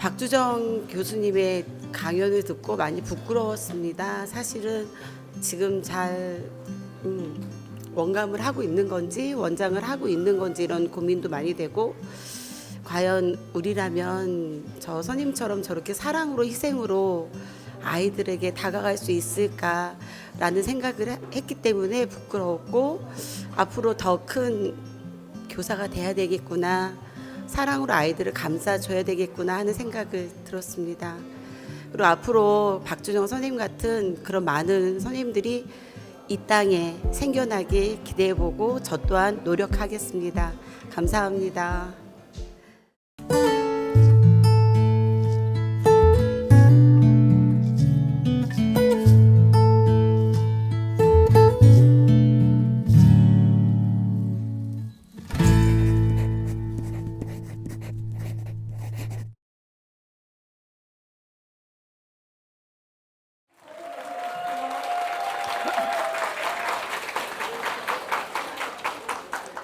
박주정 교수님의 강연을 듣고 많이 부끄러웠습니다. 사실은 지금 잘 원감을 하고 있는 건지 원장을 하고 있는 건지 이런 고민도 많이 되고, 과연 우리라면 저 선임처럼 저렇게 사랑으로 희생으로 아이들에게 다가갈 수 있을까라는 생각을 했기 때문에 부끄러웠고, 앞으로 더 큰 교사가 돼야 되겠구나, 사랑으로 아이들을 감싸줘야 되겠구나 하는 생각을 들었습니다. 그리고 앞으로 박주정 선생님 같은 그런 많은 선생님들이 이 땅에 생겨나길 기대해보고 저 또한 노력하겠습니다. 감사합니다.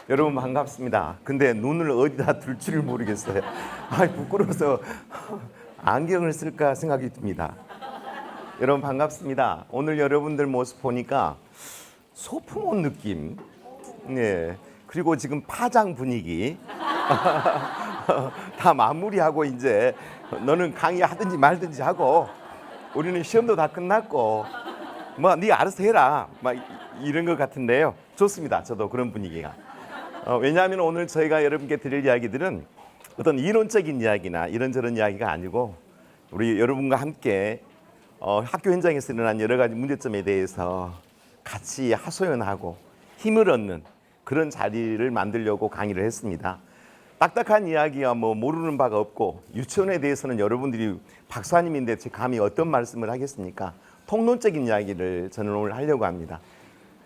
여러분 반갑습니다. 근데 눈을 어디다 둘 줄을 모르겠어요. 부끄러워서 안경을 쓸까 생각이 듭니다. 여러분 반갑습니다. 오늘 여러분들 모습 보니까 소품 옷 느낌, 네, 그리고 지금 파장 분위기 다 마무리하고 이제 너는 강의하든지 말든지 하고 우리는 시험도 다 끝났고 뭐 네 알아서 해라 막 이런 것 같은데요. 좋습니다. 저도 그런 분위기가. 왜냐하면 오늘 저희가 여러분께 드릴 이야기들은 어떤 이론적인 이야기나 이런저런 이야기가 아니고 우리 여러분과 함께 학교 현장에서 일어난 여러 가지 문제점에 대해서 같이 하소연하고 힘을 얻는 그런 자리를 만들려고 강의를 했습니다. 딱딱한 이야기와 뭐 모르는 바가 없고, 유치원에 대해서는 여러분들이 박사님인데 제 감히 어떤 말씀을 하겠습니까? 통론적인 이야기를 저는 오늘 하려고 합니다.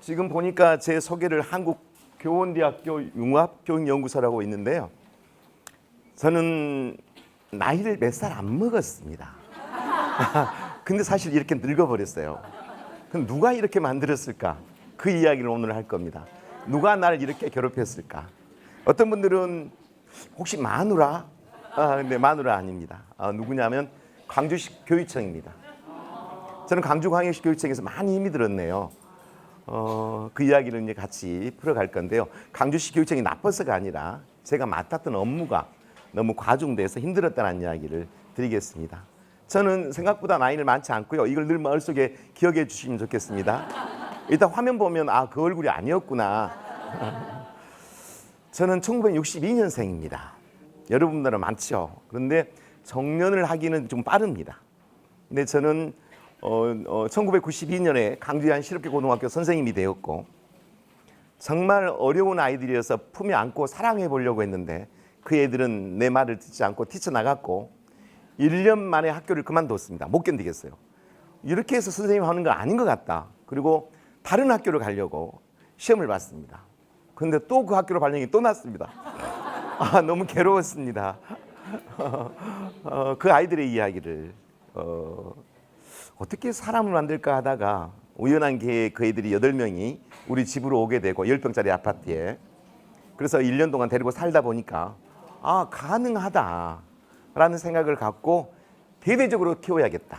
지금 보니까 제 소개를 한국교원대학교 융합교육연구소라고 있는데요. 저는 나이를 몇 살 안 먹었습니다. 근데 사실 이렇게 늙어버렸어요. 그럼 누가 이렇게 만들었을까? 그 이야기를 오늘 할 겁니다. 누가 나를 이렇게 괴롭혔을까? 어떤 분들은 혹시 마누라? 근데 마누라 아닙니다. 누구냐면 광주시 교육청입니다. 저는 광주광역시 교육청에서 많이 힘이 들었네요. 그 이야기를 이제 같이 풀어갈 건데요. 광주시 교육청이 나빠서가 아니라 제가 맡았던 업무가 너무 과중돼서 힘들었다는 이야기를 드리겠습니다. 저는 생각보다 나이는 많지 않고요. 이걸 늘 머릿속에 기억해 주시면 좋겠습니다. 일단 화면 보면 그 얼굴이 아니었구나. 저는 1962년생입니다. 여러분들은 많죠. 그런데 정년을 하기는 좀 빠릅니다. 근데 저는 1992년에 강주의 한 실업계 고등학교 선생님이 되었고, 정말 어려운 아이들이어서 품에 안고 사랑해 보려고 했는데 그 애들은 내 말을 듣지 않고 뛰쳐나갔고 1년 만에 학교를 그만뒀습니다. 못 견디겠어요. 이렇게 해서 선생님 하는 건 아닌 것 같다. 그리고 다른 학교를 가려고 시험을 봤습니다. 그런데 또 그 학교로 발령이 또 났습니다. 너무 괴로웠습니다. 그 아이들의 이야기를 어떻게 사람을 만들까 하다가 우연한 기회에 그 애들이 8명이 우리 집으로 오게 되고 10평짜리 아파트에, 그래서 1년 동안 데리고 살다 보니까 가능하다라는 생각을 갖고 대대적으로 키워야겠다.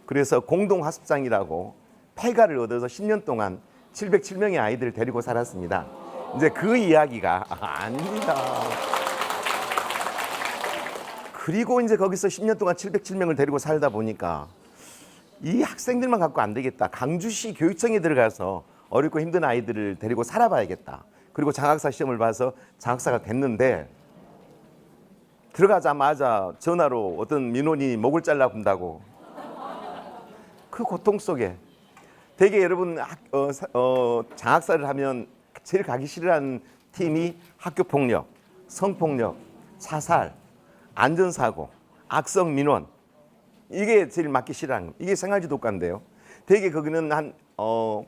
그래서 공동학습장이라고 폐가를 얻어서 10년 동안 707명의 아이들을 데리고 살았습니다. 이제 그 이야기가 아닙니다. 그리고 이제 거기서 10년 동안 707명을 데리고 살다 보니까 이 학생들만 갖고 안 되겠다. 강주시 교육청에 들어가서 어렵고 힘든 아이들을 데리고 살아봐야겠다. 그리고 장학사 시험을 봐서 장학사가 됐는데, 들어가자마자 전화로 어떤 민원이 목을 잘라본다고. 그 고통 속에 되게 여러분 장학사를 하면 제일 가기 싫어하는 팀이 학교폭력, 성폭력, 자살, 안전사고, 악성 민원, 이게 제일 맞기 싫어하는, 이게 생활지도과인데요. 되게 거기는 한 1년,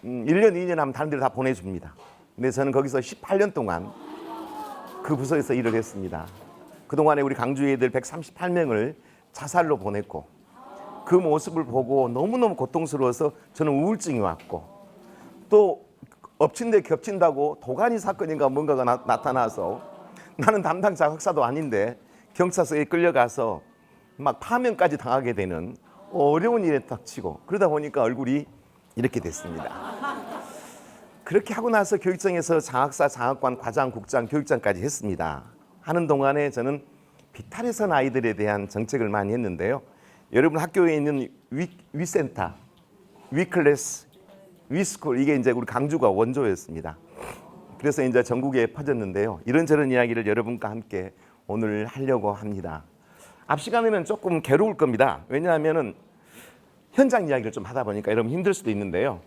2년 하면 다른 데를 다 보내줍니다. 근데 저는 거기서 18년 동안 그 부서에서 일을 했습니다. 그동안에 우리 강주 애들 138명을 자살로 보냈고, 그 모습을 보고 너무너무 고통스러워서 저는 우울증이 왔고, 또 엎친 데 겹친다고 도가니 사건인가 뭔가가 나타나서 나는 담당 장학사도 아닌데 경찰서에 끌려가서 막 파면까지 당하게 되는 어려운 일에 닥치고 그러다 보니까 얼굴이 이렇게 됐습니다. 그렇게 하고 나서 교육청에서 장학사, 장학관, 과장, 국장, 교육장까지 했습니다. 하는 동안에 저는 비탈에선 아이들에 대한 정책을 많이 했는데요. 여러분 학교에 있는 위센터, 위클래스, 위스쿨 이게 이제 우리 강주가 원조였습니다. 그래서 이제 전국에 퍼졌는데요. 이런저런 이야기를 여러분과 함께 오늘 하려고 합니다. 앞 시간에는 조금 괴로울 겁니다. 왜냐하면은 현장 이야기를 좀 하다 보니까 여러분 힘들 수도 있는데요.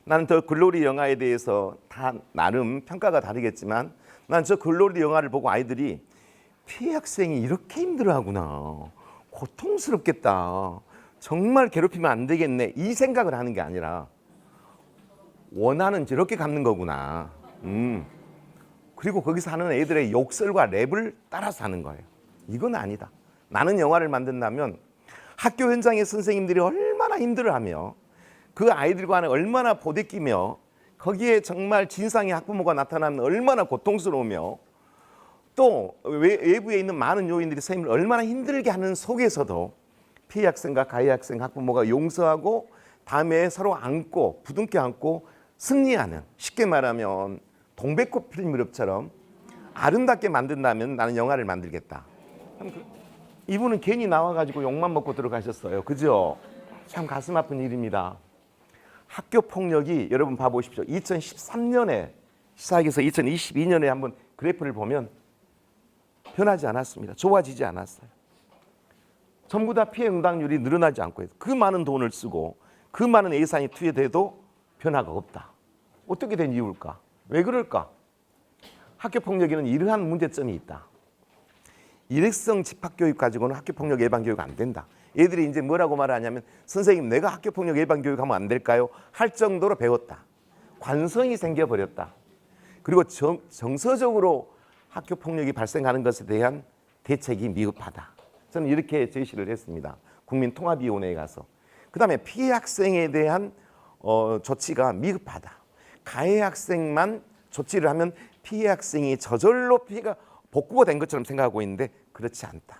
나는 더 글로리 영화에 대해서 다 나름 평가가 다르겠지만 난 저 글로리 영화를 보고 아이들이 피해 학생이 이렇게 힘들어하구나. 고통스럽겠다. 정말 괴롭히면 안 되겠네. 이 생각을 하는 게 아니라 원하는 저렇게 갚는 거구나. 그리고 거기서 하는 애들의 욕설과 랩을 따라서 하는 거예요. 이건 아니다. 나는 영화를 만든다면 학교 현장의 선생님들이 얼마나 힘들어하며 그 아이들과는 얼마나 보대끼며 거기에 정말 진상의 학부모가 나타나면 얼마나 고통스러우며 또 외부에 있는 많은 요인들이 선생님을 얼마나 힘들게 하는 속에서도 피해 학생과 가해 학생 학부모가 용서하고 다음에 서로 안고 부둥켜 안고 승리하는 쉽게 말하면 동백꽃 피는 무렵처럼 아름답게 만든다면 나는 영화를 만들겠다. 이분은 괜히 나와가지고 욕만 먹고 들어가셨어요. 그죠? 참 가슴 아픈 일입니다. 학교 폭력이 여러분 봐보십시오. 2013년에 시작해서 2022년에 한번 그래프를 보면 변하지 않았습니다. 좋아지지 않았어요. 전부 다 피해 응당률이 늘어나지 않고 있어요. 그 많은 돈을 쓰고 그 많은 예산이 투여돼도 변화가 없다. 어떻게 된 이유일까? 왜 그럴까? 학교 폭력에는 이러한 문제점이 있다. 일회성 집합교육 가지고는 학교폭력 예방교육 안 된다. 얘들이 이제 뭐라고 말하냐면 선생님 내가 학교폭력 예방교육하면 안 될까요? 할 정도로 배웠다. 관성이 생겨버렸다. 그리고 정서적으로 학교폭력이 발생하는 것에 대한 대책이 미흡하다. 저는 이렇게 제시를 했습니다. 국민통합위원회에 가서. 그 다음에 피해 학생에 대한 조치가 미흡하다. 가해 학생만 조치를 하면 피해 학생이 저절로 피해가 복구가 된 것처럼 생각하고 있는데 그렇지 않다.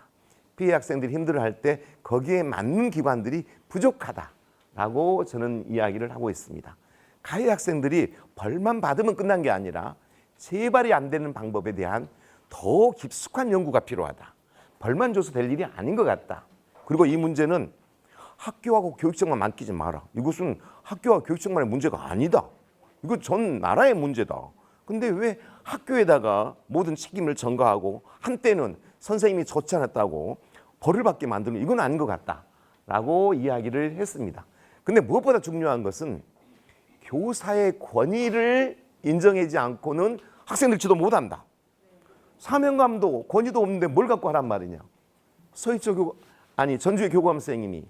피해 학생들이 힘들어할 때 거기에 맞는 기관들이 부족하다라고 저는 이야기를 하고 있습니다. 가해 학생들이 벌만 받으면 끝난 게 아니라 재발이 안 되는 방법에 대한 더 깊숙한 연구가 필요하다. 벌만 줘서 될 일이 아닌 것 같다. 그리고 이 문제는 학교하고 교육청만 맡기지 마라. 이것은 학교와 교육청만의 문제가 아니다. 이거 전 나라의 문제다. 근데 왜 학교에다가 모든 책임을 전가하고 한때는 선생님이 좋지 않았다고 벌을 받게 만드는 이건 아닌 것 같다라고 이야기를 했습니다. 근데 무엇보다 중요한 것은 교사의 권위를 인정하지 않고는 학생들 지도 못한다. 사명감도 권위도 없는데 뭘 갖고 하란 말이냐. 전주의 교감 선생님이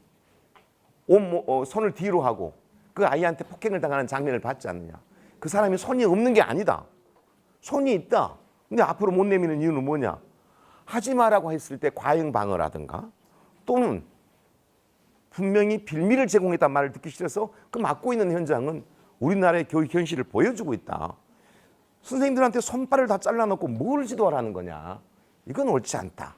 손을 뒤로 하고 그 아이한테 폭행을 당하는 장면을 봤지 않느냐. 그 사람이 손이 없는 게 아니다. 손이 있다. 근데 앞으로 못 내미는 이유는 뭐냐. 하지 마라고 했을 때 과잉 방어라든가 또는 분명히 빌미를 제공했단 말을 듣기 싫어서 그 맡고 있는 현장은 우리나라의 교육 현실을 보여주고 있다. 선생님들한테 손발을 다 잘라놓고 뭘 지도하라는 거냐. 이건 옳지 않다.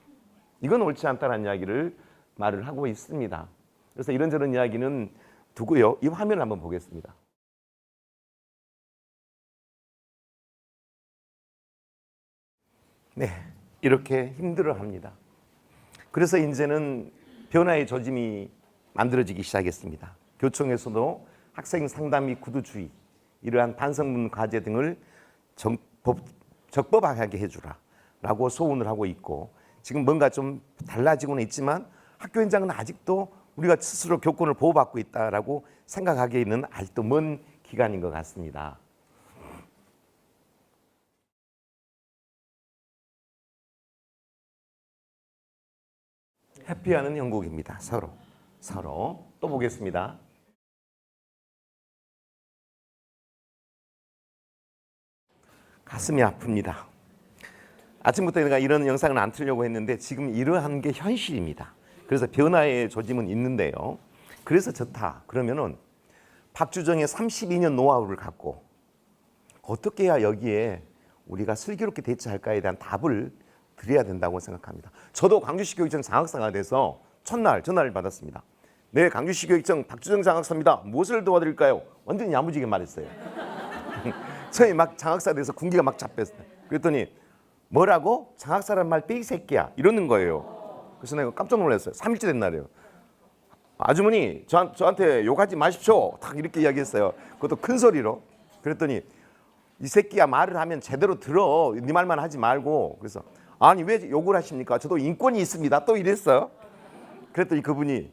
이건 옳지 않다라는 이야기를 말을 하고 있습니다. 그래서 이런저런 이야기는 두고요. 이 화면을 한번 보겠습니다. 네, 이렇게 힘들어합니다. 그래서 이제는 변화의 조짐이 만들어지기 시작했습니다. 교총에서도 학생 상담 및 구두 주의, 이러한 반성문 과제 등을 적법하게 해주라 라고 소원을 하고 있고 지금 뭔가 좀 달라지고는 있지만 학교 현장은 아직도 우리가 스스로 교권을 보호받고 있다라고 생각하기에는 아직도 먼 기간인 것 같습니다. 회피하는 형국입니다. 서로 또 보겠습니다. 가슴이 아픕니다. 아침부터 내가 이런 영상을 안 틀려고 했는데 지금 이러한 게 현실입니다. 그래서 변화의 조짐은 있는데요. 그래서 좋다. 그러면은 박주정의 32년 노하우를 갖고 어떻게 해야 여기에 우리가 슬기롭게 대처할까에 대한 답을 드려야 된다고 생각합니다. 저도 광주시 교육청 장학사가 돼서 첫날 전화를 받았습니다. 네, 광주시 교육청 박주정 장학사입니다. 무엇을 도와드릴까요? 완전히 야무지게 말했어요. 처음에 막 장학사 돼서 군기가 막 잡혔어요. 그랬더니 뭐라고? 장학사란 말 빼 이 새끼야 이러는 거예요. 그래서 내가 깜짝 놀랐어요. 3일째 된 날이에요. 아주머니 저한테 욕하지 마십시오. 딱 이렇게 이야기했어요. 그것도 큰 소리로. 그랬더니 이 새끼야 말을 하면 제대로 들어. 네 말만 하지 말고. 그래서 아니 왜 욕을 하십니까? 저도 인권이 있습니다. 또 이랬어요. 그랬더니 그분이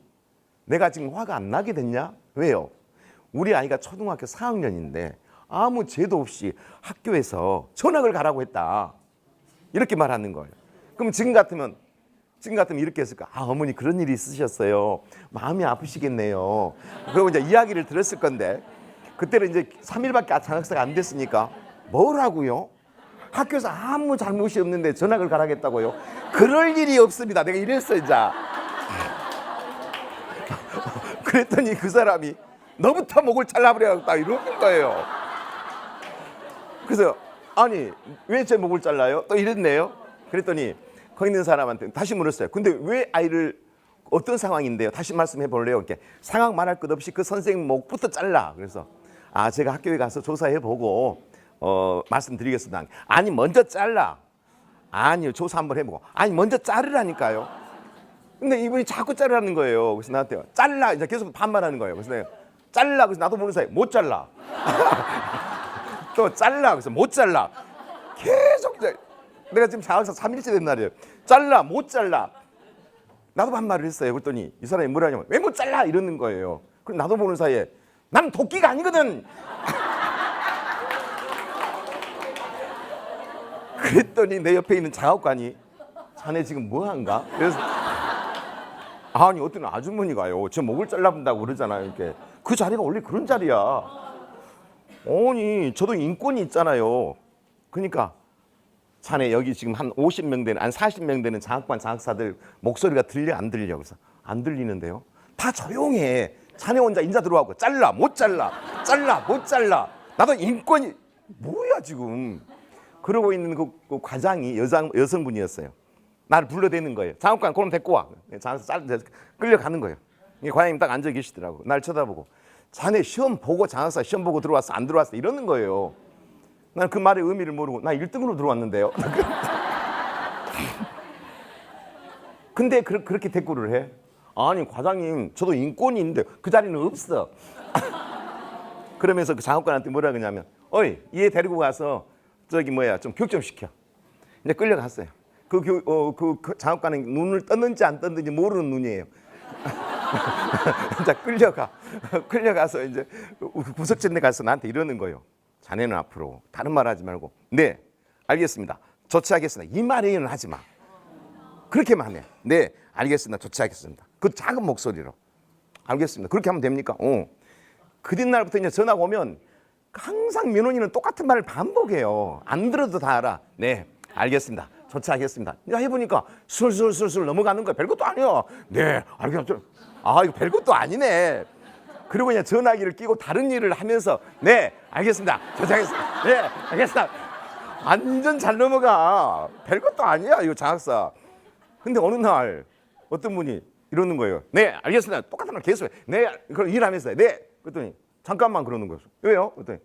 내가 지금 화가 안 나게 됐냐? 왜요? 우리 아이가 초등학교 4학년인데 아무 죄도 없이 학교에서 전학을 가라고 했다. 이렇게 말하는 거예요. 그럼 지금 같으면 이렇게 했을까? 아, 어머니 그런 일이 있으셨어요. 마음이 아프시겠네요. 그리고 이제 이야기를 들었을 건데 그때는 이제 3일밖에 장학사가 안 됐으니까 뭐라고요? 학교에서 아무 잘못이 없는데 전학을 가라겠다고요? 그럴 일이 없습니다. 내가 이랬어 이제. 그랬더니 그 사람이 너부터 목을 잘라버려야겠다 이러는 거예요. 그래서 아니 왜 제 목을 잘라요? 또 이랬네요. 그랬더니 거기 있는 사람한테 다시 물었어요. 근데 왜 아이를 어떤 상황인데요? 다시 말씀해 볼래요? 이렇게 상황 말할 것 없이 그 선생님 목부터 잘라. 그래서 아 제가 학교에 가서 조사해 보고 말씀드리겠습니다. 아니 먼저 잘라. 아니요 조사 한번 해보고. 아니 먼저 자르라니까요. 근데 이분이 자꾸 자르라는 거예요. 그래서 나한테 잘라 이제 계속 반말하는 거예요. 그래서 내가 잘라. 그래서 나도 모르는 사이에 못 잘라. 또 잘라. 그래서 못 잘라. 계속 이제 내가 지금 장학사 3일째 된 날이에요. 잘라 못 잘라. 나도 반말을 했어요. 그랬더니 이 사람이 뭐라냐면 왜 못 잘라 이러는 거예요. 그럼 나도 모르는 사이에 난 도끼가 아니거든. 그랬더니 내 옆에 있는 장학관이 자네 지금 뭐한가? 그래서 아니 어떤 아주머니가요 제 목을 잘라본다고 그러잖아요. 이렇게 그 자리가 원래 그런 자리야. 아니 저도 인권이 있잖아요. 그러니까 자네 여기 지금 한 50명 되는 한 40명 되는 장학관 장학사들 목소리가 들려 안 들려? 그래서 안 들리는데요. 다 조용해. 자네 혼자 인자 들어와고 잘라 못 잘라 잘라 못 잘라. 나도 인권이 뭐야 지금. 그러고 있는 그 과장이 여성분이었어요. 나를 불러대는 거예요. 장학관 그럼 데리고 와. 장학사 끌려가는 거예요. 과장님 딱 앉아 계시더라고. 날 쳐다보고 자네 시험 보고 장학사 시험 보고 들어왔어 안 들어왔어 이러는 거예요. 난 그 말의 의미를 모르고 나 1등으로 들어왔는데요. 근데 그렇게 대꾸를 해. 아니 과장님 저도 인권이 있는데 그 자리는 없어. 그러면서 그 장학관한테 뭐라 그러냐면 어이 얘 데리고 가서 저기 뭐야 좀 교육 좀 시켜. 이제 끌려갔어요. 그 장학관은 눈을 떴는지 안 떴는지 모르는 눈이에요. 자 끌려가서 이제 구석진데 가서 나한테 이러는 거예요. 자네는 앞으로 다른 말 하지 말고 네 알겠습니다 조치하겠습니다 이 말에는 하지 마. 그렇게만 해. 네 알겠습니다 조치하겠습니다. 그 작은 목소리로 알겠습니다. 그렇게 하면 됩니까? 그 뒷날부터 이제 전화가 오면 항상 민원인은 똑같은 말을 반복해요. 안 들어도 다 알아. 네 알겠습니다 조치하겠습니다. 해보니까 술술술술 넘어가는 거야. 별것도 아니야. 네 알겠습니다. 아 이거 별것도 아니네. 그리고 그냥 전화기를 끼고 다른 일을 하면서 네 알겠습니다 조치하겠습니다. 네 알겠습니다. 완전 잘 넘어가. 별것도 아니야 이거 장학사. 근데 어느 날 어떤 분이 이러는 거예요. 네 알겠습니다. 똑같은 말 계속 해. 네 그럼 일하면서 네 그랬더니 잠깐만 그러는 거예요. 왜요? 그랬더니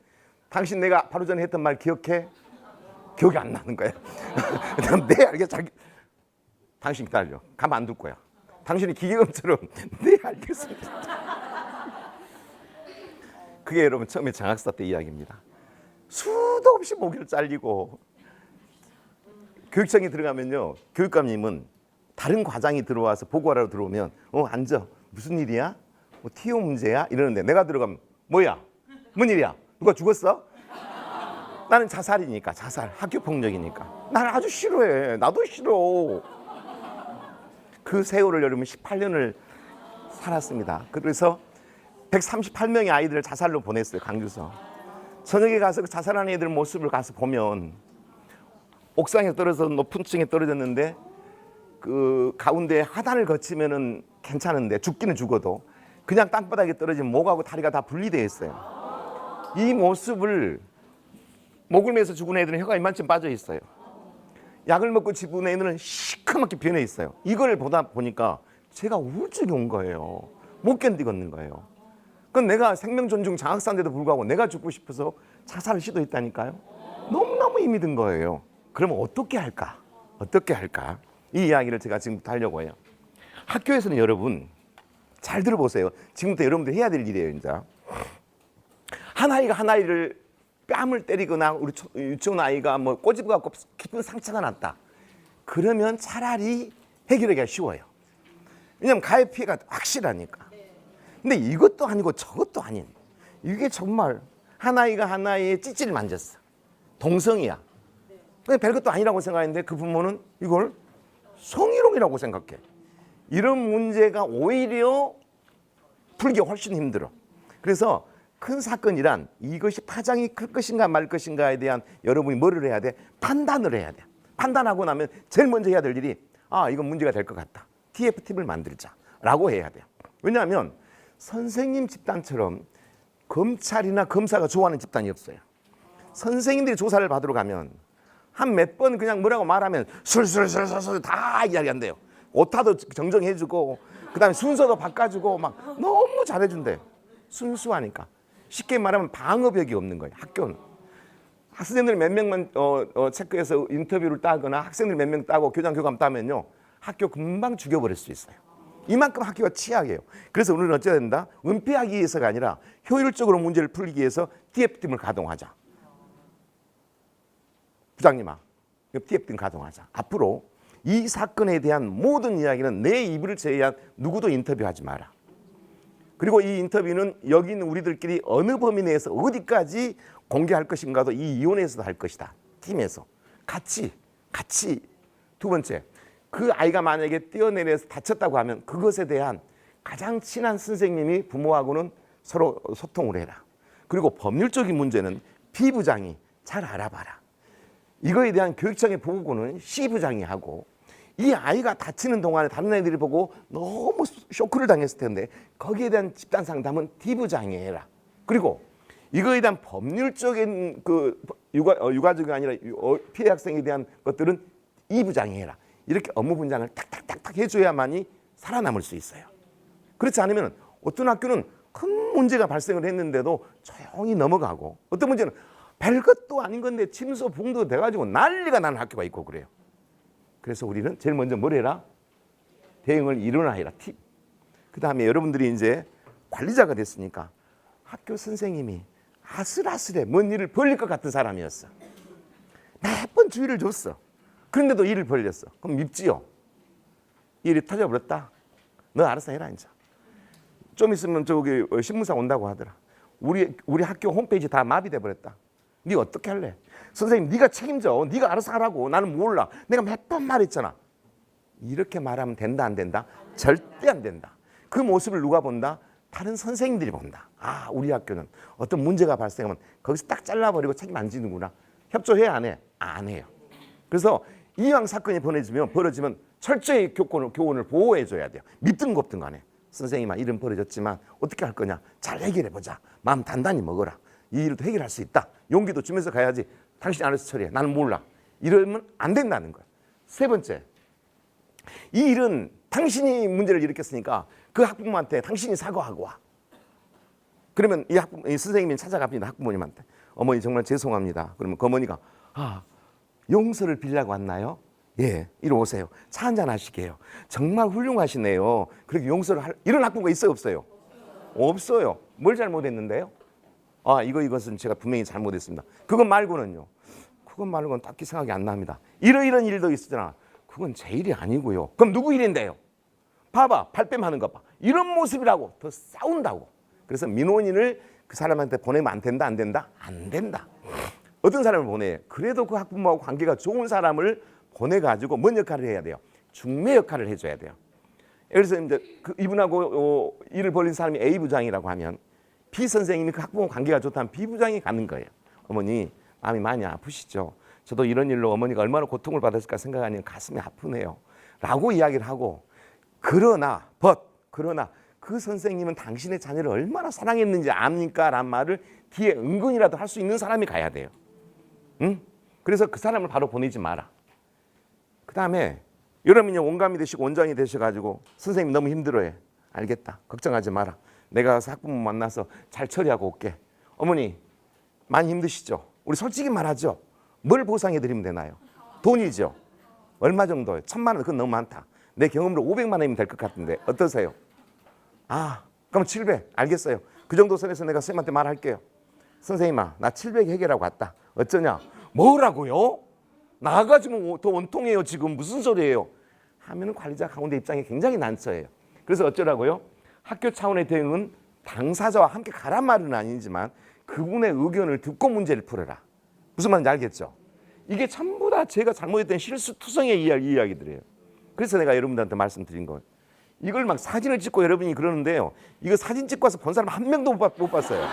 당신 내가 바로 전에 했던 말 기억해? 기억이 안 나는 거예요. 네 알겠습니다. 당신 기다려. 가만 안 둘 거야. 당신이 기계음처럼 네 알겠습니다. 그게 여러분 처음에 장학사 때 이야기입니다. 수도 없이 목을 잘리고 교육청에 들어가면요. 교육감님은 다른 과장이 들어와서 보고하러 들어오면 앉아. 무슨 일이야? 뭐 TO 문제야? 이러는데 내가 들어가면 뭐야? 뭔 일이야? 누가 죽었어? 나는 자살이니까 자살. 학교폭력이니까. 나는 아주 싫어해. 나도 싫어. 그 세월을 여러분 18년을 살았습니다. 그래서 138명의 아이들을 자살로 보냈어요. 강주서. 저녁에 가서 그 자살하는 애들 모습을 가서 보면 옥상에 떨어져서 높은 층에 떨어졌는데 그 가운데 하단을 거치면은 괜찮은데 죽기는 죽어도 그냥 땅바닥에 떨어지면 목하고 다리가 다 분리되어 있어요. 이 모습을 목을 매서 죽은 애들은 혀가 이만큼 빠져 있어요. 약을 먹고 집 애는 시커멓게 변해 있어요. 이걸 보다 보니까 제가 우울증이 온 거예요. 못 견디겠는 거예요. 그건 내가 생명 존중 장학사인데도 불구하고 내가 죽고 싶어서 자살을 시도했다니까요. 너무너무 힘이 든 거예요. 그러면 어떻게 할까? 어떻게 할까? 이 이야기를 제가 지금부터 하려고 해요. 학교에서는 여러분 잘 들어보세요. 지금부터 여러분들 해야 될 일이에요. 이제 한 아이가 한 아이를 뺨을 때리거나 우리 유치원 아이가 뭐 꼬집어 갖고 깊은 상처가 났다. 그러면 차라리 해결하기가 쉬워요. 왜냐하면 가해 피해가 확실하니까. 근데 이것도 아니고 저것도 아닌, 이게 정말 한 아이가 한 아이의 찌찌를 만졌어. 동성이야. 근데 별것도 아니라고 생각했는데 그 부모는 이걸 성희롱이라고 생각해. 이런 문제가 오히려 풀기가 훨씬 힘들어. 그래서 큰 사건이란 이것이 파장이 클 것인가 말 것인가에 대한 여러분이 뭐를 해야 돼? 판단을 해야 돼. 판단하고 나면 제일 먼저 해야 될 일이 이건 문제가 될 것 같다. TF팀을 만들자라고 해야 돼요. 왜냐하면 선생님 집단처럼 검찰이나 검사가 좋아하는 집단이 없어요. 선생님들이 조사를 받으러 가면 한 몇 번 그냥 뭐라고 말하면 술술술술술 다 이야기한대요. 오타도 정정해주고 그다음에 순서도 바꿔주고 막 너무 잘해준대요. 순수하니까. 쉽게 말하면 방어벽이 없는 거예요. 학교는. 학생들 몇 명만 체크해서 인터뷰를 따거나 학생들 몇 명 따고 교장 교감 따면요. 학교 금방 죽여버릴 수 있어요. 이만큼 학교가 취약해요. 그래서 우리는 어찌해야 된다? 은폐하기 위해서가 아니라 효율적으로 문제를 풀기 위해서 TF팀을 가동하자. 부장님아, TF팀 가동하자. 앞으로 이 사건에 대한 모든 이야기는 내 입을 제외한 누구도 인터뷰하지 마라. 그리고 이 인터뷰는 여기 있는 우리들끼리 어느 범위 내에서 어디까지 공개할 것인가도 이 위원회에서도 할 것이다. 팀에서. 같이. 두 번째, 그 아이가 만약에 뛰어내려서 다쳤다고 하면 그것에 대한 가장 친한 선생님이 부모하고는 서로 소통을 해라. 그리고 법률적인 문제는 B부장이 잘 알아봐라. 이거에 대한 교육청의 보고는 C부장이 하고 이 아이가 다치는 동안에 다른 애들이 보고 너무 쇼크를 당했을 텐데 거기에 대한 집단 상담은 D부장이 해라. 그리고 이거에 대한 법률적인 그 유가족이 아니라 피해 학생에 대한 것들은 E부장이 해라. 이렇게 업무 분장을 탁탁탁탁 해줘야만이 살아남을 수 있어요. 그렇지 않으면 어떤 학교는 큰 문제가 발생을 했는데도 조용히 넘어가고 어떤 문제는 별것도 아닌 건데 침소 붕도 돼가지고 난리가 나는 학교가 있고 그래요. 그래서 우리는 제일 먼저 뭘 해라? 대응을 일어나해라. 팁. 그 다음에 여러분들이 이제 관리자가 됐으니까 학교 선생님이 아슬아슬해 뭔 일을 벌릴 것 같은 사람이었어. 몇 번 주의를 줬어. 그런데도 일을 벌렸어. 그럼 밉지요. 일이 터져버렸다. 너 알아서 해라 이제. 좀 있으면 저기 신문사 온다고 하더라. 우리 학교 홈페이지 다 마비돼 버렸다. 네 어떻게 할래? 선생님 네가 책임져. 네가 알아서 하라고. 나는 몰라. 내가 몇 번 말했잖아. 이렇게 말하면 된다 안 된다? 절대 안 된다. 그 모습을 누가 본다? 다른 선생님들이 본다. 우리 학교는 어떤 문제가 발생하면 거기서 딱 잘라버리고 책임 안 지는구나. 협조해 안 해? 안 해요. 그래서 이왕 사건이 벌어지면 철저히 교원을 보호해줘야 돼요. 밉든 곱든 간에. 선생님아 일은 벌어졌지만 어떻게 할 거냐? 잘 해결해보자. 마음 단단히 먹어라. 이 일도 해결할 수 있다. 용기도 주면서 가야지. 당신이 알아서 처리해. 나는 몰라. 이러면 안 된다는 거야. 세 번째, 이 일은 당신이 문제를 일으켰으니까 그 학부모한테 당신이 사과하고 와. 그러면 이 선생님이 찾아갑니다. 학부모님한테. 어머니 정말 죄송합니다. 그러면 그 어머니가 용서를 빌려고 왔나요? 예, 이리 오세요. 차 한잔 하시게요. 정말 훌륭하시네요. 그렇게 용서를 이런 학부모가 있어요, 없어요? 없어요. 뭘 잘못했는데요? 이것은 제가 분명히 잘못했습니다. 그것 말고는 딱히 생각이 안 납니다. 이런 일도 있으잖아. 그건 제 일이 아니고요. 그럼 누구 일인데요? 봐봐, 발뺌하는 거 봐. 이런 모습이라고 더 싸운다고. 그래서 민원인을 그 사람한테 보내면 안 된다, 안 된다? 안 된다. 어떤 사람을 보내? 그래도 그 학부모하고 관계가 좋은 사람을 보내가지고 뭔 역할을 해야 돼요? 중매 역할을 해줘야 돼요. 그래서 이제 이분하고 일을 벌인 사람이 A 부장이라고 하면 B 선생님이 그 학부모 관계가 좋다면 B 부장이 가는 거예요. 어머니 마음이 많이 아프시죠? 저도 이런 일로 어머니가 얼마나 고통을 받았을까 생각하니 가슴이 아프네요. 라고 이야기를 하고 그러나 그 선생님은 당신의 자녀를 얼마나 사랑했는지 압니까? 라는 말을 뒤에 은근이라도 할 수 있는 사람이 가야 돼요. 응? 그래서 그 사람을 바로 보내지 마라. 그 다음에 여러분이 원감이 되시고 원장이 되셔가지고 선생님 너무 힘들어해. 알겠다. 걱정하지 마라. 내가 가서 학부모 만나서 잘 처리하고 올게. 어머니 많이 힘드시죠? 우리 솔직히 말하죠. 뭘 보상해 드리면 되나요? 돈이죠. 얼마 정도요? 1,000만 원. 그건 너무 많다. 내 경험으로 500만 원이면 될 것 같은데 어떠세요? 아 그럼 700. 알겠어요. 그 정도 선에서 내가 선생님한테 말할게요. 선생님아 나 700 해결하고 왔다. 어쩌냐? 뭐라고요? 나가지고 더 원통해요. 지금 무슨 소리예요? 하면은 관리자 가운데 입장이 굉장히 난처해요. 그래서 어쩌라고요? 학교 차원의 대응은 당사자와 함께 가란 말은 아니지만 그분의 의견을 듣고 문제를 풀어라. 무슨 말인지 알겠죠? 이게 전부 다 제가 잘못했던 실수투성의 이야기들이에요. 그래서 내가 여러분들한테 말씀드린 거예요. 이걸 막 사진을 찍고 여러분이 그러는데요. 이거 사진 찍고 와서 본 사람 한 명도 못 봤어요.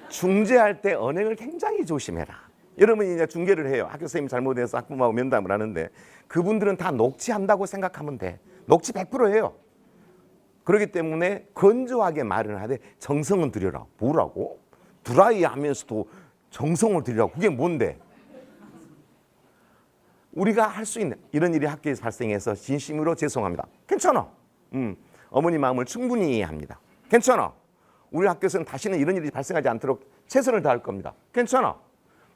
중재할 때 언행을 굉장히 조심해라. 여러분이 이제 중개를 해요. 학교 선생님이 잘못해서 학부모하고 면담을 하는데 그분들은 다 녹취한다고 생각하면 돼. 녹취 100%예요. 그렇기 때문에 건조하게 말을 하되 정성은 들여라. 뭐라고? 드라이 하면서도 정성을 들이라고. 그게 뭔데? 우리가 할 수 있는 이런 일이 학교에서 발생해서 진심으로 죄송합니다. 괜찮아. 어머니 마음을 충분히 이해합니다. 괜찮아. 우리 학교에서는 다시는 이런 일이 발생하지 않도록 최선을 다할 겁니다. 괜찮아.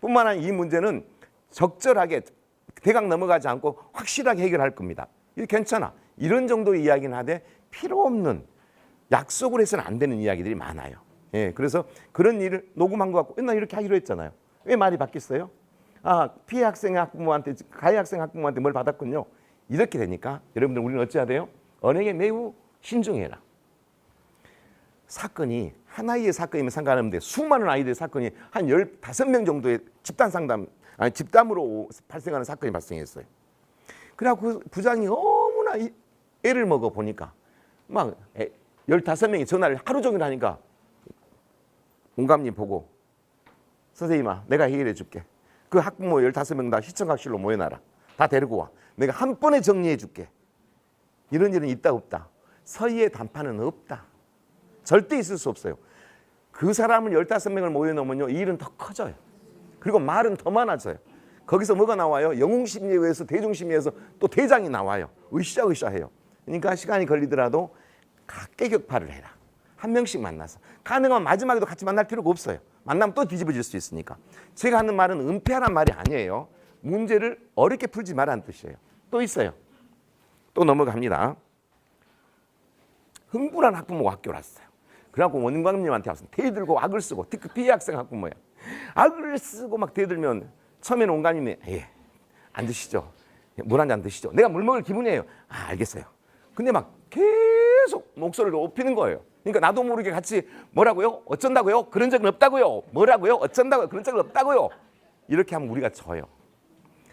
뿐만 아니라 이 문제는 적절하게 대강 넘어가지 않고 확실하게 해결할 겁니다. 이게 괜찮아. 이런 정도의 이야기는 하되 필요 없는 약속을 해서는 안 되는 이야기들이 많아요. 예, 그래서 그런 일을 녹음한 것 같고 맨날 이렇게 하기로 했잖아요. 왜 말이 바뀌었어요? 아, 피해 학생의 학부모한테, 가해 학생 학부모한테 뭘 받았군요. 이렇게 되니까 여러분들 우리는 어찌해야 돼요? 언행에 매우 신중해라. 사건이 한 아이의 사건이면 상관없는데 수많은 아이들의 사건이 한 15명 정도의 집단 상담, 아니 집단으로 발생하는 사건이 발생했어요. 그래갖고 그 부장이 너무나 애를 먹어 보니까 막 15명이 전화를 하루 종일 하니까 원감님 보고 선생님아 내가 해결해 줄게. 그 학부모 15명 다 시청각실로 모여놔라. 다 데리고 와. 내가 한 번에 정리해 줄게. 이런 일은 있다 없다. 서희의 단판은 없다. 절대 있을 수 없어요. 그 사람을 15명을 모여놓으면요 이 일은 더 커져요. 그리고 말은 더 많아져요. 거기서 뭐가 나와요? 영웅심리에 의해서 대중심리에서 또 대장이 나와요. 으쌰으쌰 해요. 그러니까 시간이 걸리더라도 각계격파를 해라. 한 명씩 만나서. 가능하면 마지막에도 같이 만날 필요가 없어요. 만나면 또 뒤집어질 수 있으니까. 제가 하는 말은 은폐하란 말이 아니에요. 문제를 어렵게 풀지 말라는 뜻이에요. 또 있어요. 또 넘어갑니다. 흥분한 학부모가 학교를 왔어요. 그래갖고 원광님한테 와서 대들고 악을 쓰고 특히 피해 학생 학부모야. 악을 쓰고 막 대들면 처음에는 원광님이 안 드시죠? 물 한 잔 드시죠? 내가 물 먹을 기분이에요. 아 알겠어요. 근데 막 계속 목소리를 높이는 거예요. 그러니까 나도 모르게 같이 뭐라고요? 어쩐다고요? 그런 적은 없다고요. 뭐라고요? 어쩐다고요? 그런 적은 없다고요. 이렇게 하면 우리가 져요.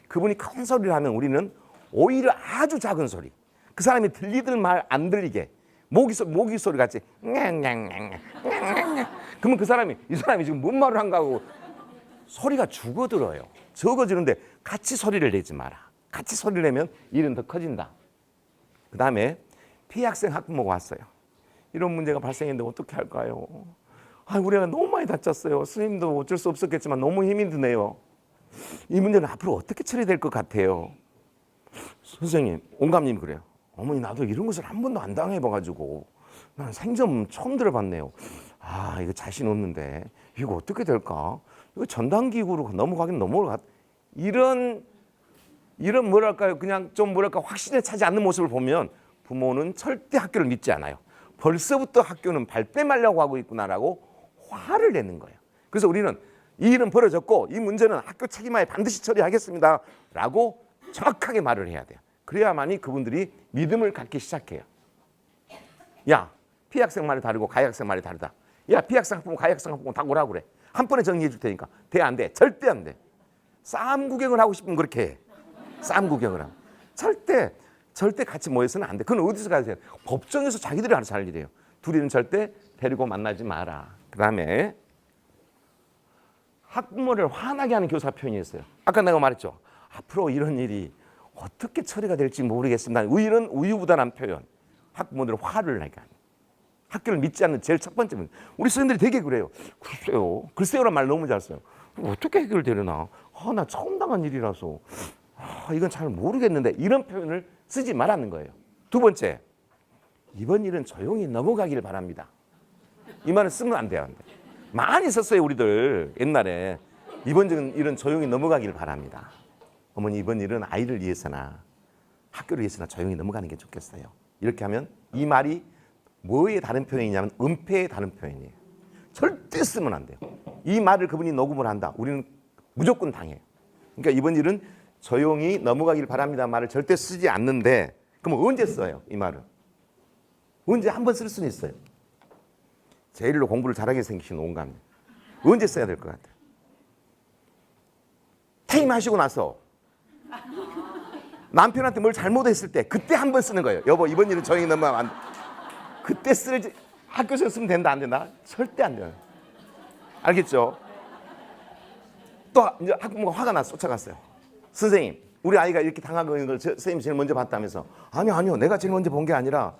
그분이 큰 소리를 하면 우리는 오히려 아주 작은 소리. 그 사람이 들리든 말 안 들리게 모기 소리 같이 그러면 그 사람이 이 사람이 지금 뭔 말을 한가 하고 소리가 죽어들어요. 적어지는데 같이 소리를 내지 마라. 같이 소리를 내면 일은 더 커진다. 그 다음에 피해 학생 학부모가 왔어요. 이런 문제가 발생했는데 어떻게 할까요? 아, 우리가 너무 많이 다쳤어요. 스님도 어쩔 수 없었겠지만 너무 힘이 드네요. 이 문제는 앞으로 어떻게 처리될 것 같아요? 선생님, 온감님이 그래요. 어머니 나도 이런 것을 한 번도 안 당해봐가지고 난 생전 처음 들어봤네요. 아 이거 자신 없는데 이거 어떻게 될까? 이거 전단기구로 넘어가긴 넘어가. 이런 뭐랄까요? 그냥 좀 뭐랄까 확신에 차지 않는 모습을 보면 부모는 절대 학교를 믿지 않아요. 벌써부터 학교는 발뺌하려고 하고 있구나라고 화를 내는 거예요. 그래서 우리는 이 일은 벌어졌고 이 문제는 학교 책임하에 반드시 처리하겠습니다라고 정확하게 말을 해야 돼요. 그래야만이 그분들이 믿음을 갖기 시작해요. 야, 피해 학생 말이 다르고 가해 학생 말이 다르다. 야, 피해 학생 학부모, 가해 학생 학부모 다 오라고 그래. 한 번에 정리해 줄 테니까. 돼, 안 돼? 절대 안 돼. 싸움 구경을 하고 싶으면 그렇게 해. 싸움 구경을 하면. 절대 같이 모여서는 안 돼. 그건 어디서 가세요? 법정에서 자기들이 알아서 할 일이에요. 둘이는 절대 데리고 만나지 마라. 그 다음에 학부모를 화나게 하는 교사 표현이 있어요. 아까 내가 말했죠. 앞으로 이런 일이 어떻게 처리가 될지 모르겠습니다. 이런 우유부단한 표현. 학부모들은 화를 나게 하는. 학교를 믿지 않는 제일 첫 번째 문제. 우리 선생님들이 되게 그래요. 글쎄요. 글쎄요란 말 너무 잘 써요. 어떻게 해결되려나? 나 처음 당한 일이라서 이건 잘 모르겠는데 이런 표현을 쓰지 말라는 거예요. 두 번째, 이번 일은 조용히 넘어가길 바랍니다. 이 말을 쓰면 안 돼요. 많이 썼어요 우리들 옛날에. 이번 일은 조용히 넘어가길 바랍니다. 어머니 이번 일은 아이를 위해서나 학교를 위해서나 조용히 넘어가는 게 좋겠어요. 이렇게 하면 이 말이 뭐의 다른 표현이냐면 은폐의 다른 표현이에요. 절대 쓰면 안 돼요. 이 말을 그분이 녹음을 한다. 우리는 무조건 당해요. 그러니까 이번 일은 조용히 넘어가길 바랍니다 말을 절대 쓰지 않는데, 그럼 언제 써요 이 말을? 언제 한 번 쓸 수는 있어요. 제일로 공부를 잘하게 생기신 온감님, 언제 써야 될 것 같아요? 퇴임하시고 나서 남편한테 뭘 잘못했을 때 그때 한 번 쓰는 거예요. 여보 이번 일은 조용히 넘어가면 안 돼. 그때 쓰지, 학교에서 쓰면 된다 안 된다? 절대 안 돼요. 알겠죠? 또 이제 학부모가 화가 나서 쫓아갔어요. 선생님 우리 아이가 이렇게 당하고 있는 걸 선생님이 제일 먼저 봤다면서. 아니요 내가 제일 먼저 본 게 아니라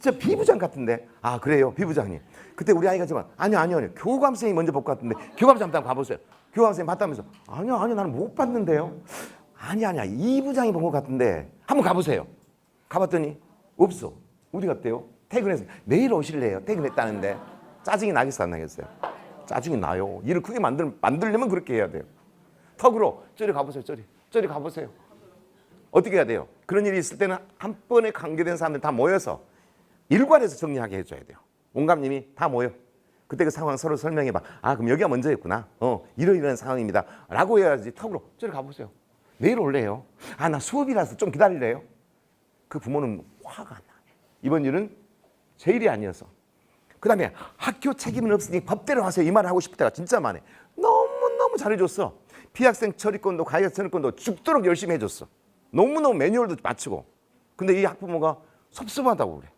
저 비부장 같은데. 아 그래요 비부장님, 그때 우리 아이가 좀 아니요 교감 선생님이 먼저 볼 것 같은데 교감 선생님 한번 가보세요. 교감 선생님 봤다면서. 아니요 나는 못 봤는데요. 아니야 이 부장이 본 것 같은데 한번 가보세요. 가봤더니 없어. 어디 갔대요? 퇴근해서. 내일 오실래요? 퇴근했다는데. 짜증이 나겠어 안 나겠어요? 짜증이 나요. 일을 크게 만들려면 그렇게 해야 돼요. 턱으로 저리 가보세요. 저리 가보세요. 어떻게 해야 돼요? 그런 일이 있을 때는 한 번에 관계된 사람들 다 모여서 일괄해서 정리하게 해줘야 돼요. 온감님이 다 모여. 그때 그 상황 서로 설명해봐. 아 그럼 여기가 먼저였구나. 이런 상황입니다 라고 해야지. 턱으로 저리 가보세요. 내일 올래요? 아 나 수업이라서 좀 기다릴래요? 그 부모는 화가 나. 이번 일은 제 일이 아니어서. 그 다음에 학교 책임은 없으니 법대로 하세요 이 말을 하고 싶을 때가 진짜 많아. 너무너무 잘해줬어. 피학생 처리권도 가해자 처리권도 죽도록 열심히 해줬어. 너무너무 매뉴얼도 맞추고. 근데 이 학부모가 섭섭하다고 그래.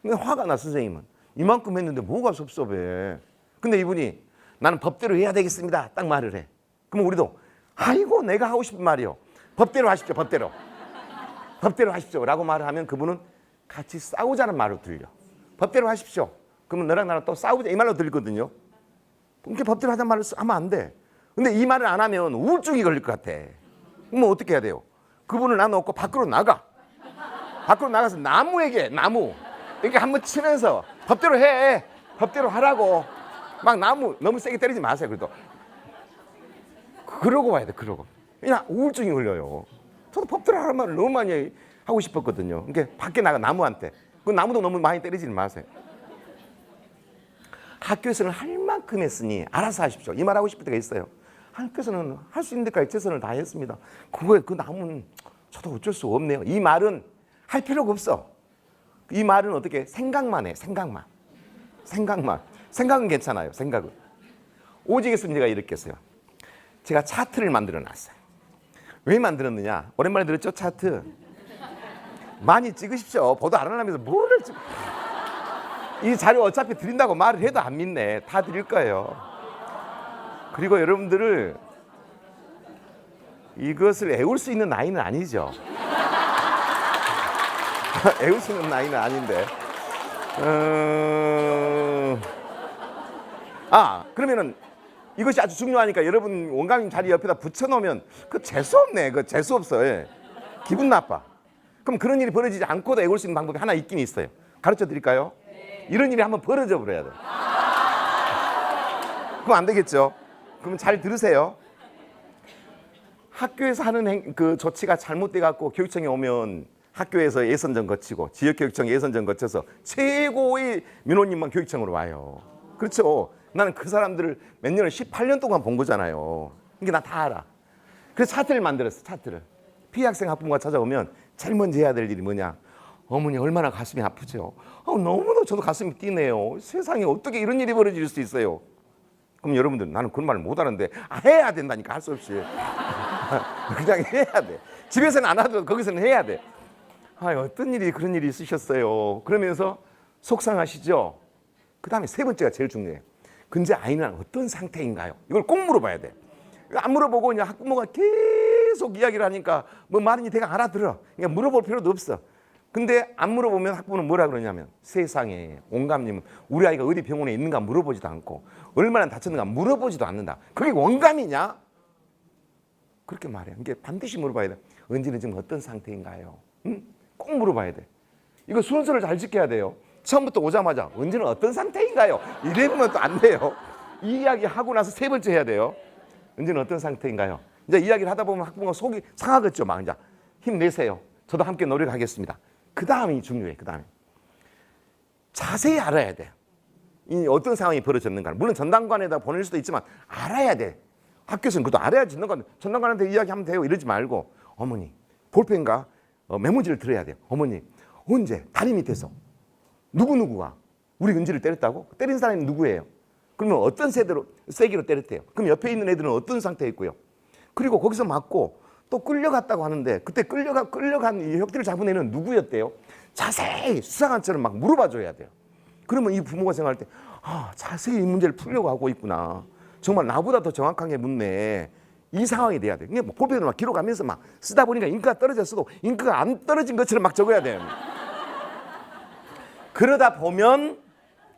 근데 화가 나. 선생님은 이만큼 했는데 뭐가 섭섭해. 근데 이분이 나는 법대로 해야 되겠습니다 딱 말을 해. 그럼 우리도 아이고 내가 하고 싶은 말이요. 법대로 하십시오. 법대로 하십시오 라고 말을 하면 그분은 같이 싸우자는 말로 들려. 법대로 하십시오. 그러면 너랑 나랑 또 싸우자 이 말로 들리거든요. 그렇게 법대로 하자는 말을 하면 안 돼. 근데 이 말을 안 하면 우울증이 걸릴 것 같아. 그럼 어떻게 해야 돼요? 그분을 놔놓고 밖으로 나가. 밖으로 나가서 나무에게 이렇게 한번 치면서 법대로 해. 법대로 하라고. 막 나무 너무 세게 때리지 마세요. 그래도 그러고 와야 돼. 그러고. 그냥 우울증이 걸려요. 저도 법대로 하라는 말을 너무 많이 하고 싶었거든요. 그러니까 밖에 나가 나무한테. 그 나무도 너무 많이 때리지 마세요. 학교에서는 할 만큼 했으니 알아서 하십시오. 이 말 하고 싶을 때가 있어요. 학교에서는 할 수 있는 데까지 최선을 다했습니다. 그 나무는 저도 어쩔 수 없네요. 이 말은 할 필요가 없어. 이 말은 어떻게 생각만 해. 생각은 괜찮아요. 생각은. 오직에서 제가 이렇게 했어요. 제가 차트를 만들어 놨어요. 왜 만들었느냐? 오랜만에 들었죠? 차트. 많이 찍으십시오. 보도 안 하면서 뭐를 찍. 이 자료 어차피 드린다고 말을 해도 안 믿네. 다 드릴 거예요. 그리고 여러분들을 이것을 애울 수 있는 나이는 아니죠. 애울 수 있는 나이는 아닌데. 그러면은 이것이 아주 중요하니까 여러분 원감님 자리 옆에다 붙여놓으면 그 재수 없네. 그 재수 없어. 예. 기분 나빠. 그럼 그런 일이 벌어지지 않고도 애울 수 있는 방법이 하나 있긴 있어요. 가르쳐 드릴까요? 이런 일이 한번 벌어져 버려야 돼. 그럼 안 되겠죠. 그러면 잘 들으세요. 학교에서 하는 그 조치가 잘못돼 갖고 교육청에 오면 학교에서 예선전 거치고 지역교육청 예선전 거쳐서 최고의 민원인만 교육청으로 와요. 그렇죠. 나는 그 사람들을 몇 년을 18년 동안 본 거잖아요. 그러니까 나 다 알아. 그래서 차트를 만들었어. 차트를. 피해 학생 학부모가 찾아오면 제일 먼저 해야 될 일이 뭐냐. 어머니 얼마나 가슴이 아프죠. 너무너무 저도 가슴이 뛰네요. 세상에 어떻게 이런 일이 벌어질 수 있어요. 그럼 여러분들 나는 그런 말을 못 하는데 해야 된다니까. 할 수 없이. 그냥 해야 돼. 집에서는 안 하더라도 거기서는 해야 돼. 어떤 일이 그런 일이 있으셨어요. 그러면서 속상하시죠. 그 다음에 세 번째가 제일 중요해요. 근데 아이는 어떤 상태인가요? 이걸 꼭 물어봐야 돼. 안 물어보고 그냥 학부모가 계속 이야기를 하니까 뭐 말인지 대강 알아들어. 그러니까 물어볼 필요도 없어. 근데 안 물어보면 학부모는 뭐라 그러냐면 세상에 원감님은 우리 아이가 어디 병원에 있는가 물어보지도 않고 얼마나 다쳤는가 물어보지도 않는다. 그게 원감이냐? 그렇게 말해요. 이게 반드시 물어봐야 돼. 은지는 지금 어떤 상태인가요? 응? 꼭 물어봐야 돼. 이거 순서를 잘 지켜야 돼요. 처음부터 오자마자 은지는 어떤 상태인가요? 이래보면 또 안 돼요. 이 이야기 하고 나서 세 번째 해야 돼요. 은지는 어떤 상태인가요? 이제 이야기를 하다 보면 학부모가 속이 상하겠죠. 막 이제 힘내세요. 저도 함께 노력하겠습니다. 그 다음이 중요해. 그 다음에 자세히 알아야 돼. 이 어떤 상황이 벌어졌는가. 물론 전담관에다 보낼 수도 있지만 알아야 돼. 학교에서는 그것도 알아야지. 전담관한테 이야기하면 돼요. 이러지 말고 어머니 볼펜과 메모지를 들어야 돼요. 어머니 언제 다리 밑에서 누구누구가 우리 은지를 때렸다고? 때린 사람이 누구예요? 그러면 어떤 세기로 때렸대요? 그럼 옆에 있는 애들은 어떤 상태에 있고요? 그리고 거기서 맞고 또 끌려갔다고 하는데 그때 끌려간 이 혁들을 잡은 애는 누구였대요? 자세히 수사관처럼 막 물어봐 줘야 돼요. 그러면 이 부모가 생각할 때 자세히 이 문제를 풀려고 하고 있구나. 정말 나보다 더 정확하게 묻네. 이 상황이 돼야 돼. 뭐 볼펜을 막 기록하면서 막 쓰다 보니까 잉크가 떨어졌어도 잉크가 안 떨어진 것처럼 막 적어야 돼요. 그러다 보면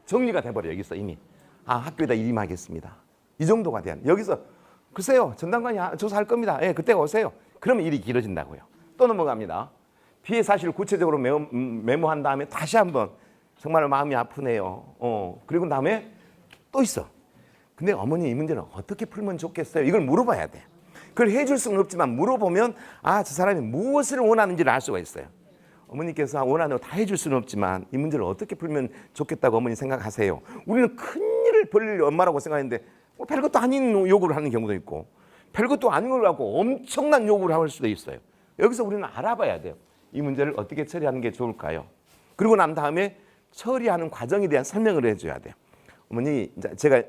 정리가 돼버려요. 여기서 이미 학교에다 임하겠습니다. 이 정도가 돼야 돼. 여기서 글쎄요 전담관이 조사할 겁니다. 예, 그때 오세요. 그러면 일이 길어진다고요. 또 넘어갑니다. 피해 사실을 구체적으로 메모한 다음에 다시 한번 정말 마음이 아프네요. 그리고 다음에 또 있어. 근데 어머니 이 문제는 어떻게 풀면 좋겠어요? 이걸 물어봐야 돼. 그걸 해줄 수는 없지만 물어보면 저 사람이 무엇을 원하는지를 알 수가 있어요. 어머니께서 원하는 거 다 해줄 수는 없지만 이 문제를 어떻게 풀면 좋겠다고 어머니 생각하세요. 우리는 큰일을 벌릴 엄마라고 생각했는데 별것도 아닌 요구를 하는 경우도 있고 별것도 아닌 걸 갖고 엄청난 요구를 할 수도 있어요. 여기서 우리는 알아봐야 돼요. 이 문제를 어떻게 처리하는 게 좋을까요? 그리고 난 다음에 처리하는 과정에 대한 설명을 해줘야 돼요. 어머니, 제가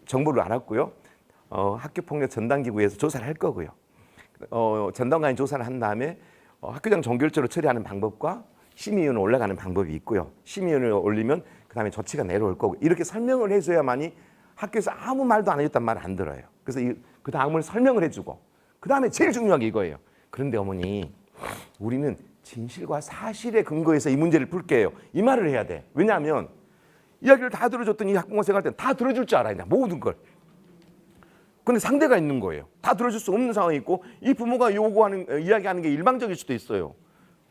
정보를 알았고요. 학교폭력 전담기구에서 조사를 할 거고요. 전담관이 조사를 한 다음에 학교장 종결적으로 처리하는 방법과 심의위원회 올라가는 방법이 있고요. 심의위원회 올리면 그 다음에 조치가 내려올 거고 이렇게 설명을 해줘야만이 학교에서 아무 말도 안 해줬단 말 안 들어요. 그래서 그 다음을 설명을 해주고 그 다음에 제일 중요한 게 이거예요. 그런데 어머니 우리는 진실과 사실에 근거해서 이 문제를 풀게요. 이 말을 해야 돼. 왜냐하면 이야기를 다 들어줬더니 학부모 생각할 때는 다 들어줄 줄 알아야 돼. 모든 걸. 근데 상대가 있는 거예요. 다 들어줄 수 없는 상황이 있고 이 부모가 이야기하는 게 일방적일 수도 있어요.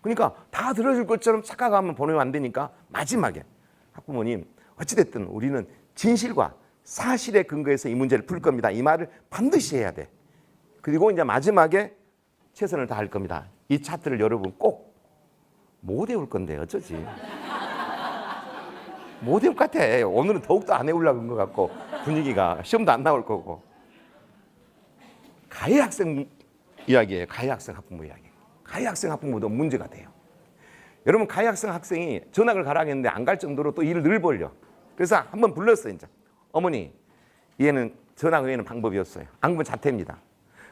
그러니까 다 들어줄 것처럼 착각하면 보내면 안 되니까 마지막에 학부모님 어찌됐든 우리는 진실과 사실에 근거해서 이 문제를 풀 겁니다. 이 말을 반드시 해야 돼. 그리고 이제 마지막에 최선을 다할 겁니다. 이 차트를 여러분 꼭 못 외울 건데 어쩌지? 못 외울 것 같아. 오늘은 더욱더 안 외우려고 한 것 같고 분위기가 시험도 안 나올 거고. 가해 학생 이야기예요. 가해 학생 학부모 이야기. 가해 학생 학부모도 문제가 돼요. 여러분 가해 학생이 전학을 가라고 했는데 안 갈 정도로 또 일을 늘 벌려. 그래서 한번 불렀어요. 이제 어머니 얘는 전학 외에는 방법이 없어요. 안 그러면 자퇴입니다.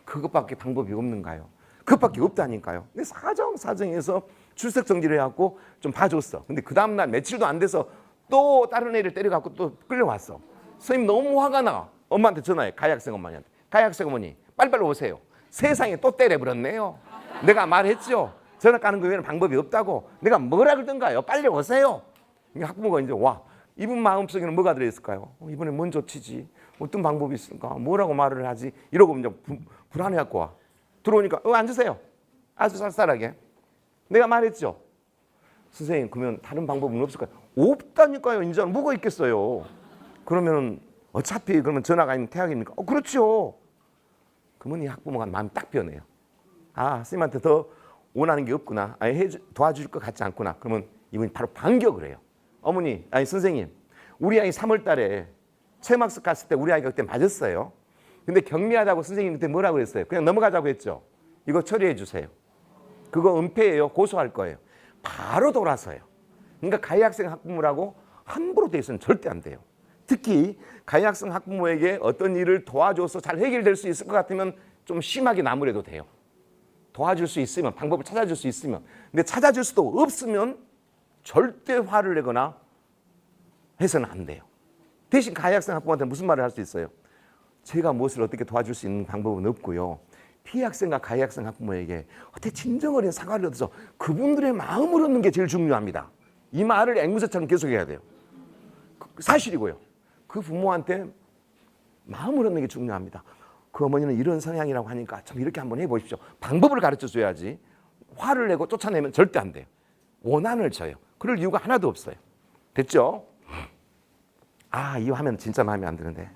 그것밖에 방법이 없는가요? 그것밖에 없다니까요. 근데 사정해서 출석 정지를 해갖고 좀 봐줬어. 근데 그 다음날 며칠도 안 돼서 또 다른 애를 때려갖고 또 끌려왔어. 선생님 너무 화가 나. 엄마한테 전화해. 가해 학생 엄마한테. 가해 학생 어머니 빨리빨리 오세요. 세상에 또 때려버렸네요. 내가 말했죠. 전학 가는 거 외에는 방법이 없다고. 내가 뭐라 그러던가요. 빨리 오세요. 학부모가 이제 와. 이분 마음속에는 뭐가 들어있을까요? 이번에 뭔 조치지? 어떤 방법이 있을까? 뭐라고 말을 하지? 이러고 이제 불안해갖고 와. 들어오니까 앉으세요. 아주 쌀쌀하게. 내가 말했죠. 선생님 그러면 다른 방법은 없을까요? 없다니까요. 이제 뭐가 있겠어요. 그러면 어차피 그러면 전학 아니면 퇴학입니까? 그렇죠. 그러면 이 학부모가 마음이 딱 변해요. 선생님한테 더 원하는 게 없구나. 도와줄 것 같지 않구나. 그러면 이분이 바로 반격을 해요. 어머니, 선생님, 우리 아이 3월 달에 체험학습 갔을 때 우리 아이가 그때 맞았어요. 근데 격리하다고 선생님 그때 뭐라고 그랬어요? 그냥 넘어가자고 했죠. 이거 처리해 주세요. 그거 은폐예요. 고소할 거예요. 바로 돌아서요. 그러니까 가해 학생 학부모라고 함부로 돼 있으면 절대 안 돼요. 특히 가해 학생 학부모에게 어떤 일을 도와줘서 잘 해결될 수 있을 것 같으면 좀 심하게 나무래도 돼요. 도와줄 수 있으면, 방법을 찾아줄 수 있으면. 근데 찾아줄 수도 없으면 절대 화를 내거나 해서는 안 돼요. 대신 가해 학생 학부모한테 무슨 말을 할 수 있어요? 제가 무엇을 어떻게 도와줄 수 있는 방법은 없고요. 피학생과 가해학생 학부모에게 어떻게 진정 어린 사과를 얻어서 그분들의 마음을 얻는 게 제일 중요합니다. 이 말을 앵무새처럼 계속해야 돼요. 사실이고요. 그 부모한테 마음을 얻는 게 중요합니다. 그 어머니는 이런 성향이라고 하니까 좀 이렇게 한번 해보십시오. 방법을 가르쳐줘야지 화를 내고 쫓아내면 절대 안 돼요. 원한을 줘요. 그럴 이유가 하나도 없어요. 됐죠? 아, 이 화면 진짜 마음에 안 드는데.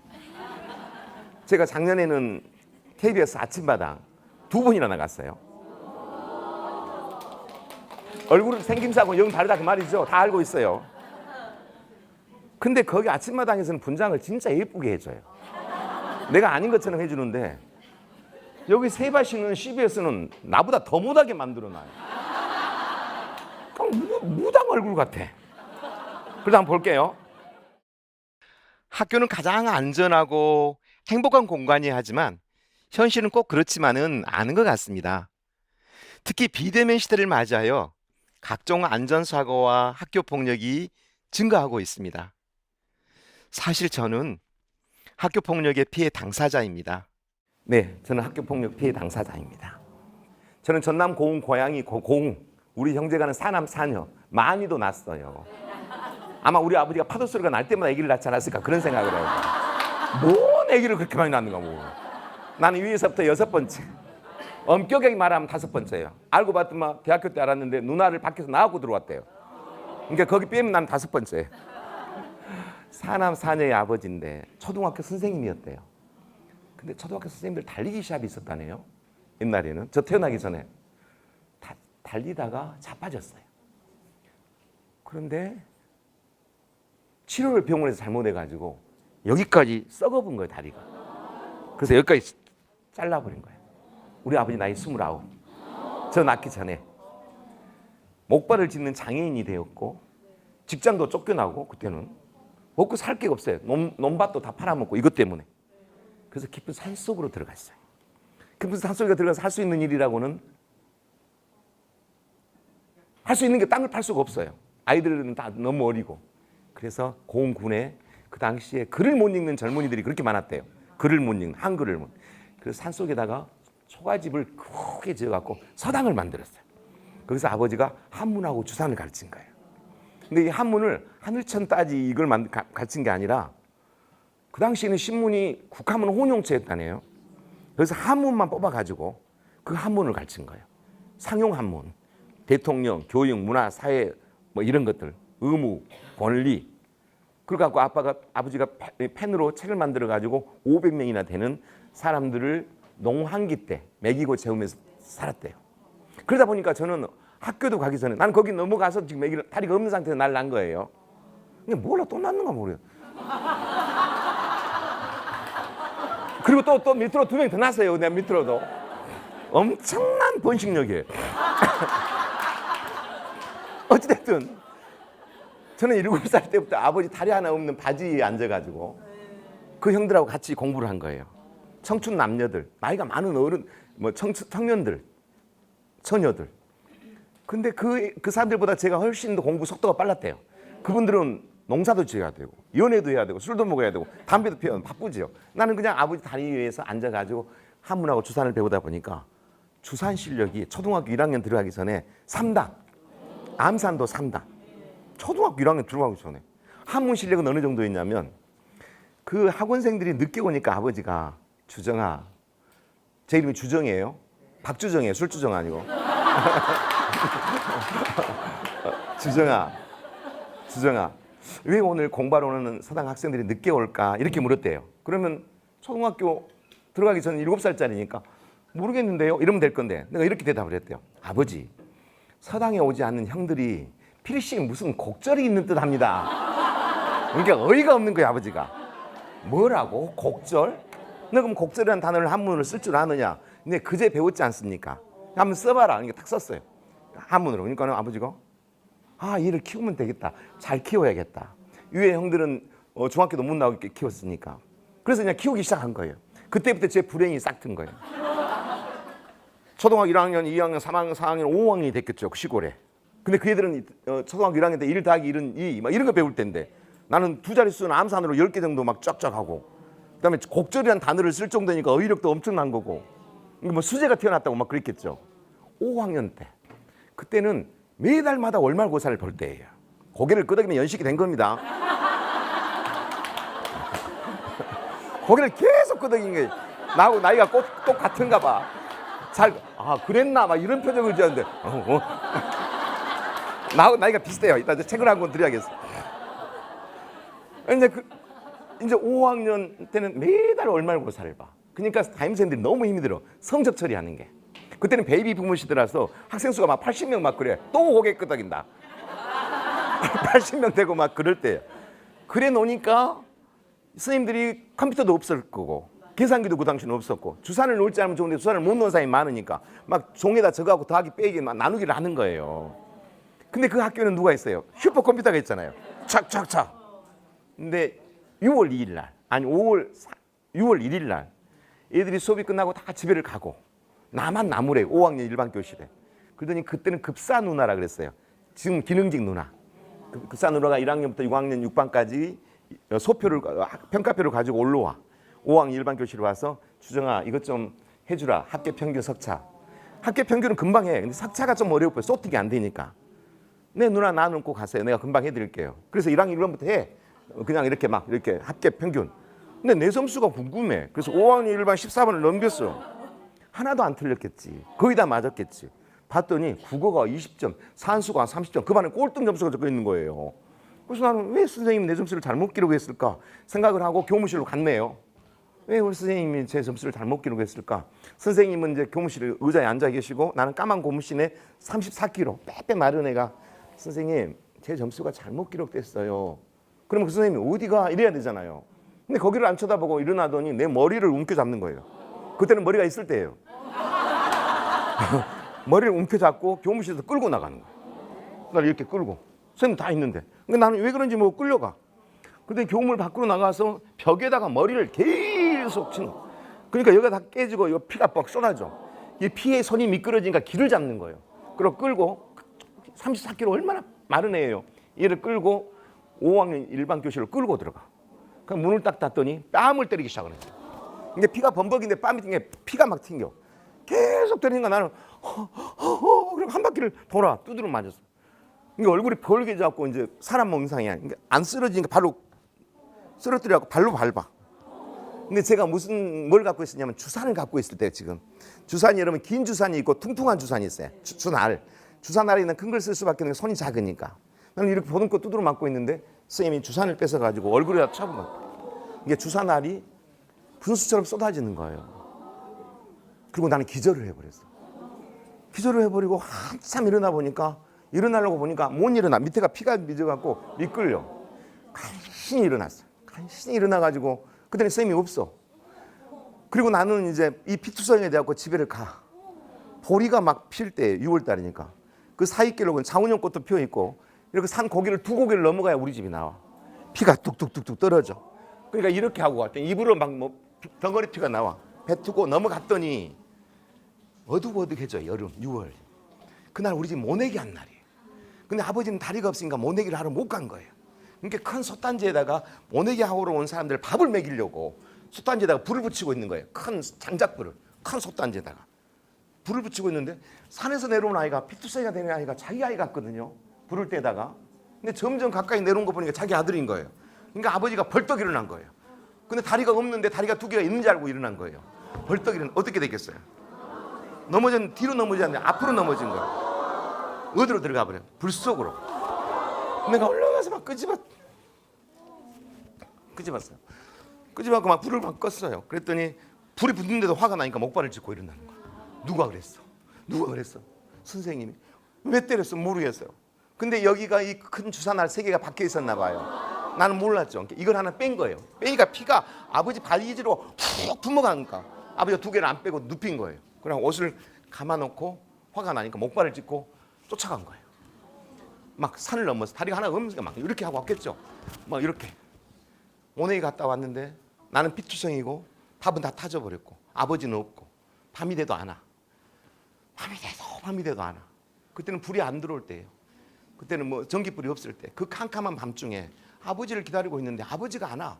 제가 작년에는 KBS 아침마당 2번이나 나갔어요. 얼굴은 생김새하고 영 다르다 그 말이죠. 다 알고 있어요. 근데 거기 아침마당에서는 분장을 진짜 예쁘게 해줘요. 내가 아닌 것처럼 해주는데 여기 세바시는 CBS는 나보다 더 못하게 만들어놔요. 무당 얼굴 같아. 그래서 한번 볼게요. 학교는 가장 안전하고 행복한 공간이야 하지만 현실은 꼭 그렇지만은 않은 것 같습니다. 특히 비대면 시대를 맞이하여 각종 안전사고와 학교 폭력이 증가하고 있습니다. 사실 저는 학교 폭력의 피해 당사자입니다. 네, 저는 학교 폭력 피해 당사자입니다. 저는 전남 고흥 고양이 고흥 우리 형제가는 사남 사녀 많이도 낳았어요. 아마 우리 아버지가 파도 소리가 날 때마다 아기를 낳지 않았을까 그런 생각을 해요. 뭔 아기를 그렇게 많이 낳는가 뭐. 나는 위에서부터 6번째. 엄격하게 말하면 5번째예요. 알고 봤더니 대학교 때 알았는데 누나를 밖에서 낳고 들어왔대요. 그러니까 거기 빼면 난 5번째. 사남 사녀의 아버지인데 초등학교 선생님이었대요. 근데 초등학교 선생님들 달리기 시합이 있었다네요. 옛날에는 저 태어나기 전에 달리다가 자빠졌어요. 그런데 치료를 병원에서 잘못해가지고 여기까지 썩어본 거예요, 다리가. 그래서 여기까지 잘라버린 거예요. 우리 아버지 나이 29. 저 낳기 전에 목발을 짚는 장애인이 되었고 직장도 쫓겨나고 그때는 먹고 살 게 없어요. 논밭도 다 팔아먹고 이것 때문에. 그래서 깊은 산속으로 들어갔어요. 깊은 산속에 들어가서 할 수 있는 일이라고는 할 수 있는 게 땅을 팔 수가 없어요. 아이들은 다 너무 어리고. 그래서 고흥군에 그 당시에 글을 못 읽는 젊은이들이 그렇게 많았대요. 글을 못 읽는, 한글을 못. 그래서 산속에다가 초가집을 크게 지어갖고 서당을 만들었어요. 거기서 아버지가 한문하고 주산을 가르친 거예요. 근데 이 한문을 하늘천 따지 이걸 가르친 게 아니라 그 당시에는 신문이 국한문 혼용체였다네요. 그래서 한문만 뽑아가지고 그 한문을 가르친 거예요. 상용 한문, 대통령, 교육, 문화, 사회 뭐 이런 것들, 의무, 권리. 그래갖고 아버지가 펜으로 책을 만들어가지고 500명이나 되는 사람들을 농한기 때 먹이고 재우면서 살았대요. 그러다 보니까 저는 학교도 가기 전에 나는 거기 넘어가서 지금 애기를 다리가 없는 상태에서 날 낳은 거예요. 근데 몰라 또 낳는가 모르겠어요. 그리고 또 밑으로 2명 더 낳았어요. 내 밑으로도. 엄청난 번식력이에요. 어찌됐든 저는 7살 때부터 아버지 다리 하나 없는 바지에 앉아가지고 그 형들하고 같이 공부를 한 거예요. 청춘 남녀들, 나이가 많은 어른, 뭐 청년들, 처녀들. 근데 그 사람들보다 제가 훨씬 더 공부 속도가 빨랐대요. 그분들은 농사도 지어야 되고 연애도 해야 되고 술도 먹어야 되고 담배도 피워야 바쁘지요. 나는 그냥 아버지 다리 위에서 앉아가지고 한문하고 주산을 배우다 보니까 주산 실력이 초등학교 1학년 들어가기 전에 3단, 암산도 3단. 초등학교 1학년 들어가기 전에. 한문 실력은 어느 정도였냐면 그 학원생들이 늦게 오니까 아버지가 주정아, 제 이름이 주정이에요. 박주정이에요. 술주정 아니고. 주정아, 왜 오늘 공부하러 오는 서당 학생들이 늦게 올까? 이렇게 물었대요. 그러면 초등학교 들어가기 전 7살짜리니까 모르겠는데요? 이러면 될 건데 내가 이렇게 대답을 했대요. 아버지, 서당에 오지 않는 형들이 필시 무슨 곡절이 있는 듯 합니다. 그러니까 어이가 없는 거예요, 아버지가. 뭐라고? 곡절? 너 그럼 곡절이라는 단어를 한문으로 쓸 줄 아느냐? 근데 그제 배웠지 않습니까? 한번 써봐라. 그러니까 딱 썼어요. 한문으로. 그러니까 아버지가 얘를 키우면 되겠다. 잘 키워야겠다. 위에 형들은 중학교도 못 나오게 키웠으니까. 그래서 그냥 키우기 시작한 거예요. 그때부터 제 불행이 싹 튼 거예요. 초등학교 1학년, 2학년, 3학년, 4학년, 5학년이 됐겠죠. 그 시골에. 근데 그 애들은 초등학교 1학년 때 1 더하기 1은 2, 막 이런 거 배울 때인데 나는 2자릿수는 암산으로 10개 정도 막 쫙쫙 하고 그다음에 곡절이라는 단어를 쓸 정도니까 어휘력도 엄청난 거고 뭐 수제가 태어났다고 막 그랬겠죠. 5학년 때. 그때는 매달마다 월말고사를 볼 때예요. 고개를 끄덕이면 연식이 된 겁니다. 고개를 계속 끄덕인 게 나하고 나이가 똑같은가 봐. 그랬나 막 이런 표정을 지었는데 나하고 나이가 비슷해요. 이따 책을 한 권 드려야겠어. 이제 5학년 때는 매달 월말고사를 봐. 그러니까 담임선생님들이 너무 힘이 들어. 성적 처리하는 게. 그때는 베이비 부모 시대라서 학생 수가 막 80명 막 그래. 또 고개 끄덕인다. 80명 되고 막 그럴 때예요. 그래 놓으니까 선생님들이 컴퓨터도 없을 거고 계산기도 그 당시는 없었고 주산을 놓을 줄 알면 좋은데 주산을 못 놓은 사람이 많으니까 막 종에다 적어갖고 더하기 빼기 막 나누기를 하는 거예요. 근데 그 학교는 누가 있어요? 슈퍼컴퓨터가 있잖아요. 착착착. 근데 6월 2일 날 아니 6월 1일 날 애들이 수업이 끝나고 다 집에를 가고 나만 나무래 5학년 일반 교실에. 그러더니 그때는 급사 누나라 그랬어요. 지금 기능직 누나. 급사 누나가 1학년부터 6학년 6반까지 소표를 평가표를 가지고 올라와. 5학년 일반 교실에 와서 주정아 이것 좀 해주라. 합계 평균 석차. 합계 평균은 금방 해. 근데 석차가 좀 어려워요. 소팅이 안 되니까. 네 누나 나는 꼭 가세요. 내가 금방 해드릴게요. 그래서 1학년 1반부터 해. 그냥 이렇게 막 이렇게 합계 평균. 근데 내 점수가 궁금해. 그래서 5학년 일반 14번을 넘겼어. 하나도 안 틀렸겠지. 거의 다 맞았겠지. 봤더니 국어가 20점, 산수가 30점. 그 반에 꼴등 점수가 적혀 있는 거예요. 그래서 나는 왜 선생님이 내 점수를 잘못 기록했을까 생각을 하고 교무실로 갔네요. 왜 우리 선생님이 제 점수를 잘못 기록했을까? 선생님은 이제 교무실에 의자에 앉아 계시고 나는 까만 고무신에 34kg 빼빼 마른 애가 선생님 제 점수가 잘못 기록됐어요. 그러면 그 선생님이 어디가 이래야 되잖아요. 근데 거기를 안 쳐다보고 일어나더니 내 머리를 움켜잡는 거예요. 그때는 머리가 있을 때예요. 머리를 움켜잡고 교무실에서 끌고 나가는 거예요. 날 이렇게 끌고 선생님 다 있는데. 근데 나는 왜 그런지 모르고 끌려가. 근데 교무실 밖으로 나가서 벽에다가 머리를 계속 치는 거예요. 그러니까 여기가 다 깨지고 이 피가 막 쏟아져. 이 피에 손이 미끄러지니까 길을 잡는 거예요. 그리고 끌고 34kg 얼마나 마른 애예요. 얘를 끌고 5학년 일반 교실로 끌고 들어가. 그럼 문을 딱 닫더니 뺨을 때리기 시작을 했어요. 근데 피가 범벅인데 뺨이 튕겨. 피가 막 튕겨. 계속 때리니까 나는 그럼 한 바퀴를 돌아 두드려 맞았어. 그러니까 얼굴이 벌게 잡고 이제 사람 몸 이상이야. 그러니까 안 쓰러지니까 바로 쓰러뜨려갖고 발로 밟아. 근데 제가 뭘 갖고 있었냐면 주산을 갖고 있을 때 지금 주산이 여러분 긴 주산이 있고 퉁퉁한 주산이 있어요. 주산알에는 큰 걸 쓸 수밖에 없는 게 손이 작으니까. 나는 이렇게 보듬고 두드려 맞고 있는데 선생님이 주산을 뺏어가지고 얼굴에다 쳐본 거야. 이게 주산알이 분수처럼 쏟아지는 거예요. 그리고 나는 기절을 해버렸어. 기절을 해버리고 한참 일어나려고 보니까 못 일어나. 밑에가 피가 맺어갖고 미끌려. 간신히 일어났어. 간신히 일어나가지고 그때는 선생님이 없어. 그리고 나는 이제 이 피투성이에 대하고 집에를 가. 보리가 막 필 때 6월달이니까 그 사이길로 장운영 꽃도 피어 있고 이렇게 산 고개를 두 고개를 넘어가야 우리 집이 나와. 피가 뚝뚝뚝뚝 떨어져. 그러니까 이렇게 하고 갔더니 입으로 막 덩어리 피가 나와. 뱉고 넘어갔더니 어둑어둑해져. 여름 6월. 그날 우리 집 모내기 한 날이에요. 근데 아버지는 다리가 없으니까 모내기를 하러 못 간 거예요. 그러니까 큰 솥단지에다가 모내기 하러 온 사람들 밥을 먹이려고 솥단지에다가 불을 붙이고 있는 거예요. 큰 장작불을 큰 솥단지에다가 불을 붙이고 있는데 산에서 내려온 아이가 피투성이가 되는 아이가 자기 아이 같거든요. 불을 떼다가. 근데 점점 가까이 내려온 거 보니까 자기 아들인 거예요. 그러니까 아버지가 벌떡 일어난 거예요. 근데 다리가 없는데 다리가 두 개가 있는 줄 알고 일어난 거예요. 벌떡 일어나 어떻게 됐겠어요? 뒤로 넘어지지 않는데 앞으로 넘어진 거예요. 어디로 들어가 버려요? 불 속으로. 내가 올라가서 막 끄집었어요. 끄집었고 막 불을 막 껐어요. 그랬더니 불이 붙는데도 화가 나니까 목발을 짚고 일어나는 거야. 누가 그랬어? 선생님이. 왜 때렸어? 모르겠어요. 근데 여기가 이 큰 주사날 3개가 박혀 있었나 봐요. 나는 몰랐죠. 이걸 하나 뺀 거예요. 빼니까 피가 아버지 발기지로 푹 품어가니까 아버지가 2개를 안 빼고 눕힌 거예요. 그냥 옷을 감아놓고 화가 나니까 목발을 짚고 쫓아간 거예요. 막 산을 넘어서 다리가 하나 없으니까 막 이렇게 하고 왔겠죠. 막 이렇게 모내기 갔다 왔는데 나는 피투성이고 밥은 다 타져버렸고 아버지는 없고 밤이 돼도 안 와. 밤이 돼도 안 와. 그때는 불이 안 들어올 때예요. 그때는 뭐 전기불이 없을 때 그 캄캄한 밤중에 아버지를 기다리고 있는데 아버지가 안 와.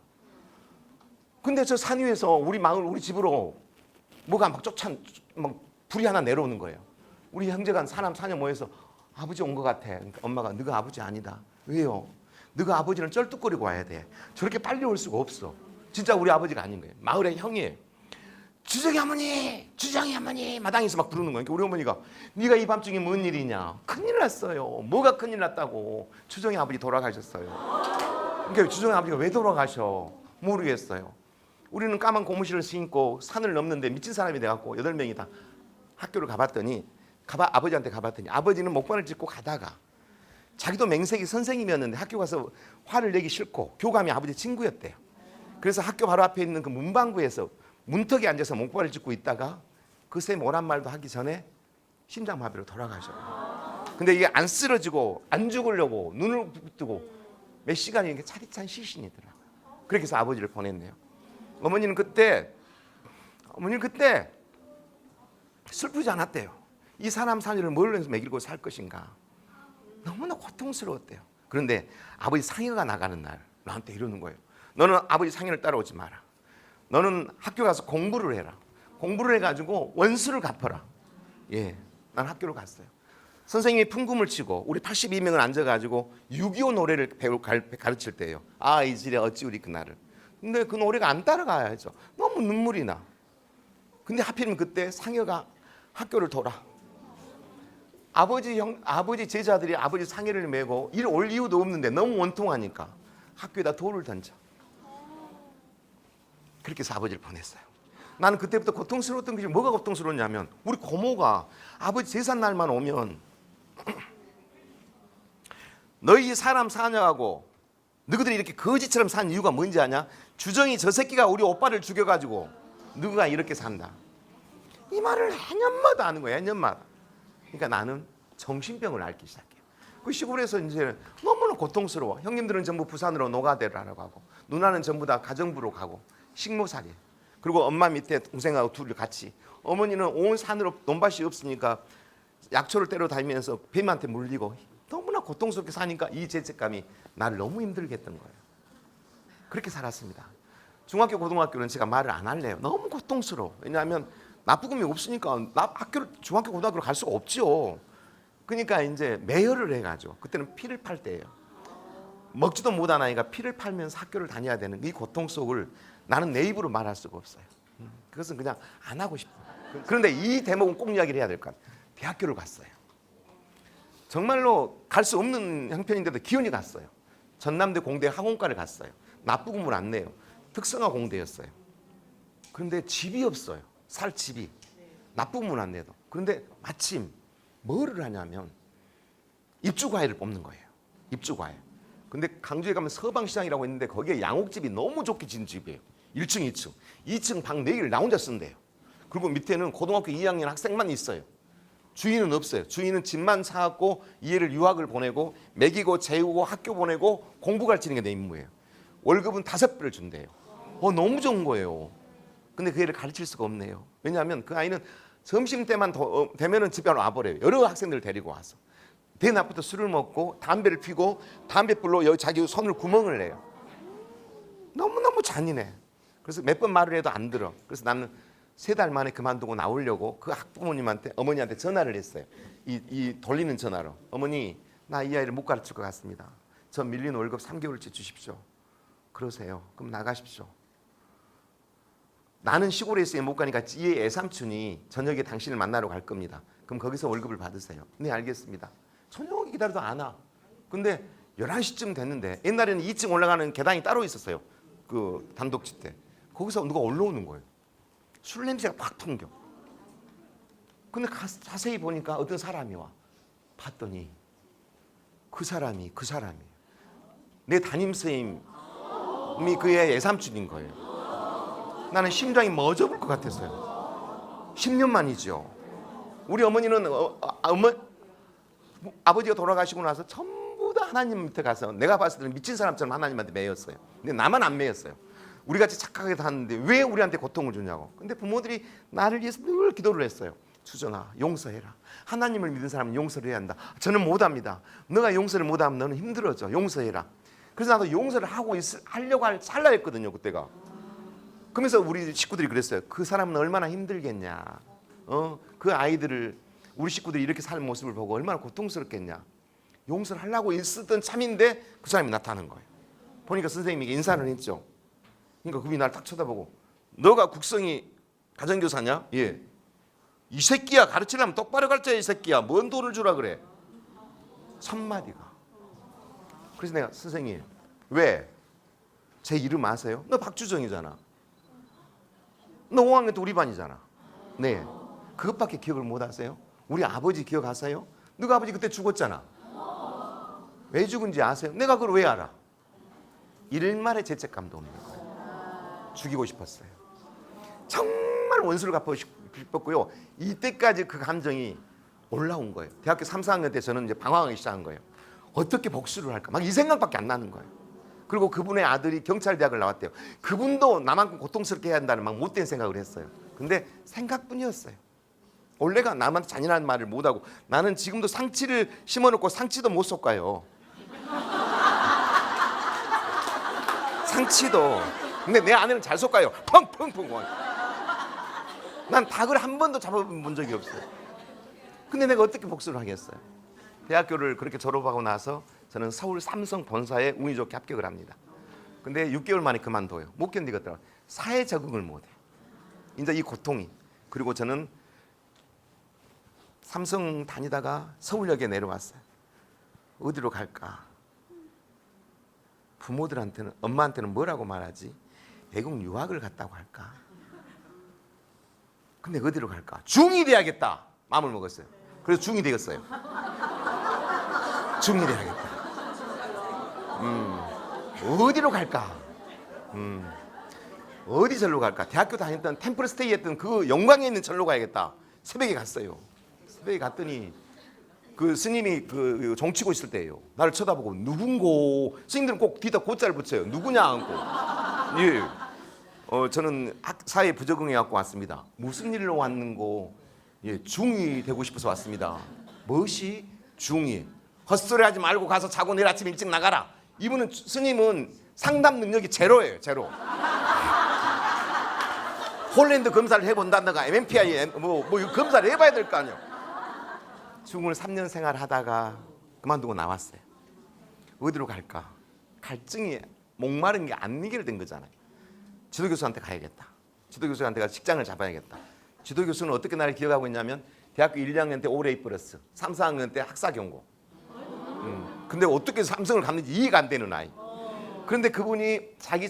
근데 저 산 위에서 우리 집으로 뭐가 막 불이 하나 내려오는 거예요. 우리 형제가 사람 사녀 모여서 아버지 온 것 같아. 그러니까 엄마가 너가 아버지 아니다. 왜요? 너가 아버지는 쩔뚝거리고 와야 돼. 저렇게 빨리 올 수가 없어. 진짜 우리 아버지가 아닌 거예요. 마을의 형이에요. 주정이 어머니, 주정이 어머니 마당에서 막 부르는 거예요. 그러니까 우리 어머니가 네가 이 밤중에 뭔 일이냐? 큰일 났어요. 뭐가 큰일 났다고? 주정이 아버지 돌아가셨어요. 그러니까 주정이 아버지가 왜 돌아가셔? 모르겠어요. 우리는 까만 고무신을 신고 산을 넘는데 미친 사람이 돼갖고 8명이 다 학교를 가봤더니 아버지한테 가봤더니 아버지는 목발을 짚고 가다가 자기도 맹세기 선생님이었는데 학교 가서 화를 내기 싫고 교감이 아버지 친구였대요. 그래서 학교 바로 앞에 있는 그 문방구에서 문턱에 앉아서 목발을 짚고 있다가 그새 뭐란 말도 하기 전에 심장마비로 돌아가셔요. 근데 이게 안 쓰러지고 안 죽으려고 눈을 뜨고 몇 시간이 이렇게 차디찬 시신이더라고요. 그렇게 해서 아버지를 보냈네요. 어머니는 그때 슬프지 않았대요. 이 사람 사녀를 뭘로 해서 먹이고 살 것인가. 너무나 고통스러웠대요. 그런데 아버지 상여가 나가는 날 나한테 이러는 거예요. 너는 아버지 상여를 따라오지 마라. 너는 학교 가서 공부를 해라. 공부를 해가지고 원수를 갚아라. 예, 난 학교를 갔어요. 선생님이 풍금을 치고 우리 82명을 앉아가지고 6.25 노래를 가르칠 때예요. 아, 이 질에 어찌 우리 그날을. 근데 그 노래가 안 따라가야죠. 너무 눈물이 나. 근데 하필이면 그때 상여가 학교를 돌아. 아버지 제자들이 아버지 상여를 메고 일 올 이유도 없는데 너무 원통하니까 학교에다 돌을 던져. 그렇게 해서 아버지를 보냈어요. 나는 그때부터 고통스러웠던 것이 뭐가 고통스러웠냐면 우리 고모가 아버지 제삿 날만 오면 너희 사람 사냐고 너희들이 이렇게 거지처럼 산 이유가 뭔지 아냐? 주정이 저 새끼가 우리 오빠를 죽여가지고 너희가 이렇게 산다. 이 말을 해년마다 하는 거야. 해년마다. 그러니까 나는 정신병을 앓기 시작해요. 그 시골에서 이제 너무나 고통스러워. 형님들은 전부 부산으로 노가다를 하러 가고 누나는 전부 다 가정부로 가고 식모살이. 그리고 엄마 밑에 동생하고 둘이 같이. 어머니는 온 산으로 논밭이 없으니까 약초를 때려 다니면서 뱀한테 물리고 너무나 고통스럽게 사니까 이 죄책감이 나를 너무 힘들게 했던 거예요. 그렇게 살았습니다. 중학교, 고등학교는 제가 말을 안 할래요. 너무 고통스러워. 왜냐하면 납부금이 없으니까 중학교, 고등학교를 갈 수가 없죠. 그러니까 이제 매혈을 해가지고 그때는 피를 팔 때예요. 먹지도 못한 아이가 피를 팔면서 학교를 다녀야 되는 이 고통 속을 나는 내 입으로 말할 수가 없어요. 그것은 그냥 안 하고 싶어. 그런데 이 대목은 꼭 이야기를 해야 될 것 같아요. 대학교를 갔어요. 정말로 갈 수 없는 형편인데도 기운이 갔어요. 전남대 공대 학원과를 갔어요. 납부금을 안 내요. 특성화 공대였어요. 그런데 집이 없어요. 살 집이. 납부금을 안 내도. 그런데 마침 뭐를 하냐면 입주과외를 뽑는 거예요. 입주과외. 근데 강주에 가면 서방시장이라고 있는데 거기에 양옥집이 너무 좋게 지은 집이에요. 1층, 2층. 2층 방 4개를 나 혼자 쓴대요. 그리고 밑에는 고등학교 2학년 학생만 있어요. 주인은 없어요. 주인은 집만 사갖고 이 애를 유학을 보내고 먹이고 재우고 학교 보내고 공부 가르치는 게 내 임무예요. 월급은 5배를 준대요. 너무 좋은 거예요. 근데 그 애를 가르칠 수가 없네요. 왜냐하면 그 아이는 점심때만 되면은 집에 와버려요. 여러 학생들을 데리고 와서. 대낮부터 술을 먹고 담배를 피고 담배불로 여기 자기 손을 구멍을 내요. 너무너무 잔인해. 그래서 몇 번 말을 해도 안 들어. 그래서 나는 3달 만에 그만두고 나오려고 그 학부모님한테 어머니한테 전화를 했어요. 이 돌리는 전화로. 어머니, 나 이 아이를 못 가르칠 것 같습니다. 저 밀린 월급 3개월치 주십시오. 그러세요. 그럼 나가십시오. 나는 시골에 있으니 못 가니까 이 애삼촌이 저녁에 당신을 만나러 갈 겁니다. 그럼 거기서 월급을 받으세요. 네, 알겠습니다. 저녁에 기다려도 안 와. 근데 11시쯤 됐는데 옛날에는 2층 올라가는 계단이 따로 있었어요. 그 단독집 때. 거기서 누가 올라오는 거예요. 술 냄새가 팍 풍겨. 근데 자세히 보니까 어떤 사람이 와. 봤더니 그 사람이 내 담임선생님이 그의 애삼촌인 거예요. 나는 심장이 멎어볼 것 같았어요. 10년 만이죠. 우리 어머니는 아버지가 돌아가시고 나서 전부 다 하나님 밑에 가서 내가 봤을 때는 미친 사람처럼 하나님한테 매였어요. 근데 나만 안 매였어요. 우리같이 착하게 사는데 왜 우리한테 고통을 주냐고. 근데 부모들이 나를 위해서 늘 기도를 했어요. 수정아, 용서해라. 하나님을 믿는 사람은 용서를 해야 한다. 저는 못합니다. 너가 용서를 못하면 너는 힘들어져. 용서해라. 그래서 나도 용서를 하려고 찰나 했거든요. 그때가. 그러면서 우리 식구들이 그랬어요. 그 사람은 얼마나 힘들겠냐. 그 아이들을 우리 식구들이 이렇게 사는 모습을 보고 얼마나 고통스럽겠냐. 용서를 하려고 있었던 참인데 그 사람이 나타나는 거예요. 보니까 선생님에게 인사를 했죠. 그러니까 그분이 나를 딱 쳐다보고 너가 국성이 가정교사냐? 예. 이 새끼야 가르치려면 똑바로 가르쳐 이 새끼야. 뭔 돈을 주라 그래. 첫마디가. 그래서 내가 선생님 왜? 제 이름 아세요? 너 박주정이잖아. 너 5학년 때 우리 반이잖아. 네. 그것밖에 기억을 못 하세요? 우리 아버지 기억하세요? 너가 아버지 그때 죽었잖아. 왜 죽은지 아세요? 내가 그걸 왜 알아? 일말의 죄책감도 없는 거예요. 죽이고 싶었어요. 정말 원수를 갚고 싶었고요. 이때까지 그 감정이 올라온 거예요. 대학교 3, 4학년 때 저는 이제 방황하기 시작한 거예요. 어떻게 복수를 할까? 막 이 생각밖에 안 나는 거예요. 그리고 그분의 아들이 경찰대학을 나왔대요. 그분도 나만큼 고통스럽게 해야 한다는 막 못된 생각을 했어요. 근데 생각뿐이었어요. 원래가 남한테 잔인한 말을 못하고 나는 지금도 상치를 심어놓고 상치도 못 솎아요. 상치도. 근데 내 아내는 잘 솎아요. 펑펑펑. 난 닭을 한 번도 잡아본 적이 없어요. 근데 내가 어떻게 복수를 하겠어요? 대학교를 그렇게 졸업하고 나서 저는 서울 삼성 본사에 운이 좋게 합격을 합니다. 근데 6개월 만에 그만둬요. 못 견디겠더라고요. 사회 적응을 못해. 이제 이 고통이. 그리고 저는 삼성 다니다가 서울역에 내려왔어요. 어디로 갈까? 부모들한테는 엄마한테는 뭐라고 말하지? 외국 유학을 갔다고 할까? 근데 어디로 갈까? 중이 돼야겠다. 마음을 먹었어요. 그래서 중이 되었어요. 중이 돼야겠다. 어디로 갈까? 어디 절로 갈까? 대학교 다녔던 템플스테이 했던 그 영광에 있는 절로 가야겠다. 새벽에 갔어요. 새벽에 갔더니 그 스님이 그 종치고 있을 때예요. 나를 쳐다보고 누군고. 스님들은 꼭 뒤에다 고자를 붙여요. 누구냐 하고. 예. 저는 사회에 부적응해 갖고 왔습니다. 무슨 일로 왔는고? 예, 중이 되고 싶어서 왔습니다. 무엇이 중이? 헛소리 하지 말고 가서 자고 내일 아침 일찍 나가라. 이분은 스님은 상담 능력이 제로예요. 제로. 홀랜드 검사를 해본다든가 MMPI 뭐 검사를 해봐야 될 거 아니에요. 중을 3년 생활하다가 그만두고 나왔어요. 어디로 갈까? 갈증이 목마른 게 안 해결된 거잖아요. 지도교수한테 가야겠다. 지도교수한테 가서 직장을 잡아야겠다. 지도교수는 어떻게 나를 기억하고 있냐면 대학교 1, 2학년 때 올해 플러스 3, 4학년 때 학사 경고. 근데 어떻게 삼성을 갔는지 이해가 안 되는 아이. 그런데 그분이 자기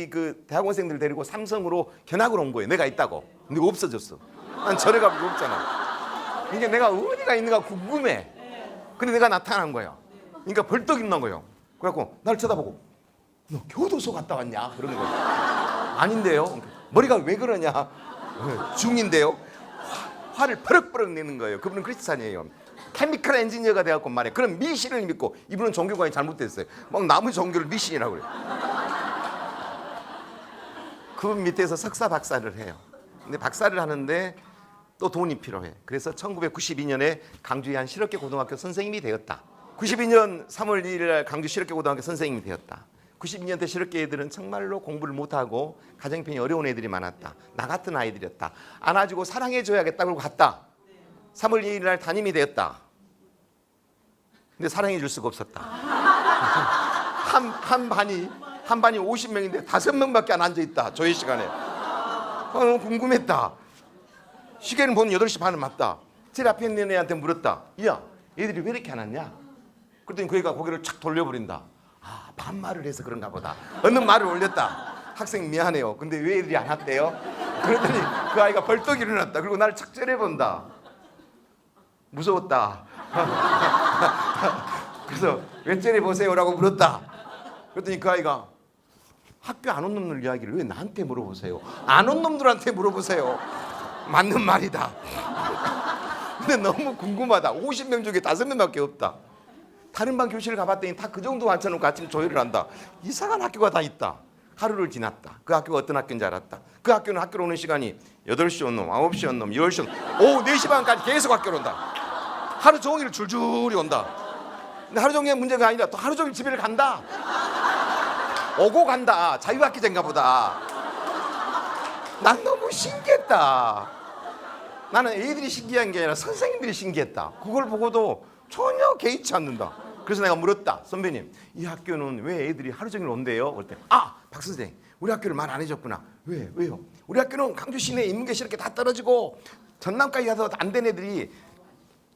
그 대학원생들 데리고 삼성으로 견학을 온 거예요. 내가 있다고. 근데 없어졌어. 난 절에 가면 없잖아. 그러니까 내가 어디가 있는가 궁금해. 근데 내가 나타난 거야. 그러니까 벌떡 일어난 거예요. 그래갖고 나를 쳐다보고 너 교도소 갔다 왔냐? 그런 거예요. 아닌데요. 머리가 왜 그러냐? 중인데요. 화를 버럭버럭 내는 거예요. 그분은 크리스찬이에요. 케미컬 엔지니어가 돼갖고 말이에요. 그럼 미신을 믿고 이분은 종교관이 잘못됐어요. 막 남의 종교를 미신이라고 그래요. 그분 밑에서 석사 박사를 해요. 근데 박사를 하는데 또 돈이 필요해. 그래서 1992년에 강주의 한 실업계 고등학교 선생님이 되었다. 92년 3월 1일 강주 실업계 고등학교 선생님이 되었다. 92년 때 실업계 애들은 정말로 공부를 못하고 가정편이 어려운 애들이 많았다. 나 같은 아이들이었다. 안아주고 사랑해줘야겠다. 그러고 갔다. 3월 2일 날 담임이 되었다. 근데 사랑해 줄 수가 없었다. 한 반이 50명인데 5명밖에 안 앉아있다. 조회 시간에. 궁금했다. 시계는 보면 8시 반은 맞다. 제일 앞에 있는 애한테 물었다. 야, 얘들이 왜 이렇게 안 왔냐? 그랬더니 그 애가 고개를 착 돌려버린다. 아, 반말을 해서 그런가 보다. 어느 말을 올렸다. 학생 미안해요. 근데 왜 애들이 안 왔대요? 그랬더니 그 아이가 벌떡 일어났다. 그리고 나를 착 째려본다. 무서웠다. 그래서 왜 째려보세요라고 물었다. 그랬더니 그 아이가 학교 안 온 놈들 이야기를 왜 나한테 물어보세요? 안 온 놈들한테 물어보세요. 맞는 말이다. 근데 너무 궁금하다. 50명 중에 5명밖에 없다. 다른 반 교실을 가봤더니 다 그 정도 앉혀놓고 아침 조회를 한다. 이상한 학교가 다 있다. 하루를 지났다. 그 학교가 어떤 학교인지 알았다. 그 학교는 학교로 오는 시간이 8시 온 놈, 9시 온 놈, 10시 온 놈, 오후 4시 반까지 계속 학교로 온다. 하루 종일 줄줄이 온다. 근데 하루 종일 문제가 아니라 또 하루 종일 집에를 간다. 오고 간다. 자유학기제인가 보다. 난 너무 신기했다. 나는 애들이 신기한 게 아니라 선생님들이 신기했다. 그걸 보고도 전혀 개의치 않는다. 그래서 내가 물었다. 선배님, 이 학교는 왜 애들이 하루 종일 온대요? 그랬더니 박 선생님, 우리 학교를 말 안 해줬구나. 왜요? 우리 학교는 강주 시내 인문계시 이렇게 다 떨어지고 전남까지 가서 안 된 애들이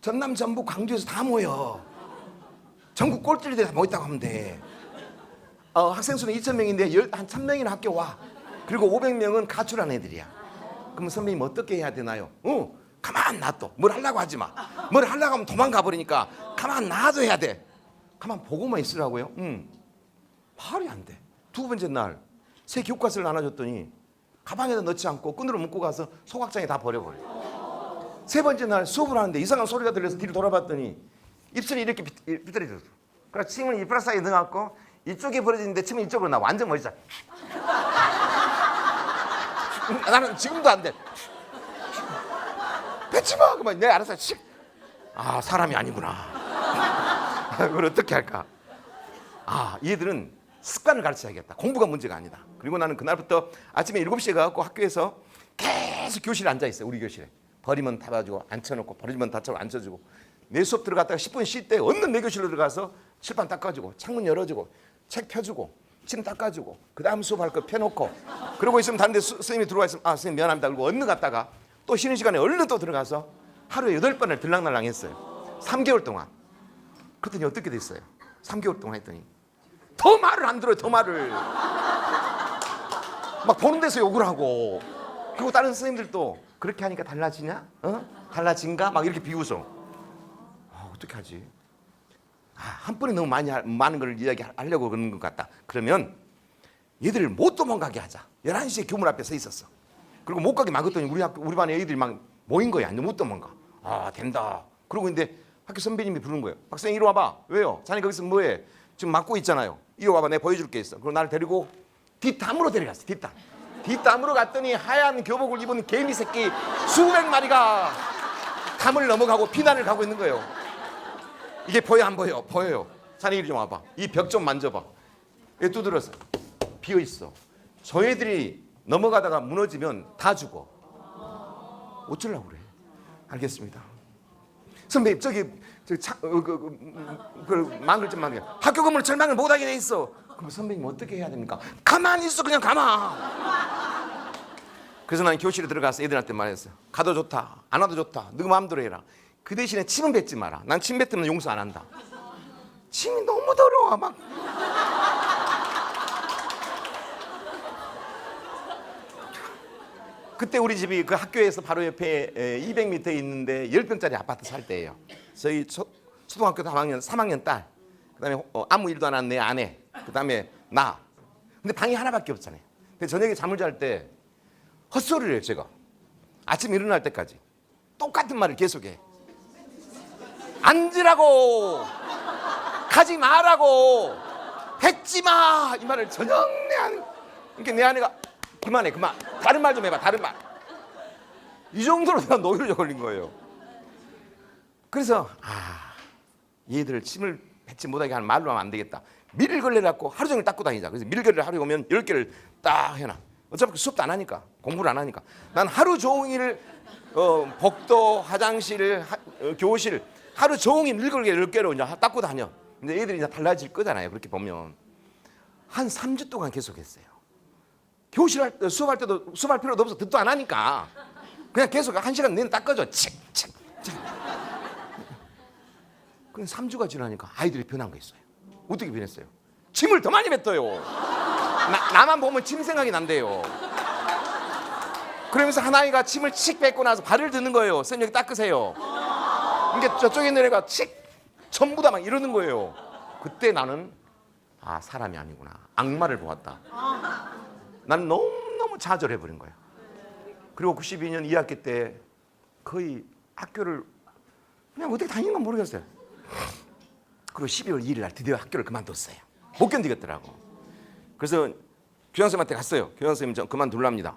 전남 전북 광주에서 다 모여. 전국 꼴찌들이 다 모였다고 하면 돼. 학생 수는 2,000명인데 한 1,000명이나 학교 와. 그리고 500명은 가출한 애들이야. 그럼 선배님 어떻게 해야 되나요? 가만 놔둬. 뭘 하려고 하지 마. 뭘 하려고 하면 도망가 버리니까 가만 놔둬야 돼. 가만 보고만 있으라고요? 말이 안 돼. 두 번째 날 새 교과서를 나눠줬더니 가방에다 넣지 않고 끈으로 묶고 가서 소각장에 다 버려버려. 세 번째 날 수업을 하는데 이상한 소리가 들려서 뒤를 돌아봤더니 입술이 이렇게 비틀어졌어. 그래서 침을 이빨 사이에 넣어갖고 이쪽에 벌어지는데 침은 이쪽으로 나. 완전 멋있어. 나는 지금도 안 돼. 뱉지 마. 그만 내가 알아서 사람이 아니구나. 그걸 어떻게 할까? 얘들은 습관을 가르쳐야겠다. 공부가 문제가 아니다. 그리고 나는 그날부터 아침에 7시에 가갖고 학교에서 계속 교실에 앉아있어요. 우리 교실에. 버리면 닫아주고 앉혀놓고 버리면 닫아주고 앉혀주고. 내 수업 들어갔다가 10분 쉴 때 얼른 내 교실로 들어가서 칠판 닦아주고 창문 열어주고 책 펴주고 침 닦아주고 그 다음 수업할 거 펴놓고 그러고 있으면 다른데 선생님이 들어와 있으면 선생님 미안합니다. 그리고 얼른 갔다가 또 쉬는 시간에 얼른 또 들어가서 하루에 8번을 들락날락 했어요. 3개월 동안. 그랬더니 어떻게 됐어요? 3개월 동안 했더니 더 말을 안 들어요. 더 말을 막 보는 데서 욕을 하고. 그리고 다른 선생님들도 그렇게 하니까 달라지냐? 달라진가? 막 이렇게 비웃어. 어떻게 하지? 한 번에 너무 많은 걸 이야기하려고 그러는 것 같다. 그러면 얘들을 못 도망가게 하자. 11시에 교문 앞에 서 있었어. 그리고 못 가게 막았더니 우리 반에 애들이 막 모인 거야. 이제 못 도망가. 된다. 그러고 있는데 학교 선배님이 부르는 거예요. 박사님 이리 와봐. 왜요? 자네 거기서 뭐해? 지금 막고 있잖아요. 이리 와봐. 내가 보여줄 게 있어. 그리고 나를 데리고 뒷담으로 데려갔어. 뒷담으로 갔더니 하얀 교복을 입은 개미 새끼 수백 마리가 담을 넘어가고 피난을 가고 있는 거예요. 이게 보여 안 보여? 보여요. 자네 이리 좀 와봐. 이 벽 좀 만져봐. 왜 두드렸어? 비어 있어. 저 애들이 넘어가다가 무너지면 다 죽어. 어쩌려고 그래? 알겠습니다. 선배님 망을 좀 만들게. 학교 건물 절망을 못하게 돼 있어. 그럼 선배님 어떻게 해야 됩니까? 가만히 있어. 그냥 가만. 그래서 난 교실에 들어가서 애들한테 말했어. 가도 좋다. 안 와도 좋다. 너 마음대로 해라. 그 대신에 침은 뱉지 마라. 난 침 뱉으면 용서 안 한다. 침이 너무 더러워. 막. 그때 우리 집이 그 학교에서 바로 옆에 200m에 있는데 10평짜리 아파트 살 때예요. 저희 초등학교 3학년 딸, 그다음에 아무 일도 안 하는 내 아내, 그다음에 나. 근데 방이 하나밖에 없잖아요. 근데 저녁에 잠을 잘 때 헛소리를 해요. 제가 아침 일어날 때까지 똑같은 말을 계속해. 앉으라고, 가지 마라고, 뱉지 마. 이 말을 전혀 그러니까 내 아내가 그만해. 다른 말 좀 해봐. 다른 말. 이 정도로 내가 노이로제 걸린 거예요. 그래서 얘들 침을 뱉지 못하게 하는 말로 하면 안 되겠다. 밀걸레 갖고 하루 종일 닦고 다니자. 그래서 밀걸레를 하루에 오면 10개를 딱 해놔. 어차피 수업도 안 하니까, 공부를 안 하니까. 난 하루 종일 복도, 화장실, 교실 하루 종일 밀걸레 10개로 이제 닦고 다녀. 근데 애들이 이제 달라질 거잖아요. 그렇게 보면 한 3주 동안 계속했어요. 교실 수업할 때도 수업할 필요도 없어. 듣도 안 하니까 그냥 계속 1시간 내내 닦아줘. 칙칙. 그럼 3주가 지나니까 아이들이 변한 거 있어요. 어떻게 변했어요? 침을 더 많이 뱉어요. 나만 보면 침 생각이 난대요. 그러면서 한 아이가 침을 칙 뱉고 나서 발을 드는 거예요. 선생님 여기 닦으세요. 그러니까 저쪽에 있는 애가 칙 전부 다 막 이러는 거예요. 그때 나는 사람이 아니구나. 악마를 보았다. 나는 너무너무 좌절해버린 거야. 그리고 92년 2학기 때 거의 학교를 그냥 어떻게 다니는 건 모르겠어요. 그리고 12월 2일 날 드디어 학교를 그만뒀어요. 못 견디겠더라고. 그래서 교장선생님한테 갔어요. 교장선생님 저 그만둘랍니다.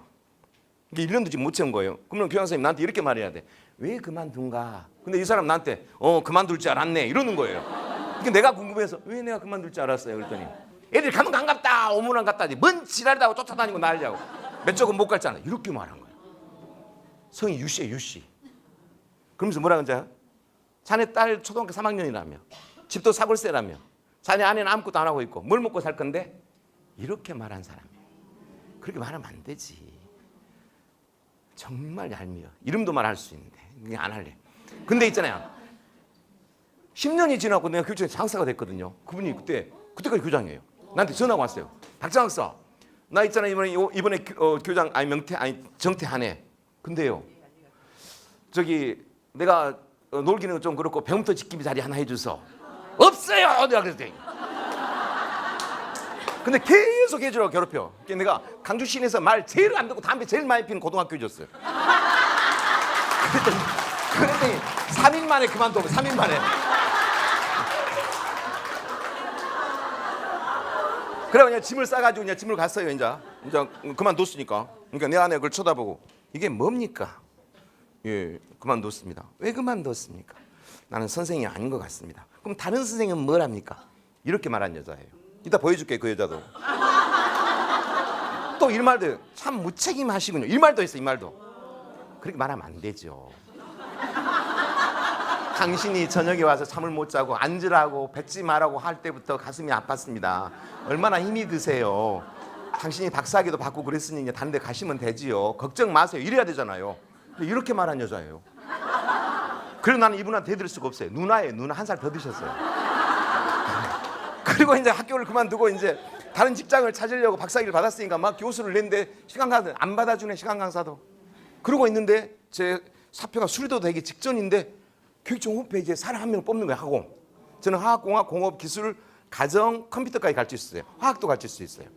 이게 1년도 지금 못 채운 거예요. 그러면 교장선생님 나한테 이렇게 말해야 돼. 왜 그만둔가? 근데 이 사람 나한테 그만둘 줄 알았네 이러는 거예요. 그러니까 내가 궁금해서 왜 내가 그만둘 줄 알았어요? 그랬더니 애들이 가면 안 갔다 오면 안 갔다 뭔 지랄다고 쫓아다니고 난리하고 몇 쪽은 못 갔잖아. 이렇게 말한 거야. 성이 유씨야, 유씨. 그러면서 뭐라 그러지? 자네 딸 초등학교 3학년이라며, 집도 사골세라며, 자네 아내는 아무것도 안 하고 있고 뭘 먹고 살 건데? 이렇게 말한 사람이에요. 그렇게 말하면 안 되지. 정말 얄미워. 이름도 말할 수 있는데 그냥 안 할래. 근데 있잖아요. 10년이 지나고 내가 교육청에 장사가 됐거든요. 그분이 그때까지 교장이에요. 나한테 전화가 왔어요. 박장학사, 나 있잖아 이번에 교장 정퇴하네. 근데요, 저기 내가 놀기는 좀 그렇고 배움터 지킴이 자리 하나 해줘서. 없어요. 내가 그랬더니. 근데 계속 해주라고 괴롭혀. 내가 강주 시내에서 말 제일 안 듣고 담배 제일 많이 피는 고등학교 줬어요. 그랬더니 3일 만에 그만두고 3일 만에. 그래 그냥 짐을 싸가지고 그냥 짐을 갔어요. 이제 그만뒀으니까. 그러니까 내 아내가 그걸 쳐다보고 이게 뭡니까? 예, 그만뒀습니다. 왜 그만뒀습니까? 나는 선생이 아닌 것 같습니다. 그럼 다른 선생은 뭘 합니까? 이렇게 말한 여자예요. 이따 보여줄게 그 여자도. 또 이 말도 참 무책임하시군요. 이 말도 했어. 이 말도. 그렇게 말하면 안 되죠. 당신이 저녁에 와서 잠을 못 자고 앉으라고 뱉지 말라고 할 때부터 가슴이 아팠습니다. 얼마나 힘이 드세요. 당신이 박사학위도 받고 그랬으니 이제 다른 데 가시면 되지요. 걱정 마세요. 이래야 되잖아요. 이렇게 말한 여자예요. 그래서 나는 이분한테 대들 수가 없어요. 누나예요. 누나 한 살 더 드셨어요. 그리고 이제 학교를 그만두고 이제 다른 직장을 찾으려고 박사학위를 받았으니까 막 교수를 냈는데 시간 강사 안 받아주네. 시간 강사도. 그러고 있는데 제 사표가 수리도 되기 직전인데 교육청 홈페이지에 사람 한 명 뽑는 거예요. 학원. 저는 화학공학, 공업, 기술, 가정, 컴퓨터까지 가르칠 수 있어요. 화학도 가르칠 수 있어요.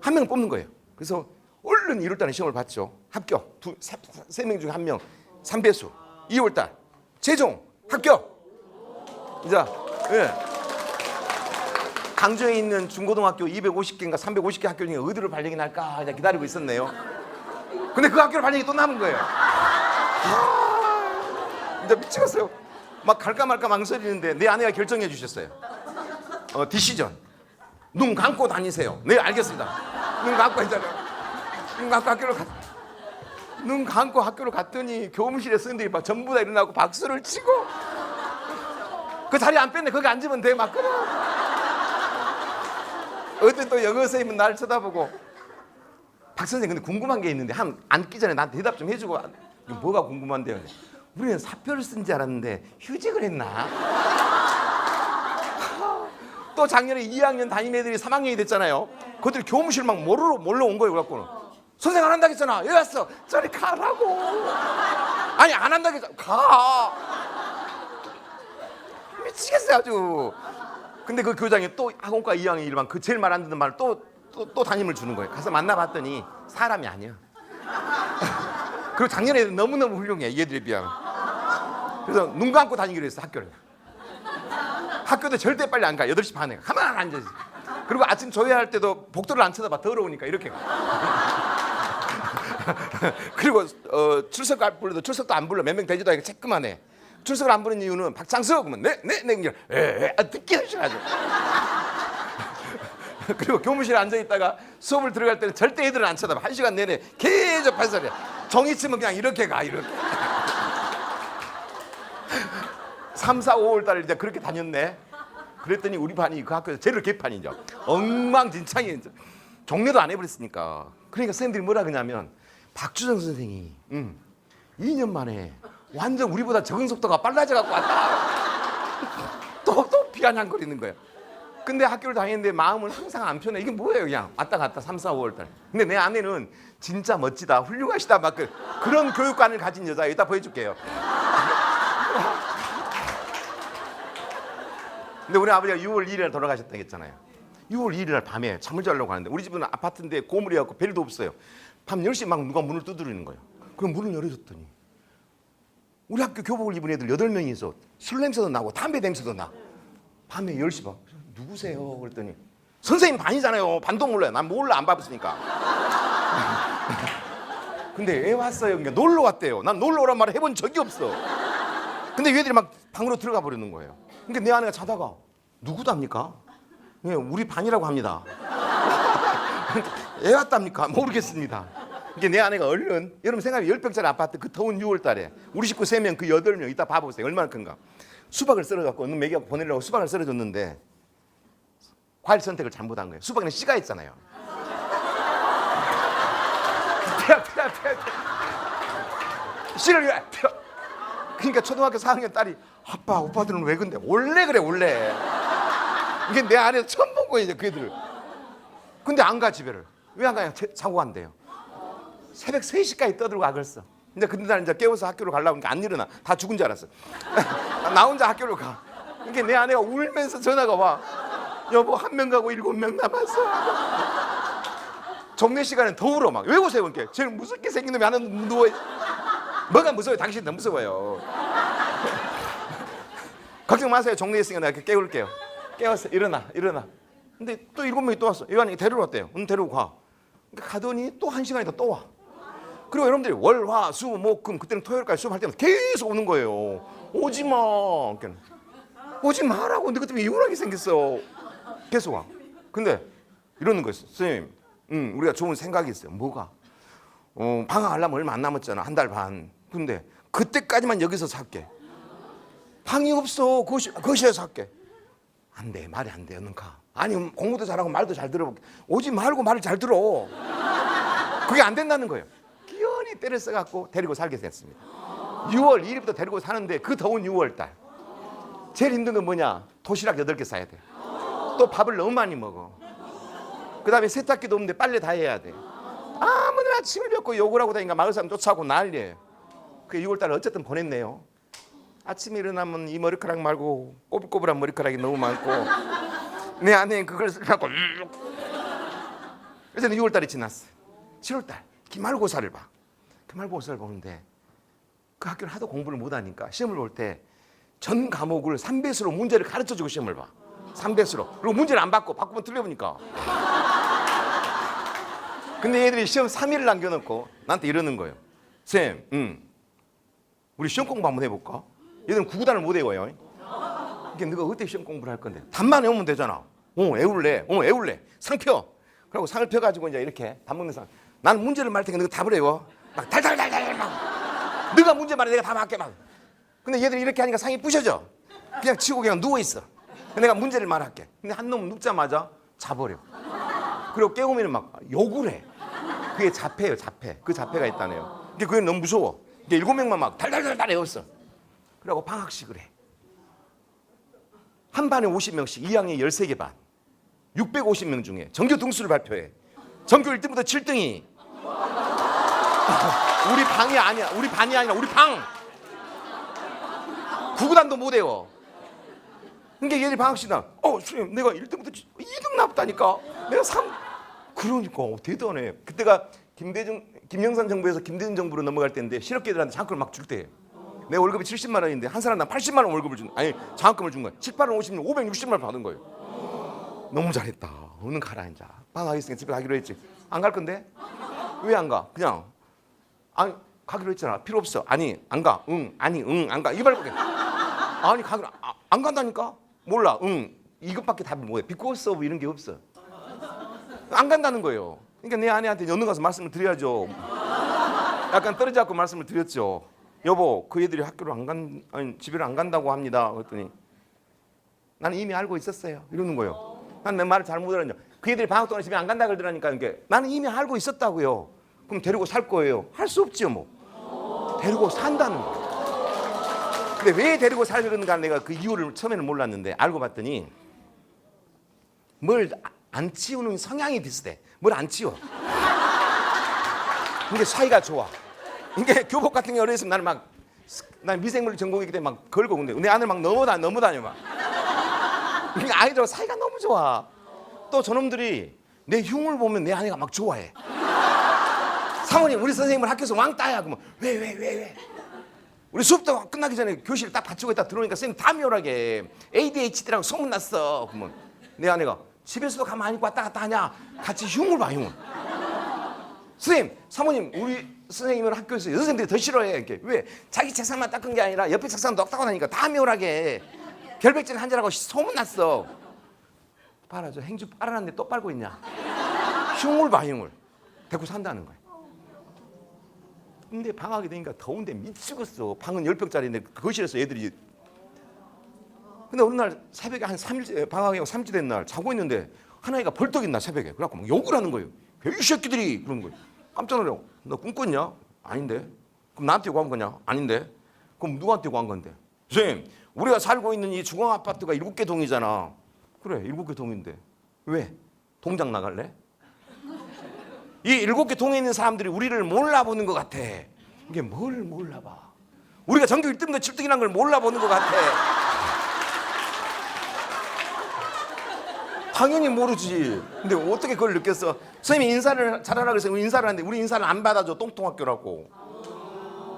한 명을 뽑는 거예요. 그래서 얼른 1월달에 시험을 봤죠. 합격. 3명 중에 1명. 3배수. 2월달. 최종 합격. 이제 예. 강주에 있는 중고등학교 250개인가 350개 학교 중에 어디로 발령이 날까 기다리고 있었네요. 근데 그 학교로 발령이 또 남은 거예요. 이제 미치겠어요. 막 갈까 말까 망설이는데 내 아내가 결정해 주셨어요. 디시전. 눈 감고 다니세요. 네, 알겠습니다. 눈 감고 있잖아요. 눈 감고 학교로 갔더니 교무실에 선생님들이 막 전부 다 일어나고 박수를 치고 그 자리에 안 뺐네. 거기 앉으면 돼. 막 그래. 어떤 또 영어 선생님은 나를 쳐다보고 박 선생님 근데 궁금한 게 있는데 한 앉기 전에 나한테 대답 좀 해주고. 뭐가 궁금한데요? 우리는 사표를 쓴 줄 알았는데 휴직을 했나? 또 작년에 2학년 담임 애들이 3학년이 됐잖아요. 그들이 교무실 막 몰러 온 거예요. 그래갖고는 선생 안 한다고 했잖아. 왜 왔어? 저리 가라고. 아니 안 한다고 했잖아. 가. 미치겠어요 아주. 근데 그 교장이 또 학원과 2학년 1반 그 제일 말 안 듣는 말을 또 담임을 주는 거예요. 가서 만나봤더니 사람이 아니야. 그리고 작년에 너무너무 훌륭해. 얘들에 비하면. 그래서 눈 감고 다니기로 했어. 학교도 절대 빨리 안 가. 8시 반에 가만히 앉아있어. 그리고 아침 조회할 때도 복도를 안 쳐다봐. 더러우니까 이렇게 가. 그리고 출석 안 불러도 출석도 안 불러. 몇 명 되지도 않게 체크만 해. 출석을 안 부르는 이유는 박창석 그러면 네 듣기 싫어하죠. 그리고 교무실에 앉아 있다가 수업을 들어갈 때는 절대 애들은 안 쳐다봐. 1시간 내내 계속 발설해. 종이 치면 그냥 이렇게 가. 3, 4, 5월 달에 이제 그렇게 다녔네. 그랬더니 우리 반이 그 학교에서 제일 개판이죠. 엉망진창이 종례도 안 해버렸으니까. 그러니까 선생님들이 뭐라 그러냐면 박주정 선생이 2년 만에 완전 우리보다 적응 속도가 빨라져갖고 왔다. 또 비아냥거리는 거예요. 근데 학교를 다니는데 마음은 항상 안 편해. 이게 뭐예요? 그냥 왔다 갔다 3, 4, 5월 달. 근데 내 아내는 진짜 멋지다, 훌륭하시다 막 그런 교육관을 가진 여자예요. 이따 보여줄게요. 근데 우리 아버지가 6월 2일에 돌아가셨다고 했잖아요. 6월 2일 날 밤에 잠을 자려고 하는데 우리 집은 아파트인데 고물이갖고 벨도 없어요. 밤 10시 막 누가 문을 두드리는 거예요. 그럼 문을 열어줬더니 우리 학교 교복을 입은 애들 8명이서 술 냄새도 나고 담배 냄새도 나. 밤에 10시 반. 누구세요? 그랬더니 선생님 반이잖아요. 반도 몰라요. 난 몰라 안 봐봤으니까. 근데 왜 왔어요? 그러니까 놀러 왔대요. 난 놀러 오란 말을 해본 적이 없어. 근데 얘들이 막 방으로 들어가 버리는 거예요. 그러니까 내 아내가 자다가 누구답니까? 네, 우리 반이라고 합니다. 애 왔답니까? 모르겠습니다. 이게 내 아내가 얼른 여러분 생각해 10평짜리 아파트 그 더운 6월 달에 우리 식구 3명 그 8명 이따 봐보세요. 얼마나 큰가. 수박을 썰어갖고 어느 먹이갖고 보내려고 수박을 썰어줬는데 과일 선택을 잘못한 거예요. 수박에는 씨가 있잖아요. 펴. 씨를 왜 펴. 그러니까 초등학교 4학년 딸이 아빠 오빠들은 왜 근데 원래 그래 원래. 이게 내 아내가 처음 본 거예요 그 애들을. 근데 안 가 집에를. 왜 안 가냐? 자고 간대요. 새벽 3시까지 떠들고 가겠어. 근데 날 이제 깨워서 학교로 가려고 하니까 안 일어나. 다 죽은 줄 알았어. 나 혼자 학교로 가. 그러니까 내 아내가 울면서 전화가 와. 여보 1명 가고 7명 남았어. 종례 시간엔 더 울어 막. 왜 오세요? 그러니까 제일 무섭게 생긴 놈이 하나 누워. 뭐가 무서워요? 당신 더 무서워요. 걱정 마세요. 종례 있으니까 내가 깨울게요. 깨웠어. 일어나. 근데 또 7명이 또 왔어. 요한이 데리러 왔대요. 데리고 가. 그러니까 가더니 또 1시간이 더 또 와. 그리고 여러분들이 월, 화, 수, 목, 금 그때는 토요일까지 수업할 때마다 계속 오는 거예요. 오지 마. 그러니까 오지 마라고. 근데 그때 이혼하게 생겼어. 계속 와. 근데 이러는 거였어. 선생님, 우리가 좋은 생각이 있어요. 뭐가? 방학하려면 얼마 안 남았잖아. 1달 반. 근데 그때까지만 여기서 살게. 방이 없어. 거실에서 살게. 안 돼. 말이 안 돼. 얼른 가. 아니 공부도 잘하고 말도 잘 들어볼게. 오지 말고 말을 잘 들어. 그게 안 된다는 거예요. 기연이 때를 써갖고 데리고 살게 됐습니다. 6월 2일부터 데리고 사는데 그 더운 6월달 제일 힘든 건 뭐냐? 도시락 8개 싸야 돼. 또 밥을 너무 많이 먹어. 그 다음에 세탁기도 없는데 빨래 다 해야 돼. 아무나 침을 뱉고 욕을 하고 다니니까 마을 사람 쫓아오고 난리예요. 그 6월달 어쨌든 보냈네요. 아침에 일어나면 이 머리카락 말고 꼬불꼬불한 머리카락이 너무 많고 내 아내는 그걸 쓰려고. 그래서 6월달이 지났어. 7월달 기말고사를 봐. 기말고사를 보는데 그 학교를 하도 공부를 못하니까 시험을 볼 때 전 과목을 3배수로 문제를 가르쳐주고 시험을 봐. 3배수로. 그리고 문제를 안 받고 바꾸면 틀려보니까. 근데 얘들이 시험 3일을 남겨놓고 나한테 이러는 거예요. 쌤, 우리 시험 공부 한번 해볼까? 얘들은 구구단을 못 외워요. 이게 너가 어떻게 시험 공부를 할 건데? 답만 외우면 되잖아. 애울래. 상 펴. 그리고 상을 펴가지고 이제 이렇게 밥 먹는 상. 나는 문제를 말 테니까 너가 답을 외워. 막 달달달달 막. 너가 문제 말해 내가 답 할게 막. 근데 얘들이 이렇게 하니까 상이 부셔져. 그냥 치고 그냥 누워 있어. 내가 문제를 말할게. 근데 한 놈 눕자마자 자버려. 그리고 깨우면 막 욕을 해. 그게 자폐예요, 자폐. 그 자폐가 있다네요. 근데 그게 너무 무서워. 이게 7명만 막 달달달달 외웠어. 그리고 방학식을 해. 한 반에 50명씩 2학년 13개 반. 650명 중에 전교 등수를 발표해. 전교 1등부터 7등이. 우리 방이 아니야. 우리 반이 아니라 우리 방. 구구단도 못 외워. 그러니까 얘들이 방학식 나. 선생님 내가 1등부터 2등 나왔다니까. 내가 3. 그러니까 대단해. 그때가 김영삼 정부에서 김대중 정부로 넘어갈 때인데 실업계들한테 장학금을 막 줄 때예요. 내 월급이 70만 원인데 한 사람당 80만 원 월급을 장학금을 준 거예요. 18원 50년 560만 원 받은 거예요. 너무 잘했다. 오늘 가라 이제. 방학했으니까 집에 가기로 했지. 안 갈 건데? 왜 안 가? 그냥 아니 가기로 했잖아. 필요 없어. 아니 안 가. 안 가. 이 말밖에. 아니 가기로 안 간다니까? 몰라. 이것밖에 답을 못해. because of 이런 게 없어. 안 간다는 거예요. 그러니까 내 아내한테 연능 가서 말씀을 드려야죠. 약간 떨어져 갖고 말씀을 드렸죠. 여보, 그 애들이 학교를 집에를 안 간다고 합니다. 그랬더니 나는 이미 알고 있었어요. 이러는 거예요. 난 내 말을 잘못 알았냐. 그 애들이 방학 동안에 집에 안 간다 그러더라니까. 그러니까 나는 이미 알고 있었다고요. 그럼 데리고 살 거예요. 할 수 없지요, 뭐. 데리고 산다는 거예요. 근데 왜 데리고 살려는가 내가 그 이유를 처음에는 몰랐는데 알고 봤더니 뭘 안 치우는 성향이 비슷해. 뭘 안 치워. 이게 사이가 좋아. 이게 교복 같은 게 어렸으면 난 미생물 전공이기 때문에 막 걸고 근데 내 아들 막 넘어다녀 막. 그러니까 아이들 사이가 너무 좋아. 또 저놈들이 내 흉을 보면 내 아내가 막 좋아해. 사모님 우리 선생님을 학교에서 왕따야. 그러면 왜? 우리 수업도 끝나기 전에 교실 딱 받치고 있다 들어오니까 선생님 다 묘하게 ADHD라고 소문났어. 그러면 내 아내가 집에서도 가만히 있고 왔다 갔다 하냐. 같이 흉을 봐 흉을. 선생님 사모님 우리 선생님을 학교에서 여선생님들이 더 싫어해. 이렇게. 왜? 자기 책상만 닦은 게 아니라 옆에 책상 넉다고 나니까 다 묘하게 결백질 한잔하고 소문났어. 봐라 저 행주 빨아놨는데 또 빨고 있냐. 흉을 봐, 흉을. 데리고 산다는 거예요. 근데 방학이 되니까 더운데 미치겠어. 방은 10평짜리인데 그 거실에서 애들이. 근데 어느 날 새벽에 한 3일, 방학이 3주 된 날 자고 있는데 하나이가 벌떡 있나 새벽에. 그래갖고 막 욕을 하는 거예요. 이 새끼들이 그러는 거예요. 깜짝 놀라요. 너 꿈꿨냐? 아닌데. 그럼 나한테 요구한 거냐? 아닌데. 그럼 누구한테 요구한 건데? 선생님, 우리가 살고 있는 이 중앙 아파트가 7개 동이잖아. 그래, 7개 동인데 왜? 동장 나갈래? 이 7개 동에 있는 사람들이 우리를 몰라보는 것 같아. 이게 뭘 몰라봐? 우리가 전교 1등부터 7등이라는 걸 몰라보는 것 같아. 당연히 모르지. 근데 어떻게 그걸 느꼈어? 선생님이 인사를 잘하라 그래서 인사를 하는데 우리 인사를 안 받아줘. 똥통학교라고.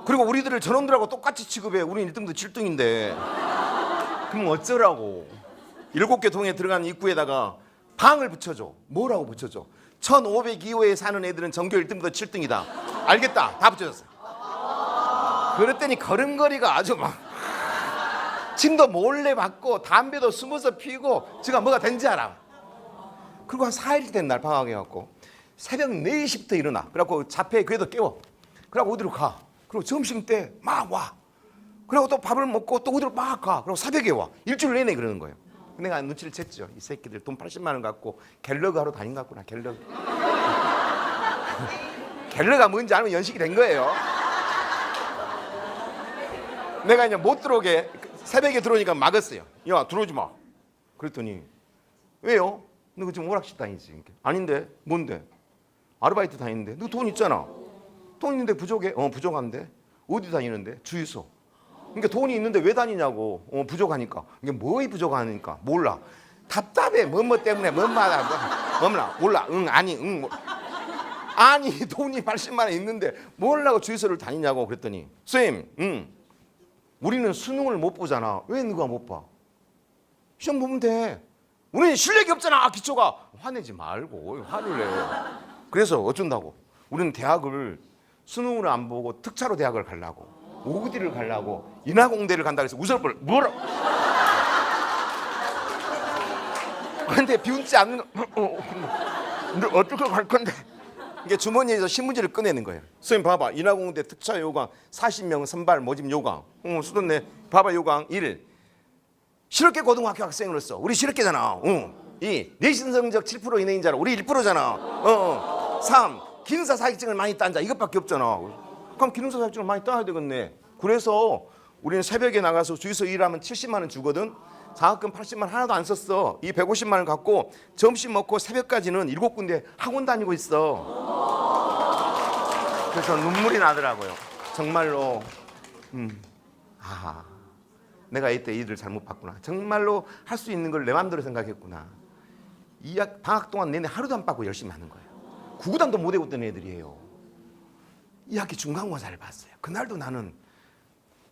그리고 우리들을 저놈들하고 똑같이 취급해. 우리는 1등부터 7등인데. 그럼 어쩌라고. 7개 동에 들어가는 입구에다가 방을 붙여줘. 뭐라고 붙여줘? 1502호에 사는 애들은 전교 1등부터 7등이다. 알겠다. 다 붙여줬어. 그랬더니 걸음걸이가 아주 막 침도 몰래 받고 담배도 숨어서 피우고 지가 뭐가 된지 알아. 그리고 한 4일 된 날 방학해갖고 새벽 4시부터 일어나. 그래갖고 자폐 그래도 깨워. 그래갖고 어디로 가. 그리고 점심 때 막 와. 그리고 또 밥을 먹고 또 어디로 막 가. 그리고 새벽에 와. 일주일 내내 그러는 거예요. 내가 눈치를 챘죠. 이 새끼들 돈 80만 원 갖고 갤러그 하러 다닌 것 같구나. 갤러그. 갤러가 뭔지 알면 연식이 된 거예요. 내가 이제 못 들어오게 새벽에 들어오니까 막았어요. 야, 들어오지 마. 그랬더니 왜요? 너 지금 오락실 다니지? 아닌데. 뭔데? 아르바이트 다니는데. 너 돈 있잖아. 돈 있는데 부족해? 부족한데. 어디 다니는데? 주유소. 그러니까 돈이 있는데 왜 다니냐고. 부족하니까. 이게 뭐이 부족하니까? 몰라. 답답해. 뭐뭐 때문에 뭐마다 몰라. 응 아니 응. 뭐. 아니 돈이 80만 원 있는데 뭐라고 주유소를 다니냐고 그랬더니 선생님, 우리는 수능을 못 보잖아. 왜 누가 못 봐? 시험 보면 돼. 우리는 실력이 없잖아. 기초가. 화내지 말고 화를 내. 그래서 어쩐다고? 우리는 대학을 수능으로 안 보고 특차로 대학을 가려고. 오구디를 가려고 인하공대를 간다 그래서 우설벌 뭐라? 근데 비웃지 않는 근데 어떻게 갈 건데? 이게 주머니에서 신문지를 꺼내는 거예요. 선생님 봐봐. 인하공대 특차 요강 40명 선발 모집 요강. 수도네. 봐봐 요강 1. 실업계 고등학교 학생으로서 우리 실업계잖아. 이 내신 성적 7% 이내인 자라 우리 1%잖아. 3. 기능사 사익증을 많이 딴 자 이것밖에 없잖아. 그럼 기능사 자격증을 많이 따야 되겠네. 그래서 우리는 새벽에 나가서 주유소 일하면 70만 원 주거든. 장학금 80만 원 하나도 안 썼어. 이 150만 원 갖고 점심 먹고 새벽까지는 7군데 학원 다니고 있어. 그래서 눈물이 나더라고요. 정말로 내가 이때 일을 잘못 봤구나. 정말로 할 수 있는 걸 내 마음대로 생각했구나. 방학 동안 내내 하루도 안 빠고 열심히 하는 거예요. 구구단도 못 외웠던 애들이에요. 2학기 중간고사를 봤어요. 그날도 나는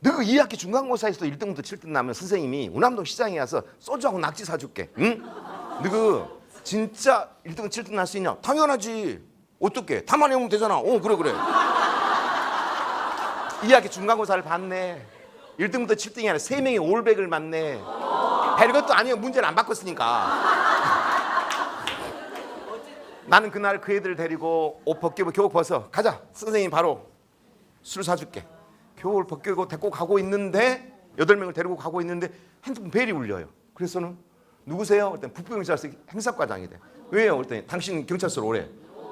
너 2학기 중간고사에서도 1등부터 7등 나면 선생님이 우남동 시장에 가서 소주하고 낙지 사줄게. 응? 너 진짜 1등 7등 날 수 있냐? 당연하지. 어떻게? 다만 외우면 되잖아. 그래. 2학기 중간고사를 봤네. 1등부터 7등이 아니라 3명이 올백을 맞네. 별것도 아니에요. 문제를 안 바꿨으니까. 나는 그날 그 애들 데리고 옷 벗기고 교복 벗어 가자. 선생님 바로 술 사줄게. 교복을 벗기고 데리고 가고 있는데 8명을 데리고 가고 있는데 핸드폰 벨이 울려요. 그래서는 누구세요? 그랬더니 북부경찰서 행사과장이래. 왜요? 그랬더니 당신 경찰서로 오래.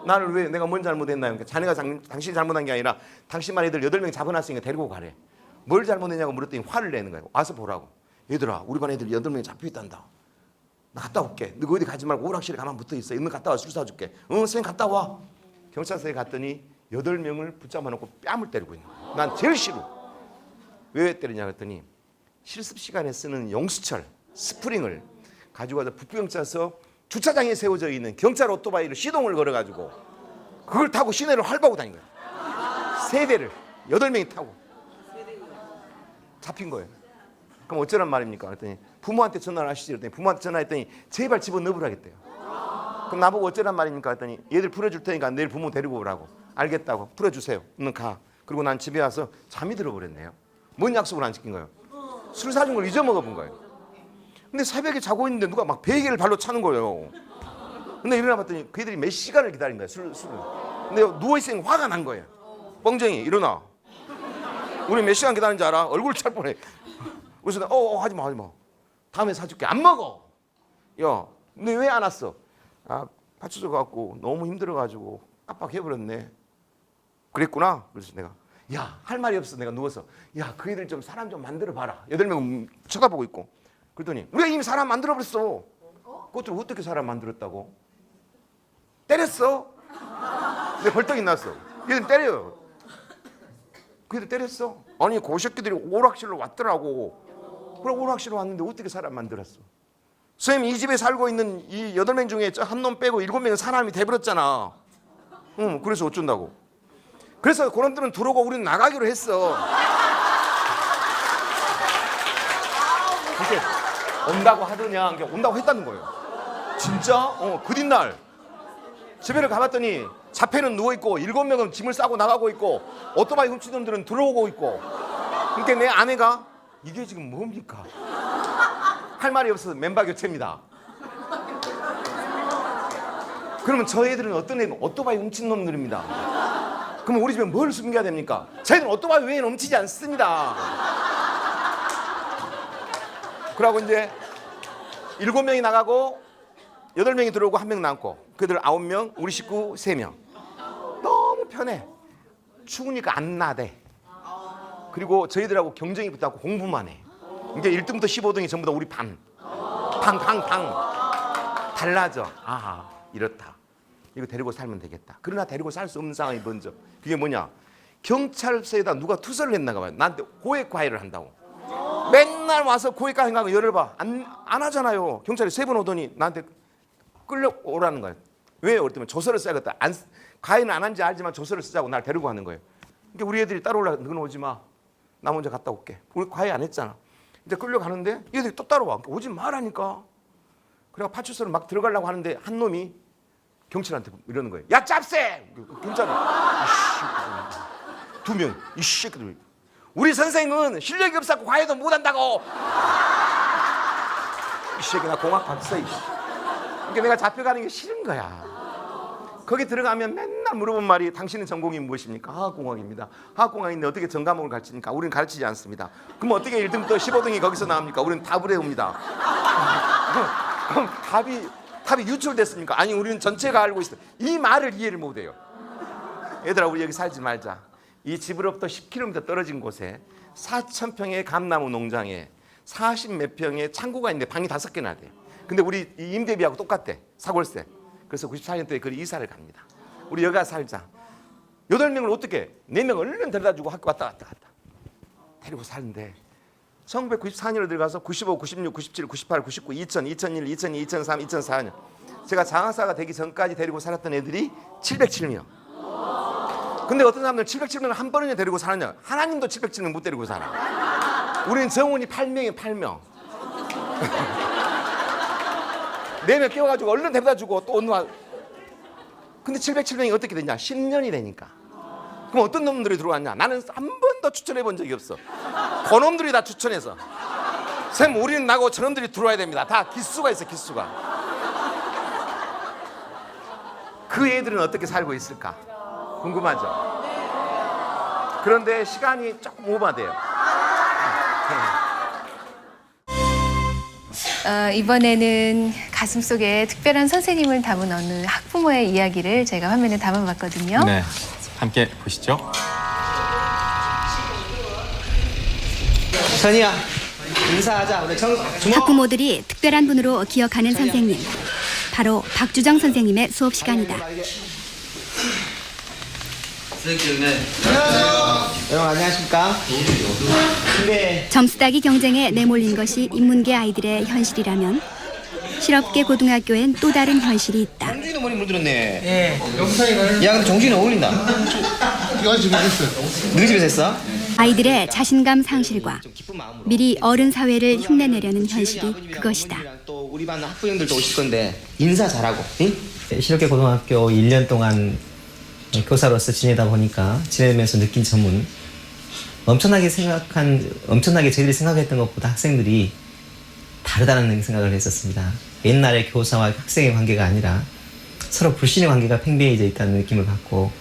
나를 왜 내가 뭔 잘못했나요? 그러니까 자네가 당신이 잘못한 게 아니라 당신만 애들 8명 잡아놨으니까 데리고 가래. 뭘 잘못했냐고 물었더니 화를 내는 거예요. 와서 보라고. 얘들아 우리 반 애들 8명이 잡혀있단다. 나 갔다 올게. 너 어디 가지 말고 오락실에 가만 붙어 있어. 너 갔다 와. 술 사줄게. 선생님 갔다 와. 경찰서에 갔더니 8명을 붙잡아 놓고 뺨을 때리고 있는 거야. 난 제일 싫어. 왜 때리냐 그랬더니 실습 시간에 쓰는 용수철 스프링을 가지고 와서 북부경찰서 주차장에 세워져 있는 경찰 오토바이를 시동을 걸어가지고 그걸 타고 시내를 활보하고 다닌 거야. 3대를 8명이 타고 잡힌 거예요. 그럼 어쩌란 말입니까? 그랬더니 부모한테 전화를 하시지. 그랬더니 부모한테 전화했더니 제발 집어넣으라겠대요. 그럼 나보고 어쩌란 말입니까? 그랬더니 얘들 풀어줄 테니까 내일 부모 데리고 오라고. 알겠다고. 풀어주세요. 가. 그리고 난 집에 와서 잠이 들어버렸네요. 뭔 약속을 안 지킨 거예요? 술 사준 걸 잊어먹어 본 거예요. 근데 새벽에 자고 있는데 누가 막 베개를 발로 차는 거예요. 근데 일어나 봤더니 그 애들이 몇 시간을 기다린 거야, 술을. 근데 누워있으니까 화가 난 거예요. 뻥쟁이, 일어나. 우리 몇 시간 기다리는지 알아? 얼굴 찰 뻔해. 그래서 내가 하지 마. 다음에 사줄게. 안 먹어. 야, 근데 왜 안 왔어? 아, 파출소 가갖고 너무 힘들어가지고 깜빡해버렸네. 그랬구나. 그래서 내가 야, 할 말이 없어. 내가 누워서 야, 그 애들 좀 사람 좀 만들어봐라. 8명 쳐다보고 있고. 그랬더니 우리가 이미 사람 만들어버렸어. 그것들 어떻게 사람 만들었다고? 때렸어. 내 벌떡이 났어. 얘들 때려요. 그 애들 때렸어. 아니 그 새끼들이 오락실로 왔더라고. 그래 오락실로 왔는데 어떻게 사람 만들었어? 선생님 이 집에 살고 있는 이 8명 중에 한 놈 빼고 7명은 사람이 돼버렸잖아. 응, 그래서 어쩐다고? 그래서 그놈들은 들어오고 우리는 나가기로 했어. 그렇게 온다고 하더냐, 그냥 온다고 했다는 거예요. 진짜? 그 뒷날 집에를 가봤더니 자폐는 누워있고 7명은 짐을 싸고 나가고 있고 오토바이 훔치는 놈들은 들어오고 있고. 그러니까 내 아내가 이게 지금 뭡니까? 할 말이 없어서 멤버 교체입니다. 그러면 저 애들은 어떤 애는 오토바이 훔친 놈들입니다. 그럼 우리 집에 뭘 숨겨야 됩니까? 저희는 오토바이 외에는 훔치지 않습니다. 그러고 이제 7명이 나가고 8명이 들어오고 1명 남고 그들 9명, 우리 식구 3명. 너무 편해. 추우니까 안 나대. 그리고 저희들하고 경쟁이 붙어갖고 공부만 해. 이제 1등부터 15등이 전부 다 우리 반. 달라져. 아, 이렇다. 이거 데리고 살면 되겠다. 그러나 데리고 살 수 없는 상황이 먼저. 그게 뭐냐? 경찰서에다 누가 투서를 했나가 봐요. 나한테 고액 과외를 한다고. 맨날 와서 고액 과외 하고 열어봐. 안 하잖아요. 경찰이 3번 오더니 나한테 끌려오라는 거예요. 왜요? 그랬더니 조서를 써야겠다. 과외는 안 한지 알지만 조서를 쓰자고 날 데리고 가는 거예요. 그러니까 우리 애들이 따라올라. 너는 오지 마. 나 먼저 갔다 올게. 우리 과외 안 했잖아. 이제 끌려가는데 얘들이 또 따라와. 오지 말라니까. 그래가 파출소를 막 들어가려고 하는데 한 놈이 경찰한테 이러는 거예요. 야, 짭새! 경찰이. 이 2명. 이 새끼들. 우리 선생은 실력이 없어서 과외도 못한다고. 이 새끼 나 공학 박사. 그러니까 내가 잡혀가는 게 싫은 거야. 거기 들어가면 맨날 물어본 말이 당신의 전공이 무엇입니까? 화학공학입니다. 화학공학인데 어떻게 전과목을 가르칩니까? 우리는 가르치지 않습니다. 그럼 어떻게 1등부터 15등이 거기서 나옵니까? 우리는 답을 해옵니다. 그럼 답이 유출됐습니까? 아니 우리는 전체가 알고 있어. 이 말을 이해를 못해요. 얘들아 우리 여기 살지 말자. 이 집으로부터 10km 떨어진 곳에 4,000평의 감나무 농장에 40몇 평의 창고가 있는데 방이 5개나 돼요. 근데 우리 이 임대비하고 똑같대. 사골세. 그래서 94년도에 거기 이사를 갑니다. 우리 여기 살자. 8명을 어떻게 4명 얼른 데려다주고 학교 왔다. 데리고 사는데 1994년으로 들어가서 95, 96, 97, 98, 99, 2000, 2001, 2002, 2003, 2004년 제가 장학사가 되기 전까지 데리고 살았던 애들이 707명. 근데 어떤 사람들은 707명을 한 번이나 데리고 사느냐. 하나님도 707명 못 데리고 살아. 우리는 정원이 8명이에요. 8명. 4명 깨워가지고 얼른 데려다주고 또 온와. 근데 707명이 어떻게 되냐. 10년이 되니까. 그럼 어떤 놈들이 들어왔냐. 나는 한 번도 추천해 본 적이 없어. 그놈들이 다 추천해서. 쌤 우리는 나고 저놈들이 들어와야 됩니다. 다 기수가 있어. 기수가. 그 애들은 어떻게 살고 있을까 궁금하죠. 그런데 시간이 조금 오버돼요. 이번에는 가슴속에 특별한 선생님을 담은 어느 학부모의 이야기를 제가 화면에 담아봤거든요. 네, 함께 보시죠. 선이야, 인사하자. 우리 주먹. 학부모들이 특별한 분으로 기억하는 선생님. 바로 박주정 선생님의 수업 시간이다. 여러분 안녕하십니까? 근데 점수 따기 경쟁에 내몰린 것이 인문계 아이들의 현실이라면 실업계 고등학교엔 또 다른 현실이 있다. 정준이도 머리 물들었네. 예. 야 근데 정준이 어울린다. 이거 집에서 했어요. 너희 집에서 했어? 아이들의 자신감 상실과 미리 어른 사회를 흉내내려는 현실이 그것이다. 또 우리 반 학부형들도 오실 건데 인사 잘하고. 응? 실업계 고등학교 1년 동안 교사로서 지내다 보니까 지내면서 느낀 점은 엄청나게 저희들이 생각했던 것보다 학생들이 다르다는 생각을 했었습니다. 옛날의 교사와 학생의 관계가 아니라 서로 불신의 관계가 팽배해져 있다는 느낌을 받고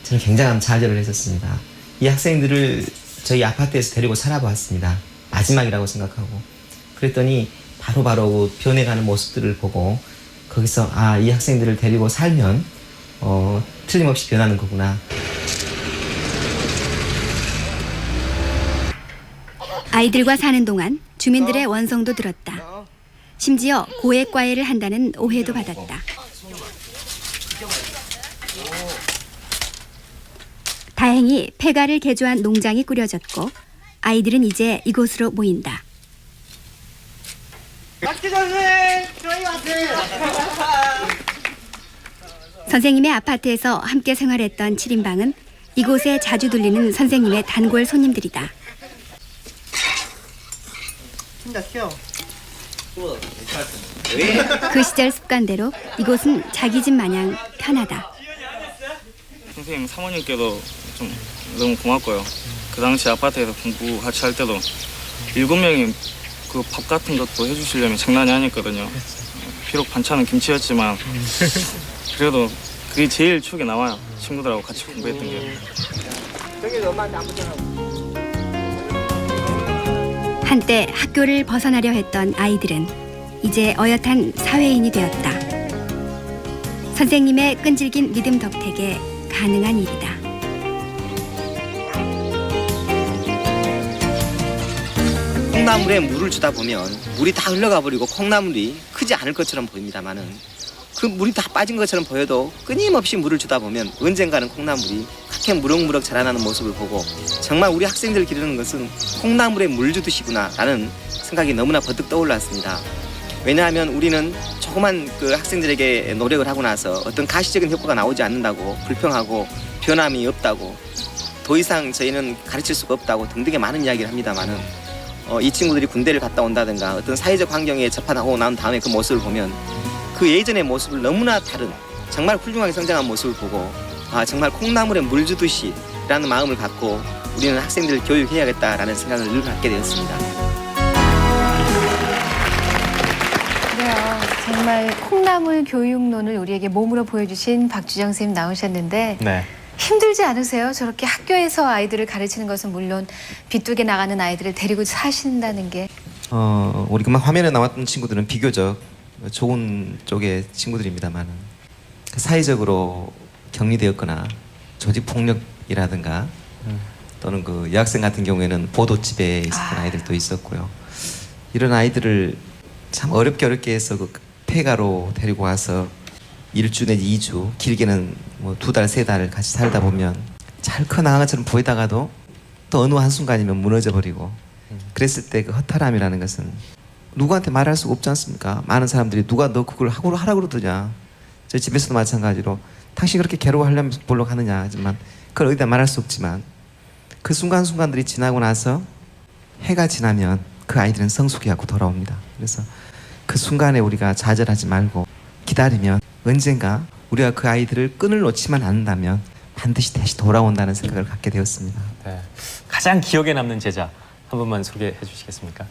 저는 굉장한 좌절을 했었습니다. 이 학생들을 저희 아파트에서 데리고 살아보았습니다. 마지막이라고 생각하고 그랬더니 바로바로 변해가는 모습들을 보고 거기서 아, 이 학생들을 데리고 살면 틀림없이 변하는 거구나. 아이들과 사는 동안 주민들의 원성도 들었다. 심지어 고액과외를 한다는 오해도 받았다. 다행히 폐가를 개조한 농장이 꾸려졌고 아이들은 이제 이곳으로 모인다. 선생님의 아파트에서 함께 생활했던 7인방은 이곳에 자주 들리는 선생님의 단골 손님들이다. 그 시절 습관대로 이곳은 자기 집 마냥 편하다. 선생님 사모님께도 좀 너무 고맙고요. 그 당시 아파트에서 공부 같이 할 때도 7명이 그 밥 같은 것도 해주시려면 장난이 아니었거든요. 비록 반찬은 김치였지만 그래도 그게 제일 추억에 남아요. 친구들하고 같이 공부했던 게. 한때 학교를 벗어나려 했던 아이들은 이제 어엿한 사회인이 되었다. 선생님의 끈질긴 믿음 덕택에 가능한 일이다. 콩나물에 물을 주다 보면 물이 다 흘러가 버리고 콩나물이 크지 않을 것처럼 보입니다만은 그 물이 다 빠진 것처럼 보여도 끊임없이 물을 주다 보면 언젠가는 콩나물이 그렇게 무럭무럭 자라나는 모습을 보고 정말 우리 학생들 기르는 것은 콩나물에 물 주듯이구나 라는 생각이 너무나 버뜩 떠올랐습니다. 왜냐하면 우리는 조그만 그 학생들에게 노력을 하고 나서 어떤 가시적인 효과가 나오지 않는다고 불평하고 변함이 없다고 더 이상 저희는 가르칠 수가 없다고 등등의 많은 이야기를 합니다만은 이 친구들이 군대를 갔다 온다든가 어떤 사회적 환경에 접하고 난 다음에 그 모습을 보면 그 예전의 모습을 너무나 다른 정말 훌륭하게 성장한 모습을 보고 아 정말 콩나물에 물 주듯이 라는 마음을 갖고 우리는 학생들을 교육해야겠다라는 생각을 늘 갖게 되었습니다. 그래요. 정말 콩나물 교육론을 우리에게 몸으로 보여주신 박주정 선생님 나오셨는데 네. 힘들지 않으세요? 저렇게 학교에서 아이들을 가르치는 것은 물론 비뚝에 나가는 아이들을 데리고 사신다는 게. 우리 그만 화면에 나왔던 친구들은 비교적 좋은 쪽의 친구들입니다만 사회적으로 격리되었거나 조직 폭력이라든가 또는 그 여학생 같은 경우에는 보도집에 있었던 아이들도 있었고요. 이런 아이들을 참 어렵게 해서 그 폐가로 데리고 와서 1주 내지 2주 길게는 뭐 2달, 3달 같이 살다 보면 잘 커나간 것처럼 보이다가도 또 어느 한순간이면 무너져 버리고 그랬을 때 그 허탈함이라는 것은 누구한테 말할 수가 없지 않습니까? 많은 사람들이 누가 너 그걸 하라고 그러더냐. 저희 집에서도 마찬가지로 당신 그렇게 괴로워하려면 볼록 하느냐 하지만 그걸 어디다 말할 수 없지만 그 순간순간들이 지나고 나서 해가 지나면 그 아이들은 성숙해하고 돌아옵니다. 그래서 그 순간에 우리가 좌절하지 말고 기다리면 언젠가 우리가 그 아이들을 끈을 놓지만 않는다면 반드시 다시 돌아온다는 생각을 갖게 되었습니다. 네. 가장 기억에 남는 제자 한 번만 소개해 주시겠습니까?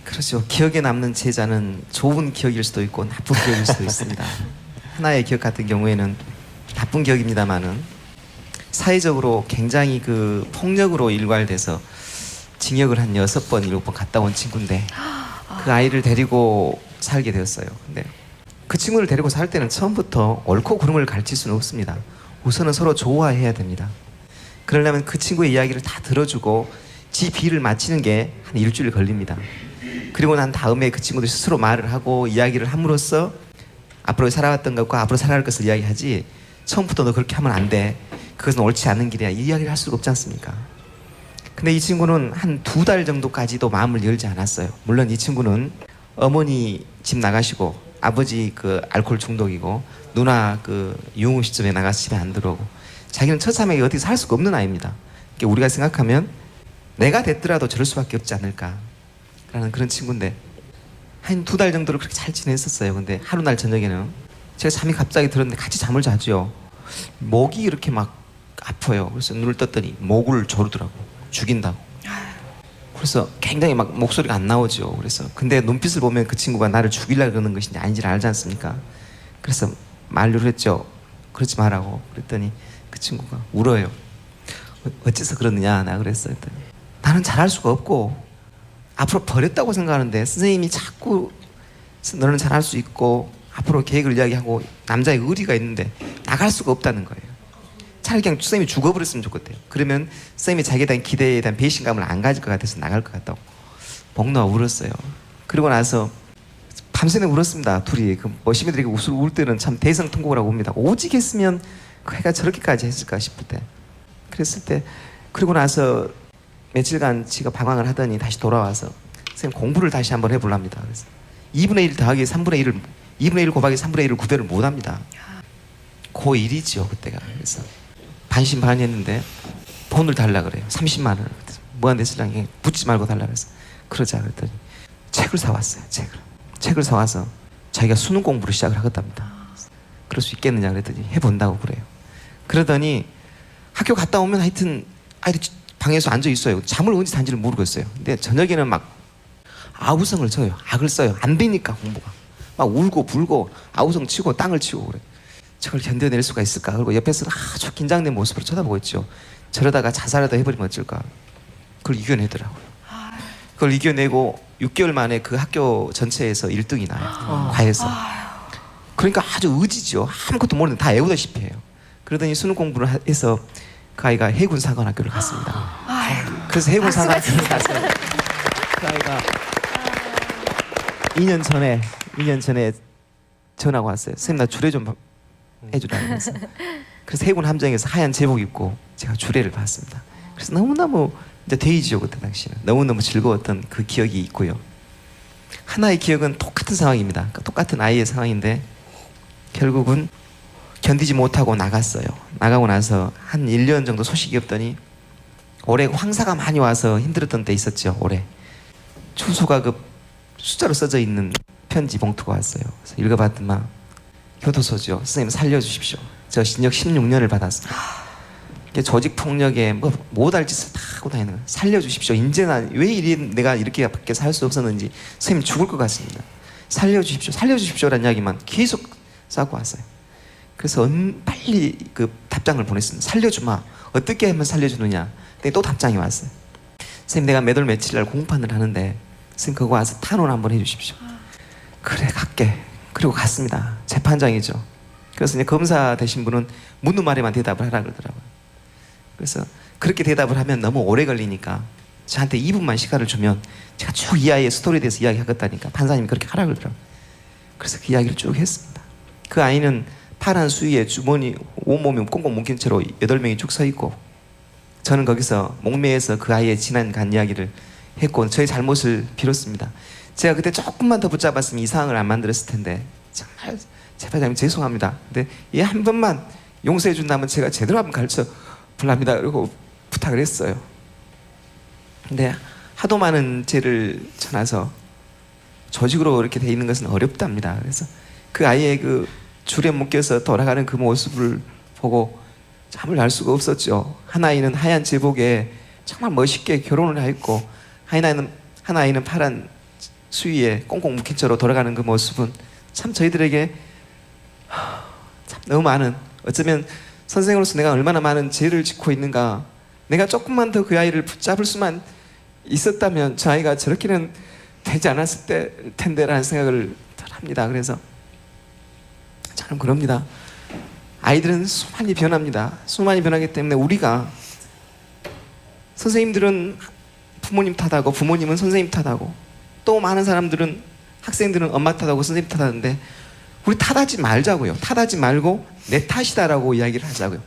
그렇죠. 기억에 남는 제자는 좋은 기억일 수도 있고 나쁜 기억일 수도 있습니다. 하나의 기억 같은 경우에는 나쁜 기억입니다만은 사회적으로 굉장히 그 폭력으로 일괄돼서 징역을 한 6번, 7번 갔다 온 친구인데 그 아이를 데리고 살게 되었어요. 근데 그 친구를 데리고 살 때는 처음부터 옳고 그름을 가르칠 수는 없습니다. 우선은 서로 좋아해야 됩니다. 그러려면 그 친구의 이야기를 다 들어주고 지 비를 마치는 게 한 일주일 걸립니다. 그리고 난 다음에 그 친구들이 스스로 말을 하고 이야기를 함으로써 앞으로 살아왔던 것과 앞으로 살아갈 것을 이야기하지 처음부터 너 그렇게 하면 안 돼. 그것은 옳지 않은 길이야. 이 이야기를 할 수가 없지 않습니까? 근데 이 친구는 한 2달 정도까지도 마음을 열지 않았어요. 물론 이 친구는 어머니 집 나가시고 아버지 그 알코올 중독이고 누나 그 유흥 시점에 나가서 집에 안 들어오고 자기는 처참하게 어디 살 수가 없는 아이입니다. 그러니까 우리가 생각하면 내가 됐더라도 저럴 수밖에 없지 않을까 라는 그런 친구인데 한 2달 정도를 그렇게 잘 지냈었어요. 근데 하루 날 저녁에는 제가 잠이 갑자기 들었는데 같이 잠을 자죠. 목이 이렇게 막 아파요. 그래서 눈을 떴더니 목을 조르더라고. 죽인다고. 그래서 굉장히 막 목소리가 안 나오죠. 그래서 근데 눈빛을 보면 그 친구가 나를 죽이려고 그러는 것인지 아닌지를 알지 않습니까? 그래서 만류를 했죠. 그러지 말라고. 그랬더니 그 친구가 울어요. 어째서 그러느냐 나 그랬어요. 그랬더니 나는 잘할 수가 없고 앞으로 버렸다고 생각하는데 선생님이 자꾸 너는 잘할 수 있고 앞으로 계획을 이야기하고 남자의 의리가 있는데 나갈 수가 없다는 거예요. 차라리 그냥 선생님이 죽어버렸으면 좋겠대요. 그러면 선생님이 자기에 대한 기대에 대한 배신감을 안 가질 것 같아서 나갈 것 같다고 목 놓아 울었어요. 그리고 나서 밤새내 울었습니다. 둘이 그 시민들이 울 때는 참 대성통곡이라고 봅니다. 오직 했으면 그 애가 저렇게까지 했을까 싶을 때 그랬을 때 그리고 나서 며칠간 지가 방황을 하더니 다시 돌아와서 선생님 공부를 다시 한번 해보랍니다. 그래서 2분의 1 더하기 3분의 1을 2분의 1 곱하기 3분의 1을 구별을 못합니다. 고1이죠 그때가. 그래서 반신반의했는데 돈을 달라 그래요. 30만 원을. 무한대신랑에 붙지 말고 달라 그래서 그러자 그랬더니 책을 사왔어요. 책을 사와서 자기가 수능 공부를 시작을 하겠답니다. 그럴 수 있겠느냐 그랬더니 해본다고 그래요. 그러더니 학교 갔다 오면 하여튼 아이들 방에서 앉아 있어요. 잠을 언제 잔지를 모르겠어요. 근데 저녁에는 막 아우성을 쳐요. 악을 써요. 안 되니까 공부가. 막 울고 불고 아우성 치고 땅을 치고 그래. 저걸 견뎌낼 수가 있을까? 그리고 옆에서 아주 긴장된 모습으로 쳐다보고 있죠. 저러다가 자살하다 해버리면 어쩔까? 그걸 이겨내더라고요. 그걸 이겨내고 6개월 만에 그 학교 전체에서 1등이 나요. 과에서. 그러니까 아주 의지죠. 아무것도 모르는 다 애우다시피 해요. 그러더니 수능 공부를 해서 그 아이가 해군사관학교를 갔습니다. 그래서 해군사관학교를 가서 그 아이가 2년 전에 전화가 왔어요. 선생님 나 주례 좀 해주라 그래서 그래서 해군 함정에서 하얀 제복 입고 제가 주례를 받습니다. 그래서 너무너무 이제 데이지요 그때 당시는 너무너무 즐거웠던 그 기억이 있고요. 하나의 기억은 똑같은 상황입니다. 그러니까 똑같은 아이의 상황인데 결국은 견디지 못하고 나갔어요. 나가고 나서 한 1년 정도 소식이 없더니 올해 황사가 많이 와서 힘들었던 때 있었죠. 올해 주소가 그 숫자로 써져 있는 편지 봉투가 왔어요. 그래서 읽어봤더만 교도소죠. 선생님 살려주십시오. 저 징역 16년을 받았습니다. 조직폭력에 못 할 짓을 다 하고 다니는 거예요. 살려주십시오. 이제는 왜 내가 이렇게 밖에 살 수 없었는지 선생님 죽을 것 같습니다. 살려주십시오. 살려주십시오라는 이야기만 계속 싸고 왔어요. 그래서 빨리 그 답장을 보냈습니다. 살려주마. 어떻게 하면 살려주느냐. 근데 또 답장이 왔어요. 선생님 내가 몇 월 며칠 날 공판을 하는데 선생님 그거 와서 탄원 한번 해주십시오. 그래 갈게. 그리고 갔습니다. 재판장이죠. 그래서 이제 검사 되신 분은 묻는 말에만 대답을 하라 그러더라고요. 그래서 그렇게 대답을 하면 너무 오래 걸리니까 저한테 2분만 시간을 주면 제가 쭉 이 아이의 스토리에 대해서 이야기하겠다니까 판사님이 그렇게 하라 그러더라고요. 그래서 그 이야기를 쭉 했습니다. 그 아이는 파란 수위에 주머니 온몸이 꽁꽁 묶인 채로 8명이 쭉 서 있고 저는 거기서 목매에서 그 아이의 지난 간 이야기를 했고 저의 잘못을 빌었습니다. 제가 그때 조금만 더 붙잡았으면 이 상황을 안 만들었을 텐데 정말 재판장님 죄송합니다. 근데 이 한 번만 용서해 준다면 제가 제대로 한번 가르쳐 볼랍니다. 그리고 부탁을 했어요. 근데 하도 많은 죄를 져놔서 조직으로 이렇게 돼 있는 것은 어렵답니다. 그래서 그 아이의 그 줄에 묶여서 돌아가는 그 모습을 보고 잠을 잘 수가 없었죠. 한 아이는 하얀 제복에 정말 멋있게 결혼을 했고 한 아이는 파란 수위에 꽁꽁 묶인 채로 돌아가는 그 모습은 참 저희들에게 참 너무 많은 어쩌면 선생으로서 내가 얼마나 많은 죄를 짓고 있는가. 내가 조금만 더 그 아이를 붙잡을 수만 있었다면 저 아이가 저렇게는 되지 않았을 텐데라는 생각을 합니다. 그래서 저는 그럽니다. 아이들은 수많이 변합니다. 수많이 변하기 때문에 우리가 선생님들은 부모님 탓하고 부모님은 선생님 탓하고 또 많은 사람들은 학생들은 엄마 탓하고 선생님 탓하는데 우리 탓하지 말자고요. 탓하지 말고 내 탓이다라고 이야기를 하자고요.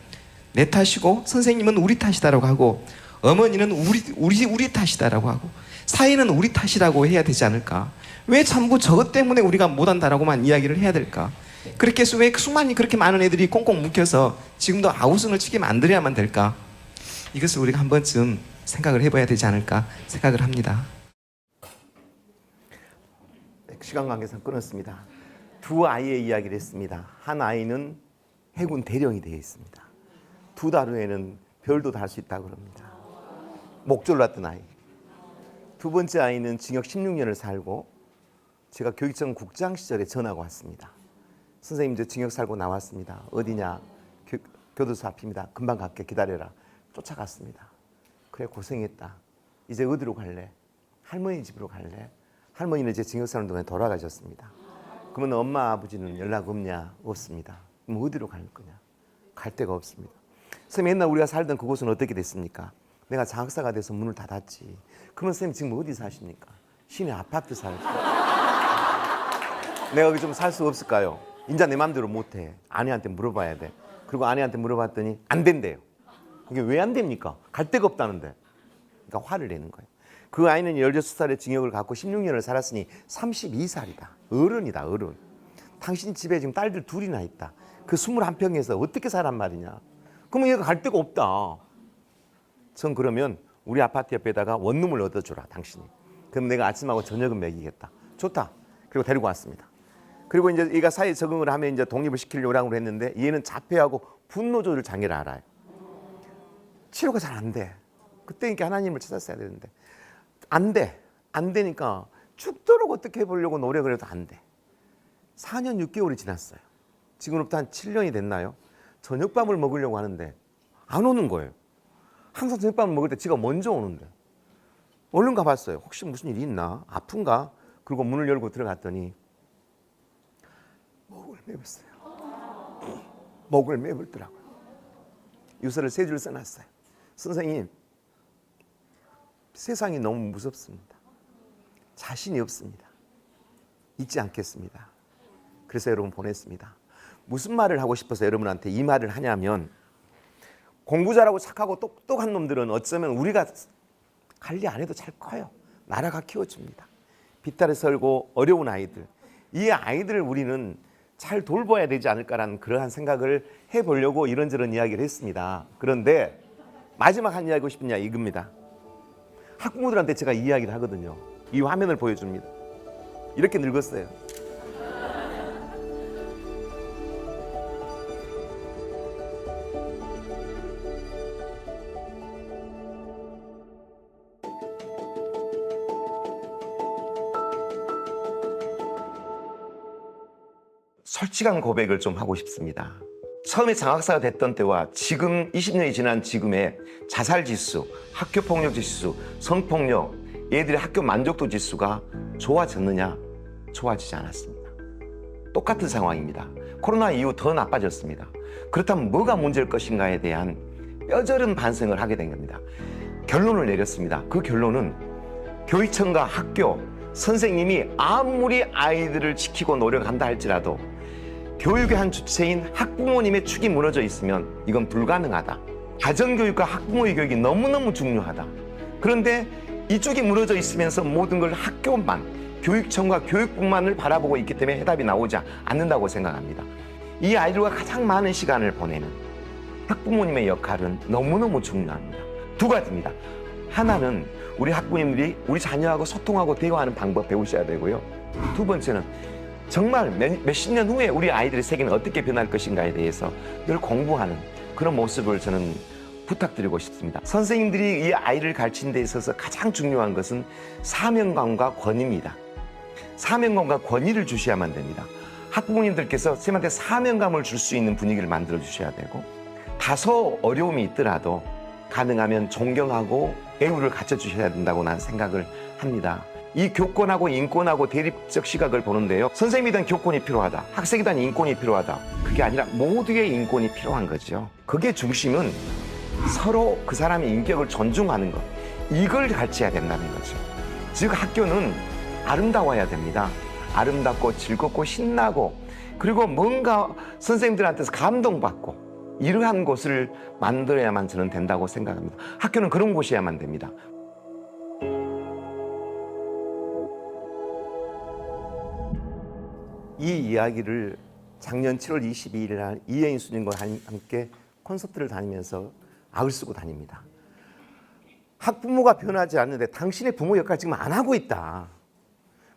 내 탓이고 선생님은 우리 탓이다라고 하고 어머니는 우리 탓이다라고 하고 사회는 우리 탓이라고 해야 되지 않을까? 왜 전부 저것 때문에 우리가 못한다라고만 이야기를 해야 될까? 그렇게 해서 왜 수많이 그렇게 많은 애들이 꽁꽁 묶여서 지금도 아우성을 치게 만들어야만 될까? 이것을 우리가 한 번쯤 생각을 해봐야 되지 않을까 생각을 합니다. 시간 관계상 끊었습니다. 두 아이의 이야기를 했습니다. 한 아이는 해군 대령이 되어 있습니다. 2달 후에는 별도 달 수 있다고 합니다. 목졸 났던 아이. 두 번째 아이는 징역 16년을 살고 제가 교육청 국장 시절에 전화가 왔습니다. 선생님 저 징역 살고 나왔습니다. 어디냐? 교도소 앞입니다. 금방 갈게 기다려라. 쫓아갔습니다. 그래 고생했다. 이제 어디로 갈래? 할머니 집으로 갈래? 할머니는 이제 징역 사는 동안에 돌아가셨습니다. 그러면 엄마 아버지는 연락 없냐? 없습니다. 그럼 어디로 갈 거냐? 갈 데가 없습니다. 선생님 옛날 우리가 살던 그곳은 어떻게 됐습니까? 내가 장학사가 돼서 문을 닫았지. 그러면 선생님 지금 어디 사십니까? 시내 아파트 살고. 내가 여기 좀 살 수 없을까요? 인자 내 맘대로 못해. 아내한테 물어봐야 돼. 그리고 아내한테 물어봤더니 안 된대요. 그게 왜 안 됩니까? 갈 데가 없다는데. 그러니까 화를 내는 거예요. 그 아이는 16살의 징역을 갖고 16년을 살았으니 32살이다. 어른이다, 어른. 당신 집에 지금 딸들 둘이나 있다. 그 21평에서 어떻게 살란 말이냐. 그러면 얘가 갈 데가 없다. 전 그러면 우리 아파트 옆에다가 원룸을 얻어줘라, 당신이. 그럼 내가 아침하고 저녁은 먹이겠다. 좋다. 그리고 데리고 왔습니다. 그리고 이제 얘가 사회 적응을 하면 이제 독립을 시키려고 했는데 얘는 자폐하고 분노 조절 장애를 알아요. 치료가 잘 안 돼. 그때니까 하나님을 찾았어야 되는데 안 돼. 안 되니까 죽도록 어떻게 해보려고 노력을 해도 안 돼. 4년 6개월이 지났어요. 지금부터 한 7년이 됐나요? 저녁밥을 먹으려고 하는데 안 오는 거예요. 항상 저녁밥을 먹을 때 지가 먼저 오는데 얼른 가봤어요. 혹시 무슨 일이 있나? 아픈가? 그리고 문을 열고 들어갔더니 목을 메었어요. 목을 메었더라고요. 유서를 3줄 써놨어요. 선생님, 세상이 너무 무섭습니다. 자신이 없습니다. 잊지 않겠습니다. 그래서 여러분 보냈습니다. 무슨 말을 하고 싶어서 여러분한테 이 말을 하냐면 공부 잘하고 착하고 똑똑한 놈들은 어쩌면 우리가 관리 안 해도 잘 커요. 나라가 키워줍니다. 빗다리 설고 어려운 아이들, 이 아이들을 우리는 잘 돌봐야 되지 않을까라는 그러한 생각을 해보려고 이런저런 이야기를 했습니다. 그런데 마지막 한 이야기하고 싶은 이야기 이겁니다. 학부모들한테 제가 이 이야기를 하거든요. 이 화면을 보여줍니다. 이렇게 늙었어요. 솔직한 고백을 좀 하고 싶습니다. 처음에 장학사가 됐던 때와 지금 20년이 지난 지금의 자살 지수, 학교 폭력 지수, 성폭력, 얘들의 학교 만족도 지수가 좋아졌느냐? 좋아지지 않았습니다. 똑같은 상황입니다. 코로나 이후 더 나빠졌습니다. 그렇다면 뭐가 문제일 것인가에 대한 뼈저린 반성을 하게 된 겁니다. 결론을 내렸습니다. 그 결론은 교육청과 학교, 선생님이 아무리 아이들을 지키고 노력한다 할지라도 교육의 한 주체인 학부모님의 축이 무너져 있으면 이건 불가능하다. 가정교육과 학부모의 교육이 너무너무 중요하다. 그런데 이쪽이 무너져 있으면서 모든 걸 학교만, 교육청과 교육부만을 바라보고 있기 때문에 해답이 나오지 않는다고 생각합니다. 이 아이들과 가장 많은 시간을 보내는 학부모님의 역할은 너무너무 중요합니다. 두 가지입니다. 하나는 우리 학부모님들이 우리 자녀하고 소통하고 대화하는 방법 배우셔야 되고요. 두 번째는 정말 몇십 년 후에 우리 아이들의 세계는 어떻게 변할 것인가에 대해서 늘 공부하는 그런 모습을 저는 부탁드리고 싶습니다. 선생님들이 이 아이를 가르치는 데 있어서 가장 중요한 것은 사명감과 권위입니다. 사명감과 권위를 주셔야만 됩니다. 학부모님들께서 선생님한테 사명감을 줄 수 있는 분위기를 만들어 주셔야 되고 다소 어려움이 있더라도 가능하면 존경하고 애우를 갖춰주셔야 된다고 나는 생각을 합니다. 이 교권하고 인권하고 대립적 시각을 보는데요. 선생님에 대한 교권이 필요하다. 학생에 대한 인권이 필요하다. 그게 아니라 모두의 인권이 필요한 거죠. 그게 중심은 서로 그 사람의 인격을 존중하는 것. 이걸 가르쳐야 된다는 거죠. 즉 학교는 아름다워야 됩니다. 아름답고 즐겁고 신나고 그리고 뭔가 선생님들한테서 감동받고 이러한 곳을 만들어야만 저는 된다고 생각합니다. 학교는 그런 곳이어야만 됩니다. 이 이야기를 작년 7월 22일 날 이혜인 수님과 함께 콘서트를 다니면서 악을 쓰고 다닙니다. 학부모가 변하지 않는데 당신의 부모 역할 지금 안 하고 있다.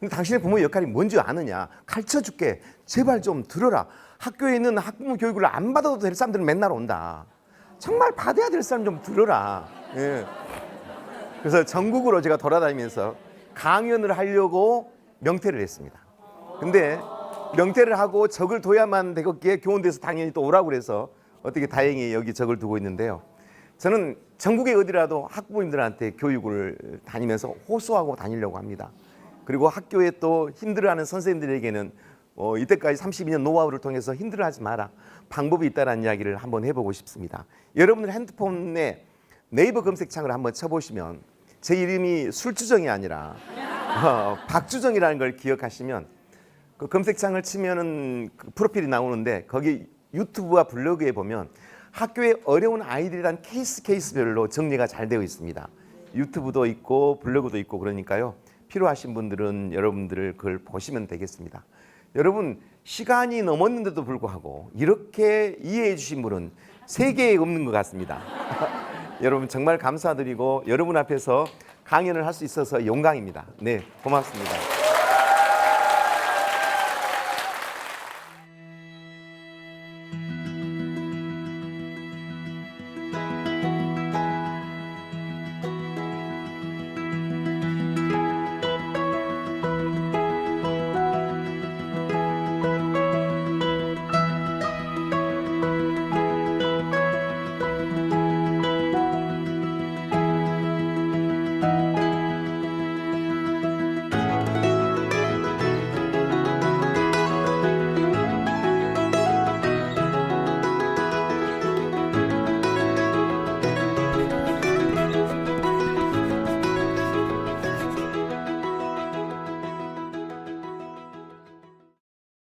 근데 당신의 부모 역할이 뭔지 아느냐? 가르쳐줄게. 제발 좀 들어라. 학교에 있는 학부모 교육을 안 받아도 될 사람들은 맨날 온다. 정말 받아야 될 사람 좀 들어라. 예. 그래서 전국으로 제가 돌아다니면서 강연을 하려고 명퇴를 했습니다. 근데 명태를 하고 적을 둬야만 되겠기에 교원대에서 당연히 또 오라고 그래서 어떻게 다행히 여기 적을 두고 있는데요. 저는 전국에 어디라도 학부모님들한테 교육을 다니면서 호소하고 다니려고 합니다. 그리고 학교에 또 힘들어하는 선생님들에게는 이때까지 32년 노하우를 통해서 힘들어하지 마라. 방법이 있다는 이야기를 한번 해보고 싶습니다. 여러분들 핸드폰에 네이버 검색창을 한번 쳐보시면 제 이름이 술주정이 아니라 박주정이라는 걸 기억하시면 그 검색창을 치면은 그 프로필이 나오는데 거기 유튜브와 블로그에 보면 학교에 어려운 아이들에 대한 케이스별로 정리가 잘 되어 있습니다. 유튜브도 있고 블로그도 있고 그러니까요. 필요하신 분들은 여러분들 그걸 보시면 되겠습니다. 여러분 시간이 넘었는데도 불구하고 이렇게 이해해 주신 분은 세계에 없는 것 같습니다. 여러분 정말 감사드리고 여러분 앞에서 강연을 할 수 있어서 영광입니다. 네, 고맙습니다.